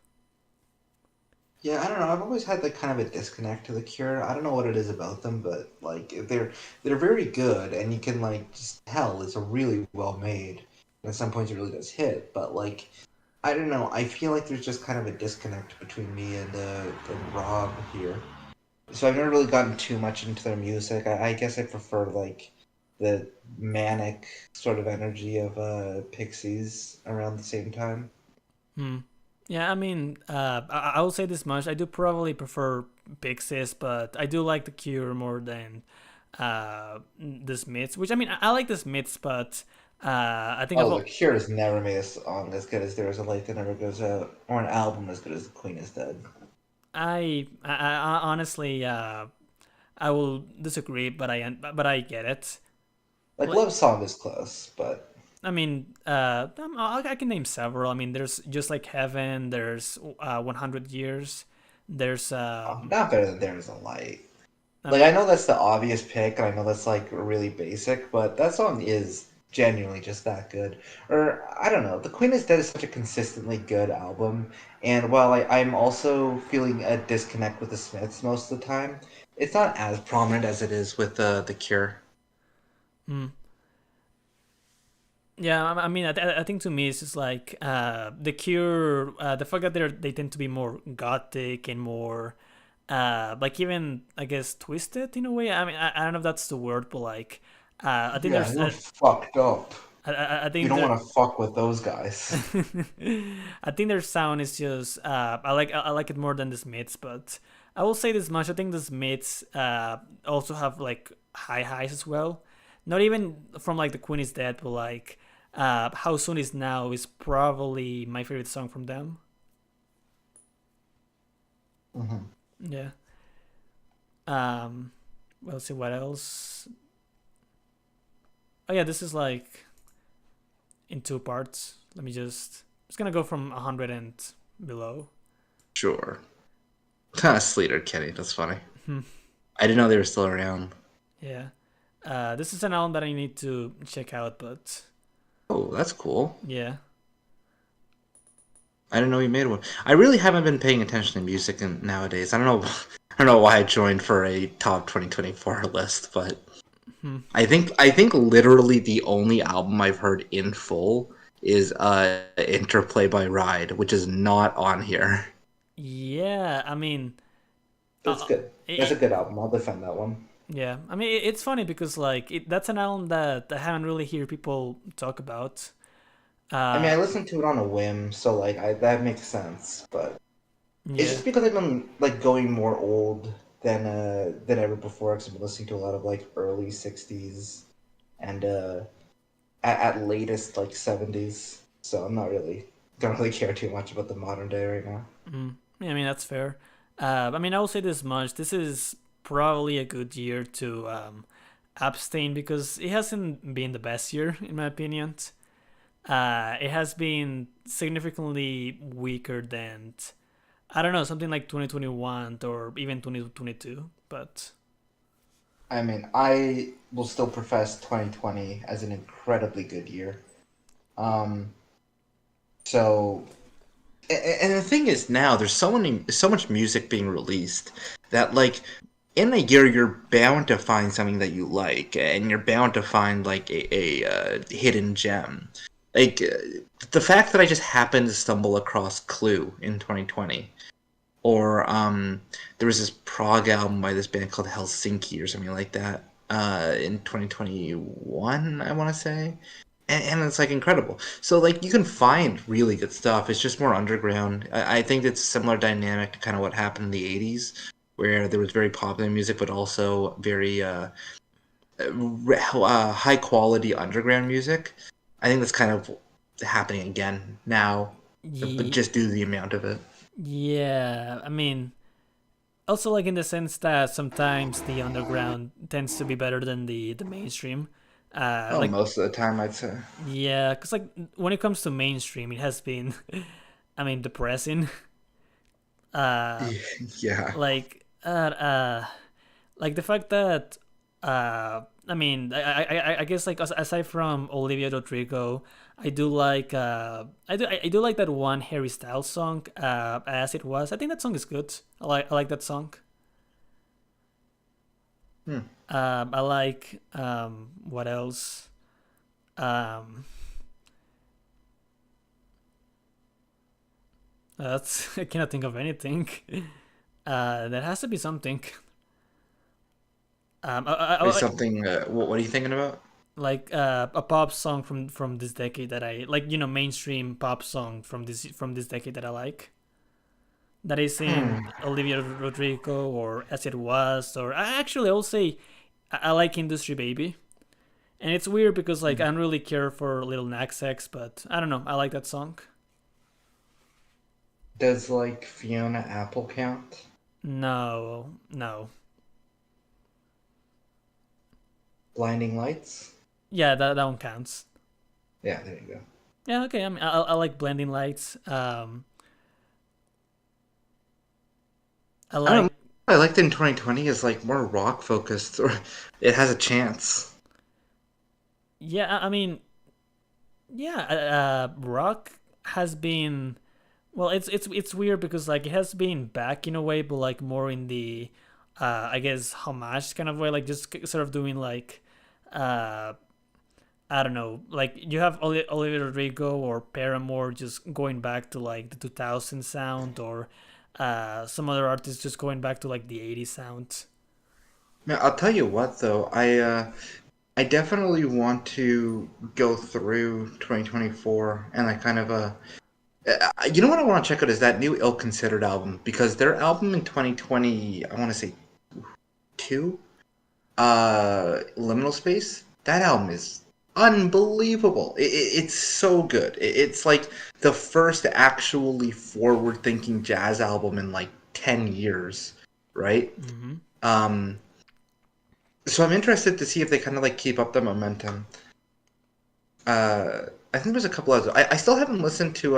Yeah, I don't know. I've always had like kind of a disconnect to The Cure. I don't know what it is about them, but like they're very good, and you can like just tell it's a really well made. And at some points, it really does hit, but like I don't know. I feel like there's just kind of a disconnect between me and Rob here. So I've never really gotten too much into their music. I guess I prefer like the manic sort of energy of Pixies around the same time. Hmm. Yeah, I mean, I will say this much. I do probably prefer Pixies, but I do like The Cure more than the Smiths. Which I mean, I like the Smiths, but I think Oh, The Cure has never made a song as good as There Is a Light That Never Goes Out, or an album as good as The Queen Is Dead. I honestly I will disagree, but I get it. Like Like, Love Song is close, but I mean, I can name several. I mean, there's Just Like Heaven. There's 100 Years. There's not better than There Is a Light. I Like I mean, know that's the obvious pick, and I know that's like really basic, but that song is genuinely just that good. Or I don't know, The Queen is Dead is such a consistently good album, and while I'm also feeling a disconnect with the Smiths most of the time, it's not as prominent as it is with The Cure. mm, yeah. I mean, I think to me it's just like the Cure. The fact that they tend to be more gothic and more like even I guess twisted in a way. I mean, I don't know if that's the word, but like I think Yeah, there's you're fucked up. I You think don't the want to fuck with those guys. I think their sound is just I like it more than the Smiths, but I will say this much. I think the Smiths also have like high highs as well. Not even from like the Queen is Dead, but like How Soon Is Now is probably my favorite song from them. Hmm. Yeah. Um, we'll see what else. Oh yeah, this is like in two parts. Let me just gonna go from 100 and below. Sure. Sleater Kenny, that's funny. Hmm. I didn't know they were still around. Yeah. This is an album that I need to check out, but Oh, that's cool. yeah. I didn't know he made one. I really haven't been paying attention to music nowadays. I don't know. I don't know why I joined for a top 2024 list, but Hmm. I think literally the only album I've heard in full is Interplay by Ride, which is not on here. Yeah, I mean, It's good. That's a it, good album. I'll defend that one. yeah, I mean, it's funny because like that's an album that I haven't really heard people talk about. I mean, Uh, I listened to it on a whim, so like that makes sense. But it's yeah. just because I've been like going more old than ever before. Because I've been listening to a lot of like early '60s and at latest like '70s. So I'm not really don't really care too much about the modern day right now. Yeah, I mean that's fair. I mean, I will say this much: this is probably a good year to abstain because it hasn't been the best year in my opinion. It has been significantly weaker than I don't know something like 2021 or even 2022. But I mean, I will still profess 2020 as an incredibly good year. Um, so and the thing is now there's so much music being released that like in a year you're bound to find something that you like and you're bound to find like a hidden gem like the fact that I just happened to stumble across Clue in 2020 or there was this prog album by this band called Helsinki or something like that in 2021 I want to say and it's like incredible. So like you can find really good stuff. It's just more underground. I think it's a similar dynamic to kind of what happened in the '80s, where there was very popular music, but also very high quality underground music. I think that's kind of happening again now, but just due to the amount of it. yeah, I mean, also like in the sense that sometimes the underground tends to be better than the mainstream. Oh, Like most of the time I'd say. yeah, because like when it comes to mainstream, it has been, I mean, depressing. Uh, Yeah. like like the fact that I mean, I guess like aside from Olivia Rodrigo, I do like I do like that one Harry Styles song, As It Was. I think that song is good. I like that song. Hmm. I like what else? Um, that's I cannot think of anything. There has to be something. There's I something. What are you thinking about? like a pop song from this decade that I like. You know, mainstream pop song from this decade that I like. That is in Hmm. Olivia Rodrigo or As It Was, or actually I'll say I like Industry Baby. And it's weird because like I don't really care for Little Nas X, but I don't know. I like that song. Does like Fiona Apple count? No, no. Blinding Lights? Yeah, that one counts. Yeah, there you go. Yeah, okay. I mean, I like Blending Lights. I I don't know. like. What I liked in 2020 is like more rock focused, or it has a chance. Yeah, I mean, yeah. Rock has been. Well, it's weird because like it has been back in a way, but like more in the, I guess homage kind of way, like just sort of doing like, uh, I don't know, like you have Olivia Rodrigo or Paramore just going back to like the 2000 sound, or some other artists just going back to like the 80s sound. Man, I'll tell you what though, I I definitely want to go through 2024 and like kind of you know what I want to check out is that new Ill Considered album because their album in 2020, I want to say two, Liminal Space. That album is unbelievable. It's so good. It's like the first actually forward-thinking jazz album in like 10 years, right? Mm-hmm. Um, so I'm interested to see if they kind of like keep up the momentum. I think there's a couple others. I still haven't listened to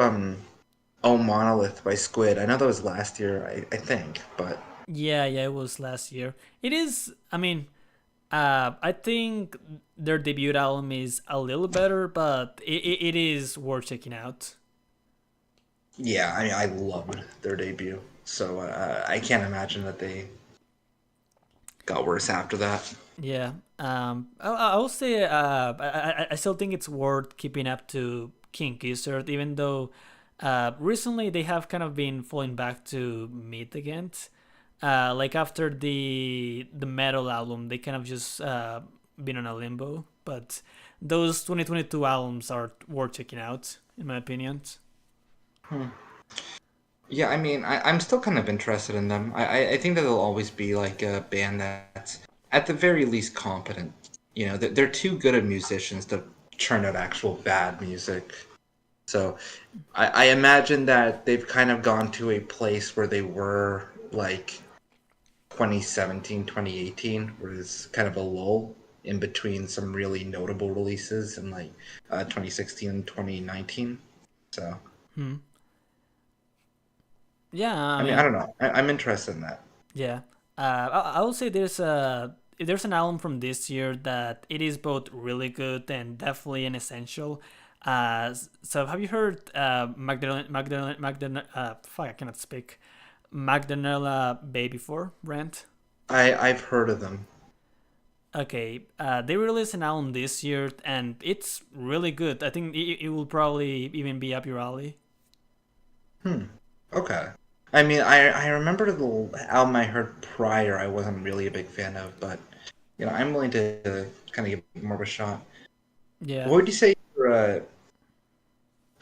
Oh Monolith by Squid. I know that was last year, I think, but Yeah, yeah, it was last year. It is. I mean, I think their debut album is a little better, but it is worth checking out. yeah, I mean, I loved their debut, so I can't imagine that they got worse after that. Yeah. I will say I still think it's worth keeping up to King Gizzard, even though recently they have kind of been falling back to mid again. Like after the metal album, they kind of just been on a limbo. But those 2022 albums are worth checking out, in my opinion. Hmm. Yeah, I mean, I'm still kind of interested in them. I think that they'll always be like a band that's at the very least competent. You know, they're too good of musicians to churn out actual bad music. So I imagine that they've kind of gone to a place where they were like 2017, 2018, where it's kind of a lull in between some really notable releases in like 2016 and 2019. So, Hmm. Yeah, I I mean, I mean, don't know. I'm interested in that. yeah. I will say there's an album from this year that it is both really good and definitely an essential. So have you heard fuck, I cannot speak. Magdalena Bay before, Rant? I've heard of them. Okay, they released an album this year and it's really good. I think it will probably even be up your alley. Hmm. Okay. I mean, I remember the album I heard prior. I wasn't really a big fan of, but I'm willing to kind of give it more of a shot. Yeah. What would you say your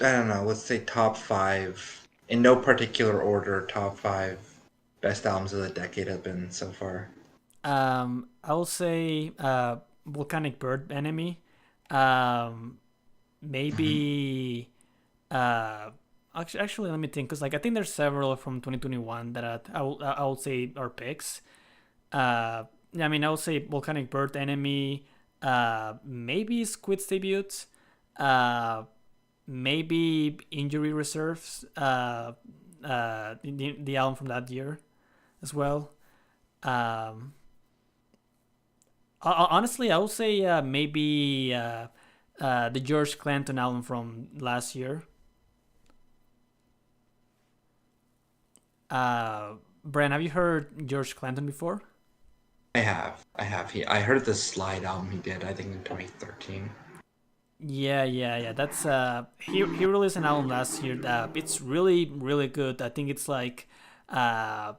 I don't know, let's say top five, in no particular order, top five best albums of the decade have been so far? I will say Volcanic Bird Enemy. Um, Hmm. maybe actually let me think because like I think there's several from 2021 that I will say are picks. Yeah, I mean I would say Volcanic Bird Enemy. Maybe Squid's debut. Uh, maybe Injury Reserves. The album from that year as well. Um, Honestly, I would say maybe the George Clinton album from last year. Brian, have you heard George Clinton before? I have. I have. I heard the Slide album he did, I think in 2013. Yeah, yeah, yeah. That's he released an album last year. It's really really good. I think it's like uh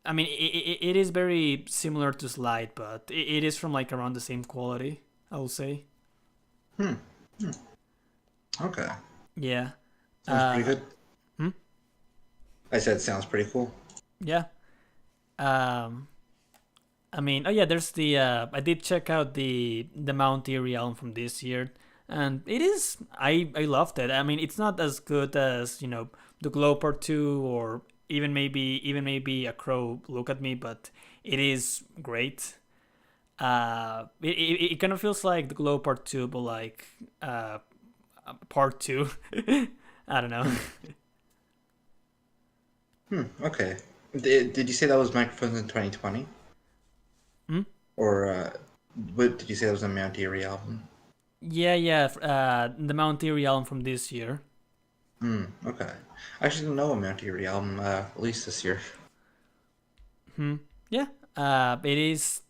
I mean it is very similar to Slide, but it is from like around the same quality. I will say. Hmm. Hmm. Okay. Yeah. Sounds pretty good. Hmm? I said sounds pretty cool. Yeah. Um. I mean, oh yeah. There's the. I did check out the Mount Erie album from this year, and it is. I loved it. I mean, it's not as good as the Glow Part Two or even maybe a Crow Look at Me, but it is great. It kind of feels like the Glow Part Two, but like Part Two. I don't know. Hmm. Hmm. Okay. Did you say that was Microphones in 2020? Hmm? Or what did you say that was a Mount Erie album? Yeah, yeah. The Mount Erie album from this year. Hmm. Okay. I actually didn't know a Mount Erie album released this year. Hmm. Yeah. It is.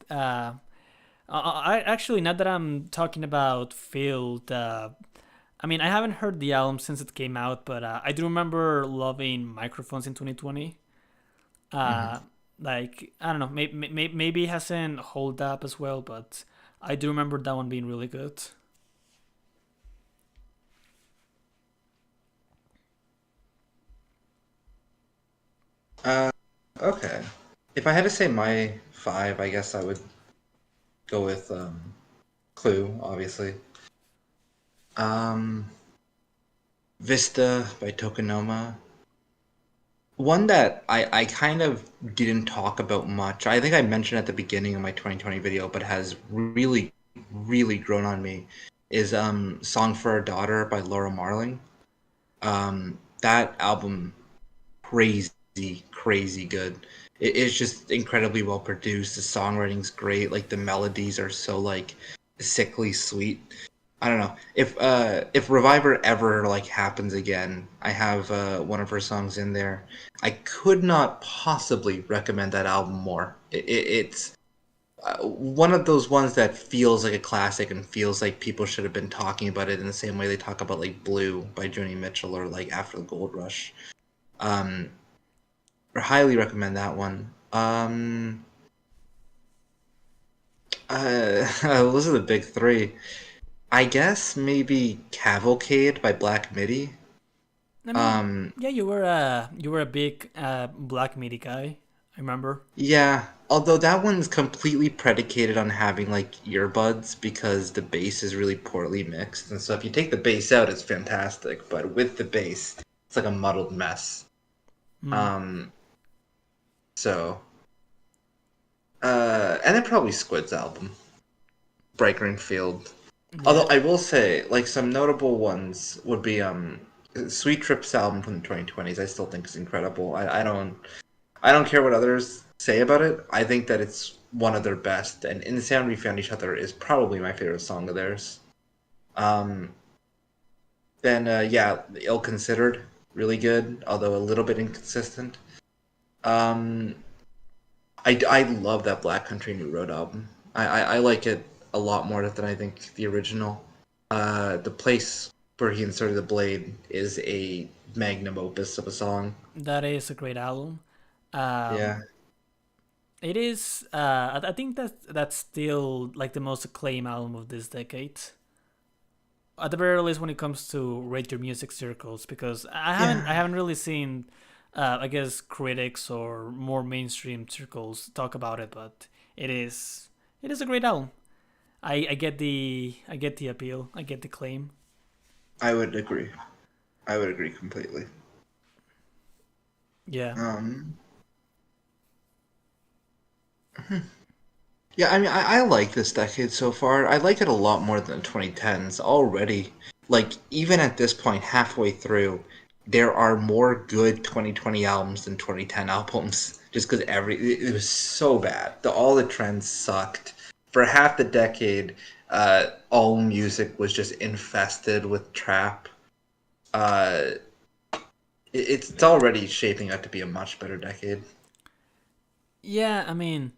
I actually now that I'm talking about Field. I mean, I haven't heard the album since it came out, but I do remember loving Microphones in 2020. Hmm. Uh, like I don't know, maybe it hasn't hold up as well, but I do remember that one being really good. Uh, okay. If I had to say my five, I guess I would go with Clue, obviously. Um, Vista by Tokonoma. One that I kind of didn't talk about much. I think I mentioned at the beginning of my 2020 video, but has really, really grown on me, is Song for a Daughter by Laura Marling. That album, crazy, crazy good. It's just incredibly well produced. The songwriting's great. Like the melodies are so like sickly sweet. I don't know if Reviver ever like happens again. I have one of her songs in there. I could not possibly recommend that album more. It's one of those ones that feels like a classic and feels like people should have been talking about it in the same way they talk about like Blue by Joni Mitchell or like After the Gold Rush. Um, I highly recommend that one. Those are the big three. I guess maybe Cavalcade by Black Midi. I mean, Um, yeah, you were a big Black Midi guy. I remember. yeah, although that one's completely predicated on having like earbuds because the bass is really poorly mixed. And so if you take the bass out, it's fantastic, but with the bass, it's like a muddled mess. Mm, Um, so, and then probably Squid's album, Bright Green Field. yeah, Although I will say, like some notable ones would be Sweet Trip's album from the 2020s. I still think is incredible. I don't care what others say about it. I think that it's one of their best, and In the Sound We Found Each Other is probably my favorite song of theirs. Um, then yeah, Ill Considered, really good, although a little bit inconsistent. Um, I love that Black Country New Road album. I like it a lot more than I think the original. The place where he inserted the blade is a magnum opus of a song. that is a great album. Um, Yeah. it is. I think that that's still like the most acclaimed album of this decade. At the very least, when it comes to rate your music circles, because I Yeah. haven't really seen, I guess critics or more mainstream circles talk about it, but it is a great album. I get the appeal. I get the claim. I would agree. I would agree completely. Yeah. Um, yeah, I mean, I like this decade so far. I like it a lot more than the 2010s already. Like, even at this point, halfway through, there are more good 2020 albums than 2010 albums. Just because it was so bad. All the trends sucked. For half the decade, all music was just infested with trap. Uh, it's already shaping up to be a much better decade. Yeah, I mean,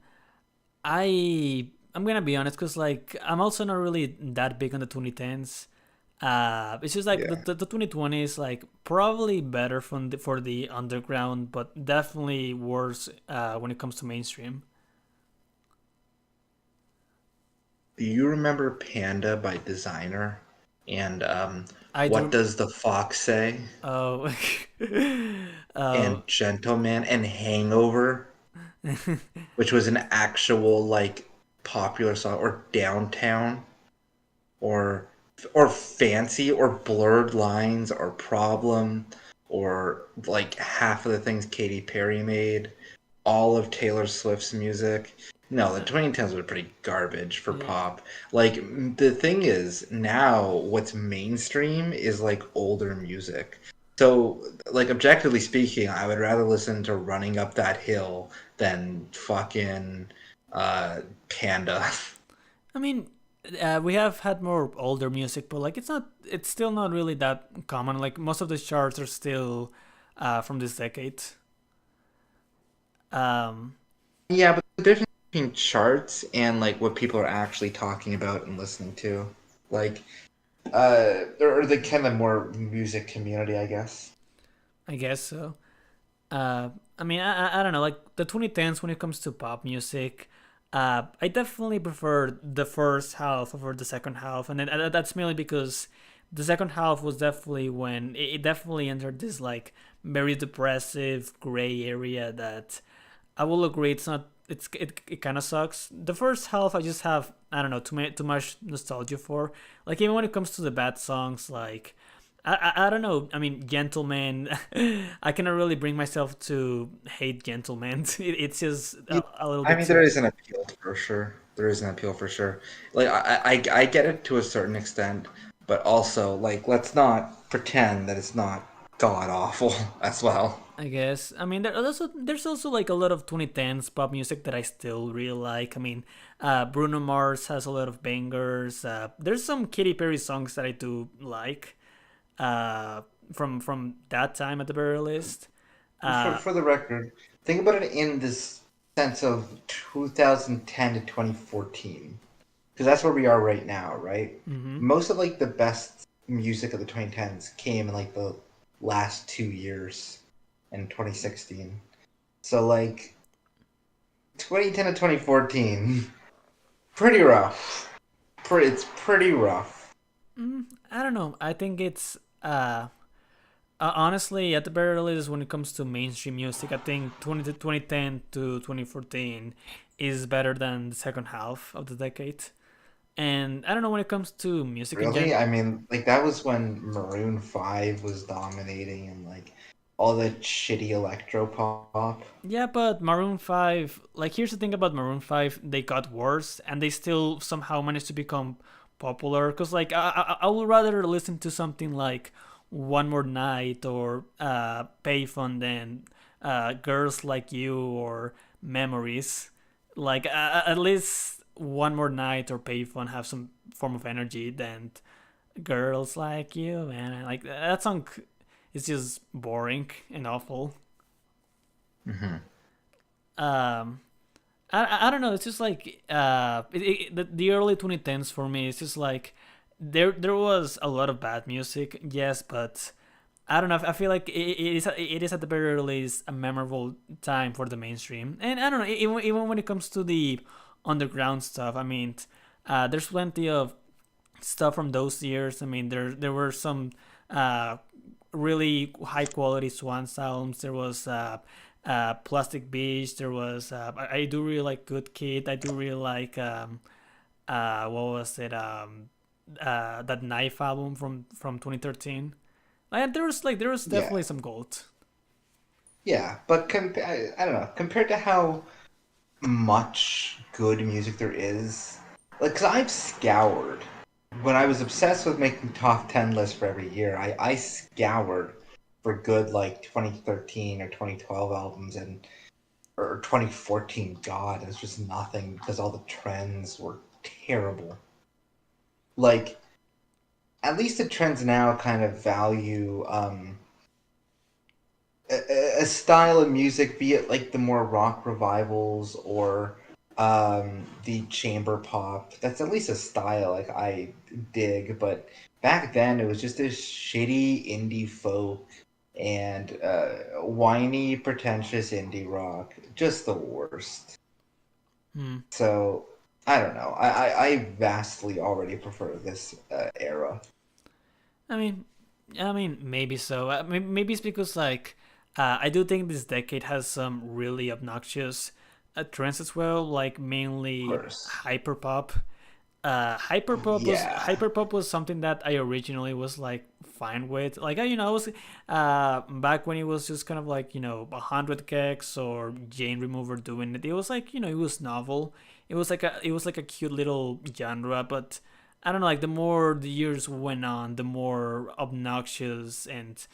I'm gonna be honest, cause like I'm also not really that big on the 2010s. It's just like Yeah. the 2020s, like probably better for the underground, but definitely worse when it comes to mainstream. Do you remember Panda by Designer? And I What do. Does the Fox Say? Oh, oh, And Gentleman and Hangover, which was an actual like popular song, or Downtown, or Fancy, or Blurred Lines, or Problem, or like half of the things Katy Perry made, all of Taylor Swift's music. No, the uh, 2010s were pretty garbage for yeah. pop. Like the thing is now what's mainstream is like older music. So like objectively speaking, I would rather listen to Running Up That Hill than fucking Panda. I mean, we have had more older music, but like it's still not really that common. Like most of the charts are still from this decade. Um, Yeah, but the difference between charts and like what people are actually talking about and listening to, like or the kind of more music community, I guess. I guess so. I mean, I don't know. Like the 2010s, when it comes to pop music, I definitely prefer the first half over the second half, and then that's mainly because the second half was definitely when it definitely entered this like very depressive gray area that I will agree it's not it kind of sucks. The first half I just have I don't know too much nostalgia for. Like even when it comes to the bad songs, like I don't know. I mean, Gentleman. I cannot really bring myself to hate Gentleman. It's just Yeah, a little I bit mean, there too. is an appeal for sure. There is an appeal for sure. Like I get it to a certain extent, but also like let's not pretend that it's not god awful as well. I guess. I mean, there's also like a lot of 2010s pop music that I still really like. I mean, Bruno Mars has a lot of bangers. There's some Katy Perry songs that I do like. Uh, from that time at the very least. For Uh, for the record, think about it in this sense of 2010 to 2014, because that's where we are right now, right? mm-hmm. Most of like the best music of the 2010s came in like the last 2 years in 2016. So like 2010 to 2014, pretty rough. It's pretty rough. I don't know. I think it's honestly, at the very least, when it comes to mainstream music, I think 2010 to 2014 is better than the second half of the decade. And I don't know when it comes to music in Really? general. I mean, like that was when Maroon 5 was dominating and like all the shitty electro pop. Yeah, but Maroon 5, like, here's the thing about Maroon 5, they got worse and they still somehow managed to become popular. Because, like, I would rather listen to something like One More Night or Payphone than Girls Like You or Memories. Like, at least One More Night or Payphone have some form of energy than Girls Like You, man. Like, that song is just boring and awful. Hmm. um I don't know. It's just like the early 2010s for me. It's just like there was a lot of bad music, yes, but I don't know. I feel like it is at the very least a memorable time for the mainstream. And I don't know. Even when it comes to the underground stuff, I mean, there's plenty of stuff from those years. I mean, there were some uh, really high quality Swans albums. There was Plastic Beach. There was I do really like Good Kid. I do really like what was it that Knife album from 2013. And there was Yeah, definitely some gold. yeah, but I don't know. Compared to how much good music there is, like, cause I've scoured when I was obsessed with making top 10 lists for every year. I scoured for good like 2013 or 2012 albums and or 2014. God, it was just nothing because all the trends were terrible. Like, at least the trends now kind of value a style of music, be it like the more rock revivals or the chamber pop. That's at least a style like I dig. But back then, it was just this shitty indie folk and whiny, pretentious indie rock. Just the worst. Hmm. So I don't know. I vastly already prefer this era. I mean, maybe so. Maybe it's because like I do think this decade has some really obnoxious trends as well, like Of mainly course. hyperpop. Yeah. Hyperpop was something that I originally was like fine with. Like I was back when it was just kind of like 100 Gex or Jane Remover doing it. It was like it was novel. It was like a cute little genre, but I don't know. Like the more the years went on, the more obnoxious and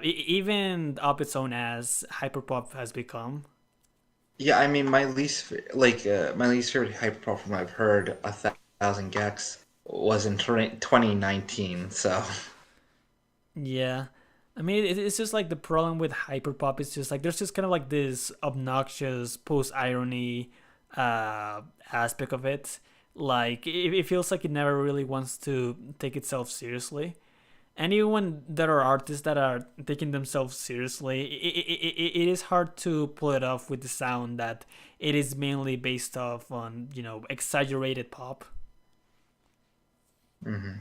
even up its own as hyperpop has become. Yeah, I mean, my least favorite hyperpop I've heard, 1,000 Gex, was in 2019. So Yeah. I mean, it's just like the problem with hyperpop is just like there's just kind of like this obnoxious post irony aspect of it. Like it feels like it never really wants to take itself seriously. And even when there are artists that are taking themselves seriously, it is hard to pull it off with the sound that it is mainly based off on, exaggerated pop. Hmm.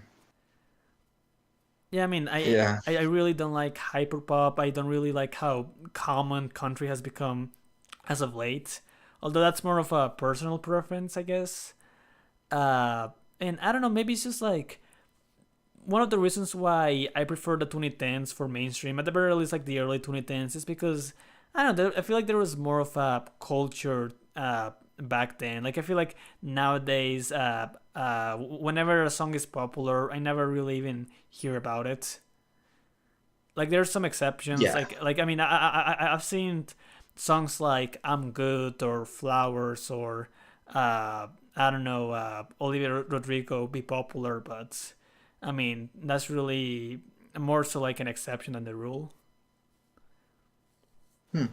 Yeah, I mean, Yeah. I really don't like hyperpop. I don't really like how common country has become as of late. Although that's more of a personal preference, I guess. Uh, and I don't know, maybe it's just like one of the reasons why I prefer the 2010s for mainstream, at the very least, like the early 2010s, is because I don't know. I feel like there was more of a culture back then. Like I feel like nowadays, whenever a song is popular, I never really even hear about it. Like there's some exceptions. Yeah. Like I mean, I've seen songs like "I'm Good" or "Flowers" or I don't know, Olivia Rodrigo be popular, but I mean that's really more so like an exception than the rule. Hmm.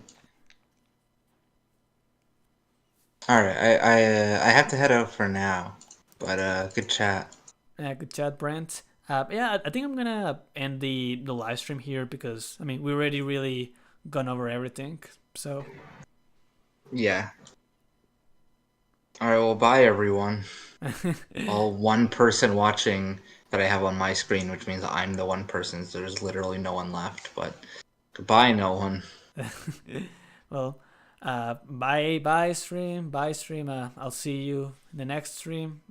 All right. I have to head out for now, but good chat. Good chat, Brent. Yeah, I think I'm gonna end the live stream here because I mean we already really gone over everything. So Yeah. All right. Well, bye everyone. All one person watching that I have on my screen, which means I'm the one person. So there's literally no one left. But goodbye, no one. well, bye stream, bye stream. I'll see you in the next stream.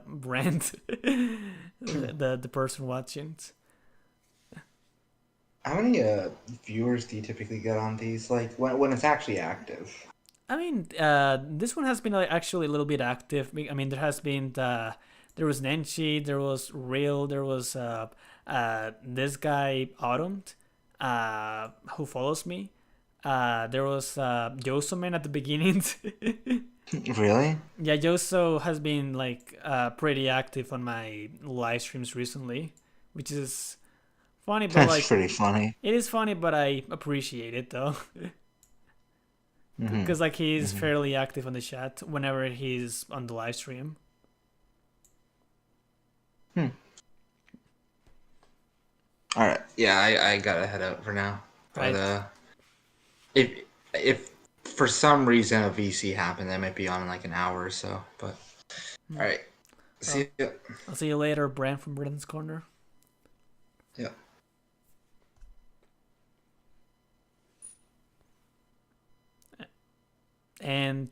Brent, the person watching. How many viewers do you typically get on these? Like when it's actually active? I mean, this one has been like, actually a little bit active. I mean, there has been there was Nenshi, there was Real, there was this guy Autumn, who follows me. There was Yosoman at the beginning. Really? Yeah, Yoso has been like pretty active on my live streams recently, which is funny, but That's like pretty funny. it is funny, but I appreciate it though, Hmm. because like he's Hmm. fairly active on the chat whenever he's on the live stream. Hmm. All right. Yeah, I gotta head out for now. But Right. if if for some reason a VC happened, I might be on in like an hour or so. But Hmm. all right. Well, See ya. I'll see you later, Brand from Britain's Corner. Yeah. And